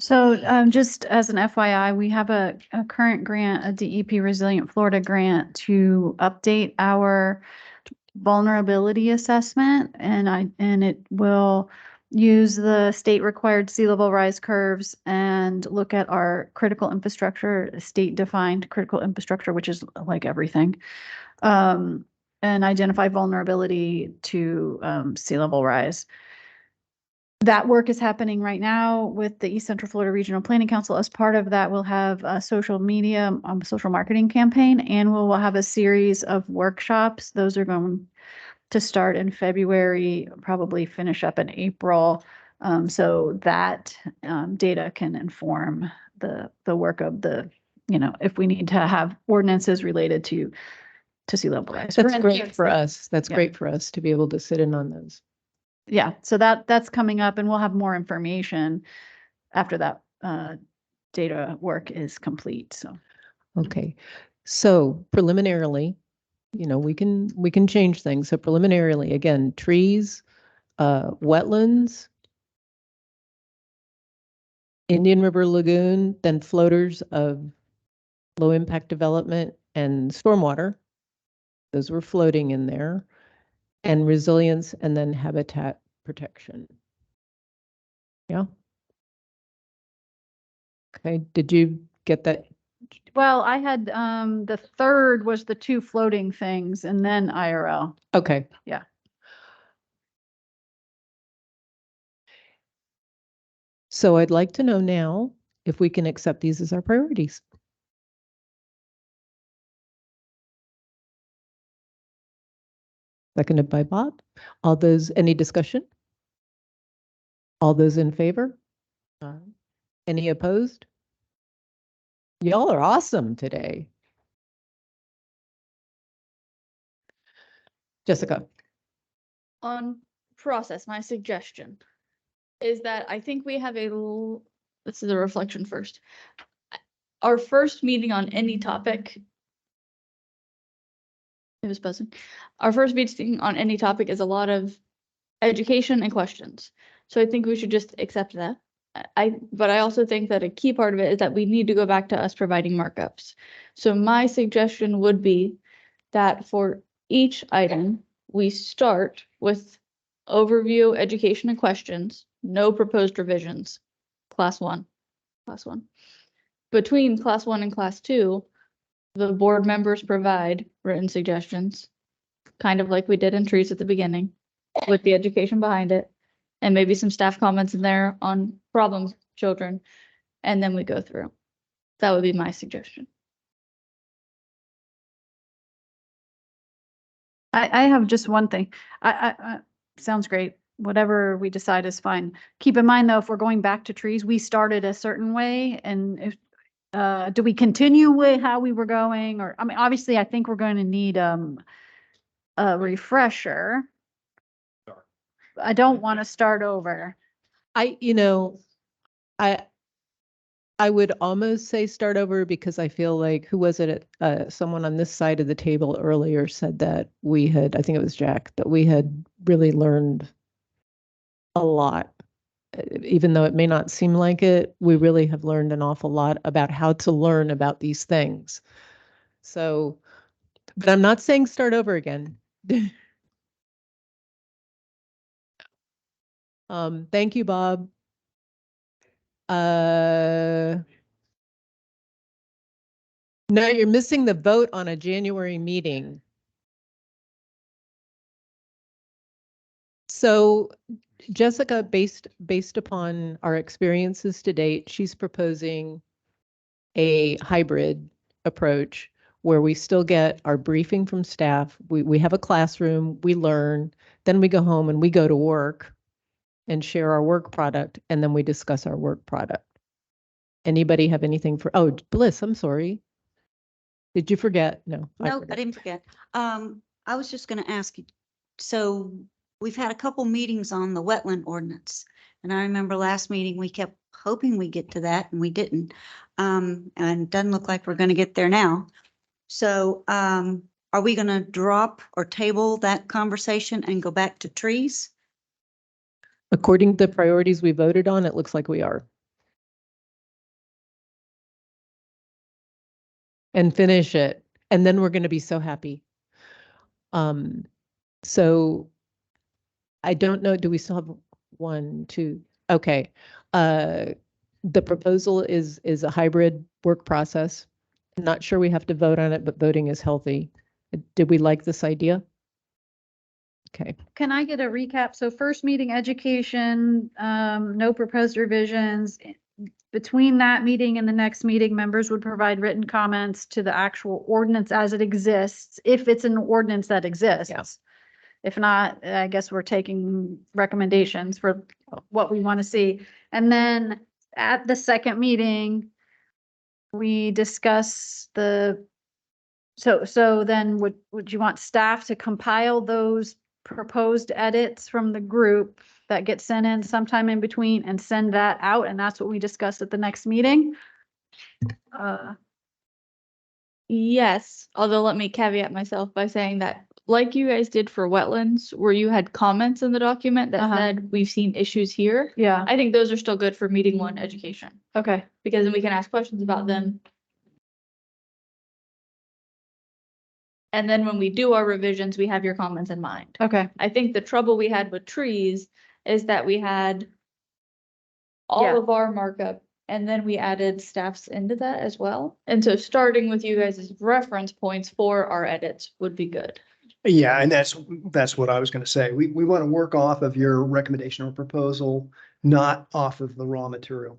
So just as an FYI, we have a current grant, a DEP Resilient Florida grant, to update our vulnerability assessment, and it will use the state required sea level rise curves and look at our critical infrastructure, state defined critical infrastructure, which is like everything, and identify vulnerability to sea level rise. That work is happening right now with the East Central Florida Regional Planning Council. As part of that, we'll have a social media, social marketing campaign, and we'll have a series of workshops. Those are going to start in February, probably finish up in April. So that data can inform the work of if we need to have ordinances related to sea level rise. That's great for us. That's Yeah. great for us to be able to sit in on those. Yeah, so that's coming up, and we'll have more information after that data work is complete. So Okay, so preliminarily, we can change things. So preliminarily, again, trees, wetlands, Indian River Lagoon, then floaters of low impact development and stormwater. Those were floating in there, and resilience, and then habitat protection. Yeah. Okay, did you get that? Well, I had, the third was the two floating things and then IRL. Okay. Yeah. So I'd like to know now if we can accept these as our priorities. Seconded by Bob. All those, any discussion? All those in favor? Any opposed? Y'all are awesome today. Jessica. On process, my suggestion is that I think we have this is a reflection first. Our first meeting on any topic. It was buzzing. Our first meeting on any topic is a lot of education and questions. So I think we should just accept that. But I also think that a key part of it is that we need to go back to us providing markups. So my suggestion would be that for each item, we start with overview, education and questions, no proposed revisions, class one. Between class 1 and class 2, the board members provide written suggestions, kind of like we did in trees at the beginning, with the education behind it, and maybe some staff comments in there on problem children, and then we go through. That would be my suggestion. I have just one thing. Sounds great. Whatever we decide is fine. Keep in mind though, if we're going back to trees, we started a certain way, and if, do we continue with how we were going? Or, I mean, obviously, I think we're going to need, a refresher. I don't want to start over. I would almost say start over because I feel like, who was it? Someone on this side of the table earlier said that we had, I think it was Jack, that we had really learned a lot. Even though it may not seem like it, we really have learned an awful lot about how to learn about these things. So, but I'm not saying start over again. Thank you, Bob. No, you're missing the vote on a January meeting. So Jessica, based upon our experiences to date, she's proposing a hybrid approach where we still get our briefing from staff. We have a classroom, we learn, then we go home and we go to work and share our work product, and then we discuss our work product. Anybody have anything for, oh, Bliss, I'm sorry. Did you forget? No. No, I didn't forget. I was just gonna ask you, so we've had a couple meetings on the wetland ordinance. And I remember last meeting, we kept hoping we get to that and we didn't. And it doesn't look like we're gonna get there now. So, are we gonna drop or table that conversation and go back to trees? According to the priorities we voted on, it looks like we are. And finish it. And then we're going to be so happy. So I don't know, do we still have 1, 2? Okay. The proposal is a hybrid work process. I'm not sure we have to vote on it, but voting is healthy. Did we like this idea? Okay. Can I get a recap? So first meeting, education, no proposed revisions. Between that meeting and the next meeting, members would provide written comments to the actual ordinance as it exists, if it's an ordinance that exists. Yes. If not, I guess we're taking recommendations for what we want to see. And then at the second meeting, we discuss so then would you want staff to compile those proposed edits from the group that get sent in sometime in between and send that out? And that's what we discussed at the next meeting? Yes, although let me caveat myself by saying that, like you guys did for wetlands, where you had comments in the document that said, we've seen issues here. Yeah, I think those are still good for meeting 1 education, okay. because then we can ask questions about them. And then when we do our revisions, we have your comments in mind. Okay. I think the trouble we had with trees is that we had all Yeah. of our markup And then we added staffs into that as well. And so starting with you guys' reference points for our edits would be good. Yeah, and that's what I was gonna say. We want to work off of your recommendation or proposal, not off of the raw material.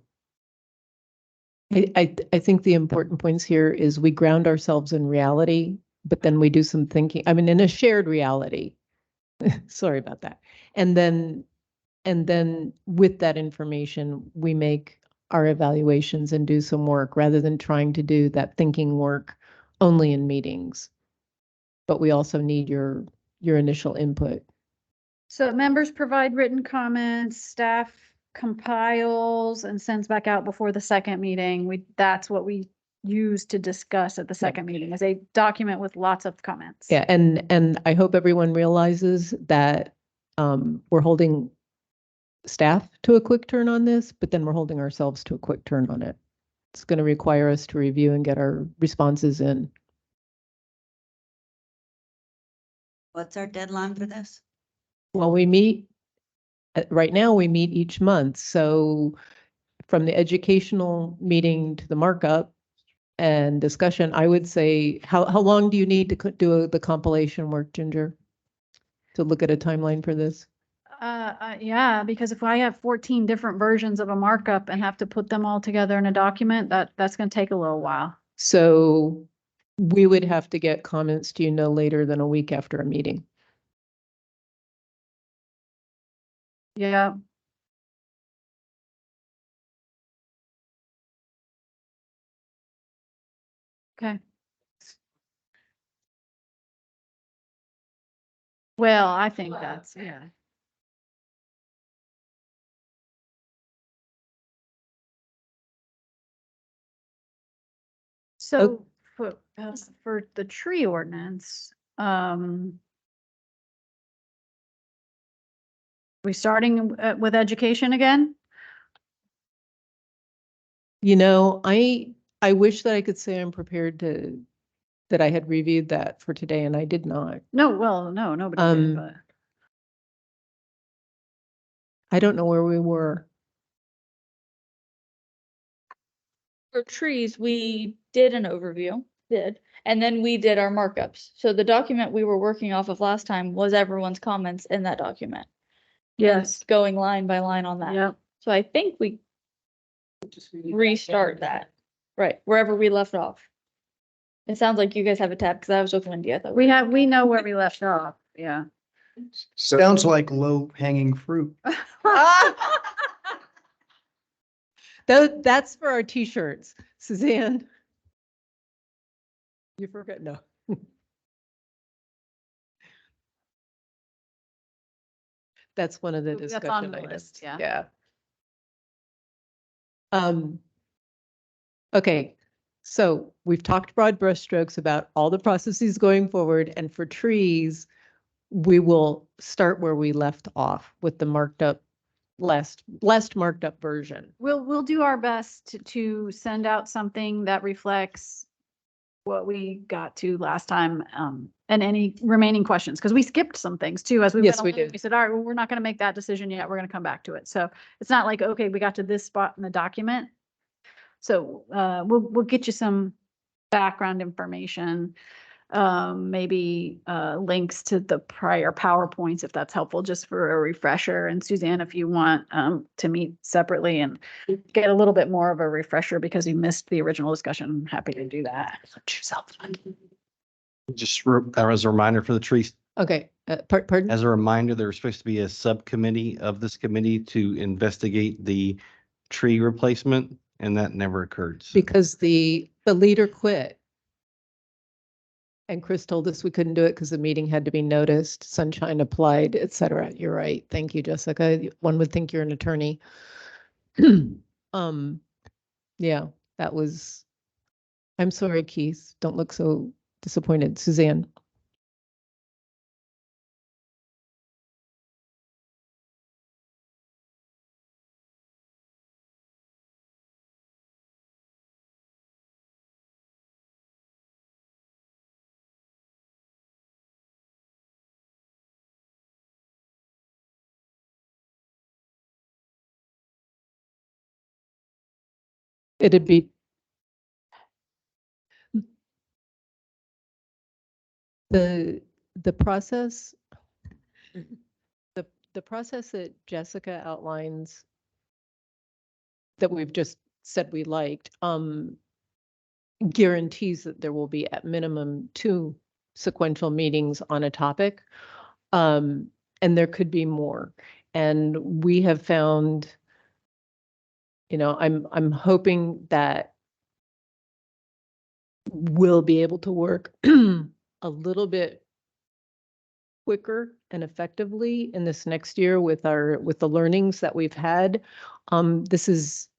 I think the important points here is we ground ourselves in reality, but then we do some thinking, I mean, in a shared reality. Sorry about that. And then with that information, we make our evaluations and do some work rather than trying to do that thinking work only in meetings. But we also need your initial input. So members provide written comments, staff compiles and sends back out before the second meeting. That's what we use to discuss at the second meeting, is a document with lots of comments. Yeah, and I hope everyone realizes that we're holding staff to a quick turn on this, but then we're holding ourselves to a quick turn on it. It's going to require us to review and get our responses in. What's our deadline for this? Well, we meet, right now we meet each month. So from the educational meeting to the markup and discussion, I would say, how long do you need to do the compilation work, Ginger? To look at a timeline for this? Yeah, because if I have 14 different versions of a markup and have to put them all together in a document, that's going to take a little while. So we would have to get comments to you no later than a week after a meeting. Yeah. Okay. Well, I think that's, yeah. So for the tree ordinance, we starting with education again? You know, I wish that I could say I'm prepared that I had reviewed that for today, and I did not. No, well, no, nobody did, but. I don't know where we were. For trees, we did an overview, and then we did our markups. So the document we were working off of last time was everyone's comments in that document. Yes. Going line by line on that. Yep. So I think we restart that, right, wherever we left off. It sounds like you guys have a tab, because I was with Wendy, I thought. We know where we left off, yeah. Sounds like low hanging fruit. That's for our t-shirts, Suzanne. You forgot, no. That's one of the That's on discussion the items. list, yeah. Yeah. Okay, so we've talked broad brushstrokes about all the processes going forward, and for trees, we will start where we left off with the marked up, last marked up version. We'll do our best to send out something that reflects what we got to last time, and any remaining questions, because we skipped some things too as we Yes, went we along. did. We said, all right, well, we're not going to make that decision yet. We're going to come back to it. So it's not like, okay, we got to this spot in the document. So we'll get you some background information, maybe links to the prior PowerPoints, if that's helpful, just for a refresher. And Suzanne, if you want to meet separately and get a little bit more of a refresher because you missed the original discussion, I'm happy to do that. Just as a reminder for the trees, Okay, pardon? as a reminder, there's supposed to be a subcommittee of this committee to investigate the tree replacement, and that never occurred. So Because the leader quit. And Chris told us we couldn't do it because the meeting had to be noticed, sunshine applied, et cetera. You're right. Thank you, Jessica. One would think you're an attorney. Yeah, that was, I'm sorry, Keith. Don't look so disappointed. Suzanne. It'd be the process, the process that Jessica outlines that we've just said we liked, guarantees that there will be at minimum 2 sequential meetings on a topic. And there could be more. And we have found, I'm hoping that we'll be able to work a little bit quicker and effectively in this next year with the learnings that we've had. This is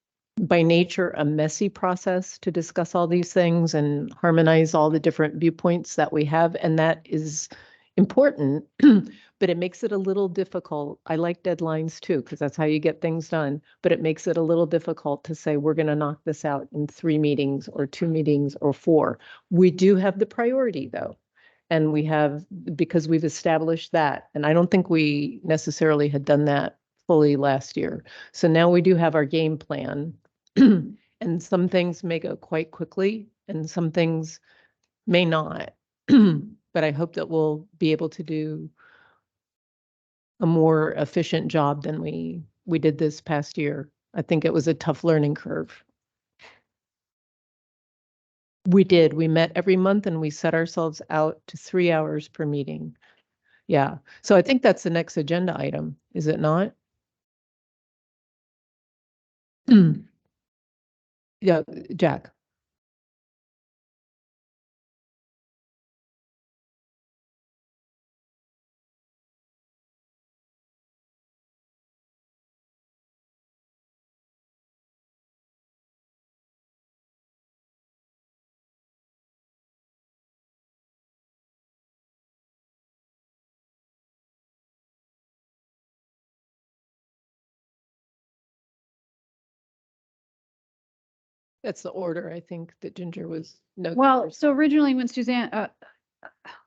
by nature a messy process to discuss all these things and harmonize all the different viewpoints that we have, and that is important, but it makes it a little difficult. I like deadlines too, because that's how you get things done, but it makes it a little difficult to say we're going to knock this out in 3 meetings or 2 meetings or 4. We do have the priority though. And we have, because we've established that, and I don't think we necessarily had done that fully last year. So now we do have our game plan, and some things may go quite quickly and some things may not. But I hope that we'll be able to do a more efficient job than we did this past year. I think it was a tough learning curve. We did. We met every month and we set ourselves out to 3 hours per meeting. Yeah. So I think that's the next agenda item, is it not? Yeah, Jack. That's the order, I think, that Ginger was. No. Well, so originally when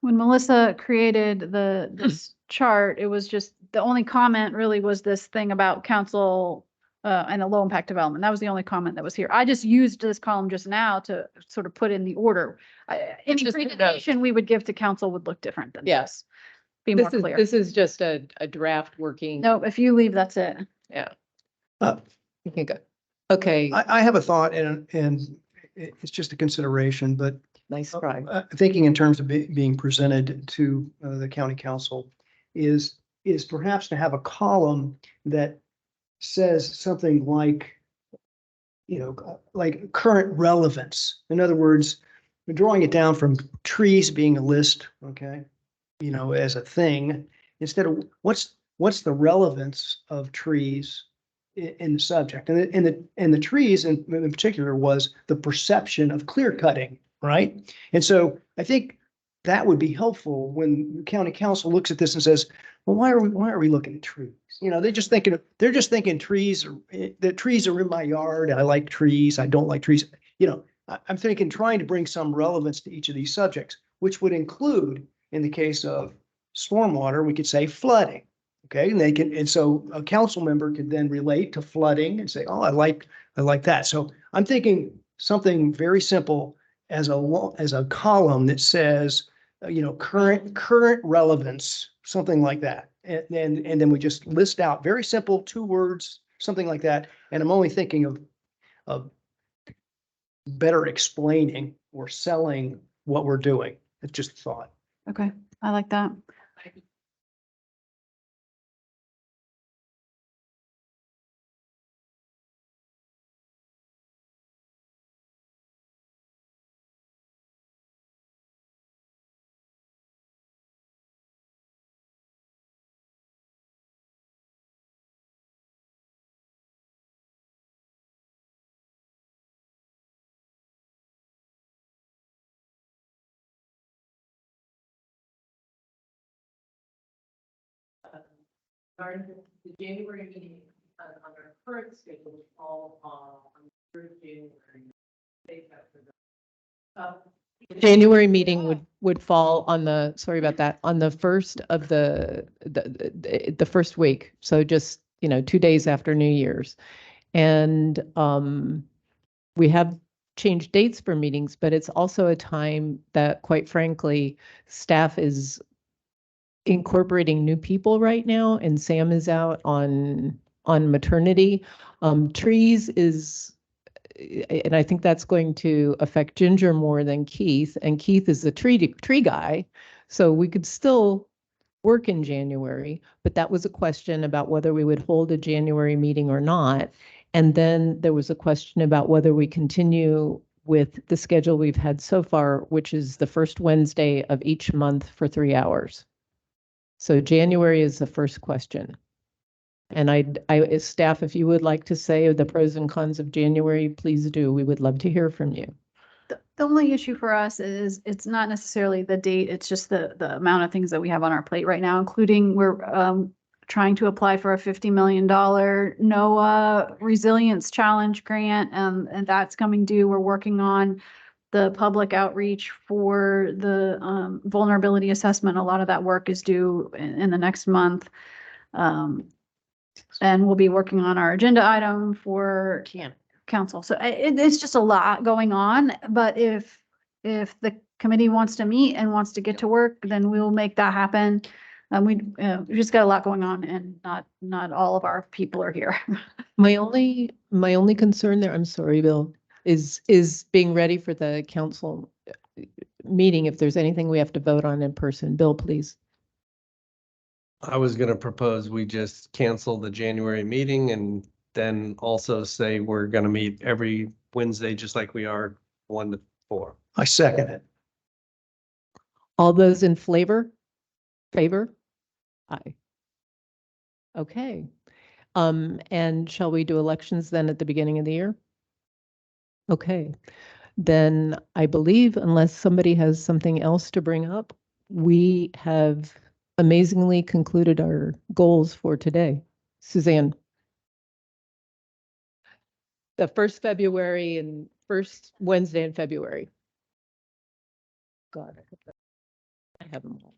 when Melissa created this chart, it was just, the only comment really was this thing about council and the low impact development. That was the only comment that was here. I just used this column just now to sort of put in the order. Any Just a note. presentation we would give to council would look different than Yes. this. Be more clear. This is just a draft working. No, if you leave, that's it. Yeah. Uh, You can go. Okay, I have a thought and it's just a consideration, but nice try. thinking in terms of being presented to the county council is perhaps to have a column that says something like, like current relevance. In other words, we're drawing it down from trees being a list, okay, as a thing, instead of what's the relevance of trees in the subject, and the trees in particular was the perception of clear cutting, right? And so I think that would be helpful when the county council looks at this and says, well, why are we looking at trees? They're just thinking trees the trees are in my yard. I like trees. I don't like trees. I'm thinking trying to bring some relevance to each of these subjects, which would include, in the case of stormwater, we could say flooding. Okay, and so a council member could then relate to flooding and say, oh, I like that. So I'm thinking something very simple as a column that says, current relevance, something like that. And then we just list out very simple 2 words, something like that. And I'm only thinking of better explaining or selling what we're doing. It's just a thought. Okay, I like that. The January meeting on our current schedule will fall on the 3rd of January. The January meeting would fall on the, sorry about that, on the first of the first week. So just, 2 days after New Year's. And we have changed dates for meetings, but it's also a time that, quite frankly, staff is incorporating new people right now, and Sam is out on maternity. Trees is, and I think that's going to affect Ginger more than Keith, and Keith is the tree guy. So we could still work in January, but that was a question about whether we would hold a January meeting or not. And then there was a question about whether we continue with the schedule we've had so far, which is the first Wednesday of each month for 3 hours. So January is the first question. And as staff, if you would like to say the pros and cons of January, please do. We would love to hear from you. The only issue for us is it's not necessarily the date, it's just the amount of things that we have on our plate right now, including we're trying to apply for a $50 million NOAA Resilience Challenge grant, and that's coming due. We're working on the public outreach for the vulnerability assessment. A lot of that work is due in the next month. And we'll be working on our agenda item for council. So it's just a lot going on, but if the committee wants to meet and wants to get to work, then we'll make that happen. We just got a lot going on, and not all of our people are here. My only concern there, I'm sorry, Bill, is being ready for the council meeting. If there's anything we have to vote on in person, Bill, please. I was going to propose we just cancel the January meeting and then also say we're going to meet every Wednesday, just like we are 1 to 4. I second it. All those in favor? Aye. Okay. And shall we do elections then at the beginning of the year? Okay. Then I believe, unless somebody has something else to bring up, we have amazingly concluded our goals for today. Suzanne. The first February and first Wednesday in February. God, I have them all.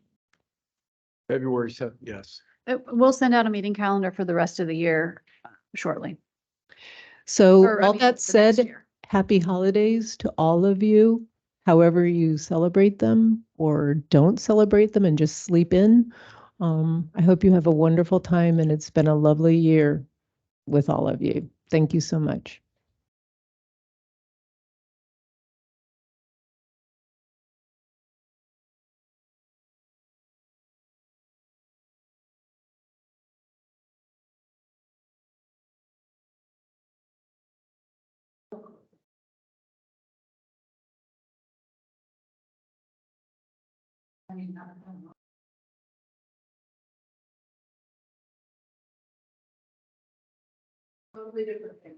February 7th, yes. We'll send out a meeting calendar for the rest of the year shortly. So Or, I all mean, that for next said, year. happy holidays to all of you, however you celebrate them or don't celebrate them and just sleep in. I hope you have a wonderful time, and it's been a lovely year with all of you. Thank you so much. Totally different thing.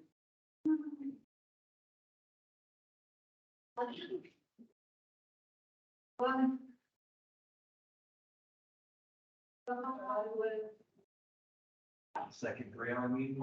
Second 3-hour meeting.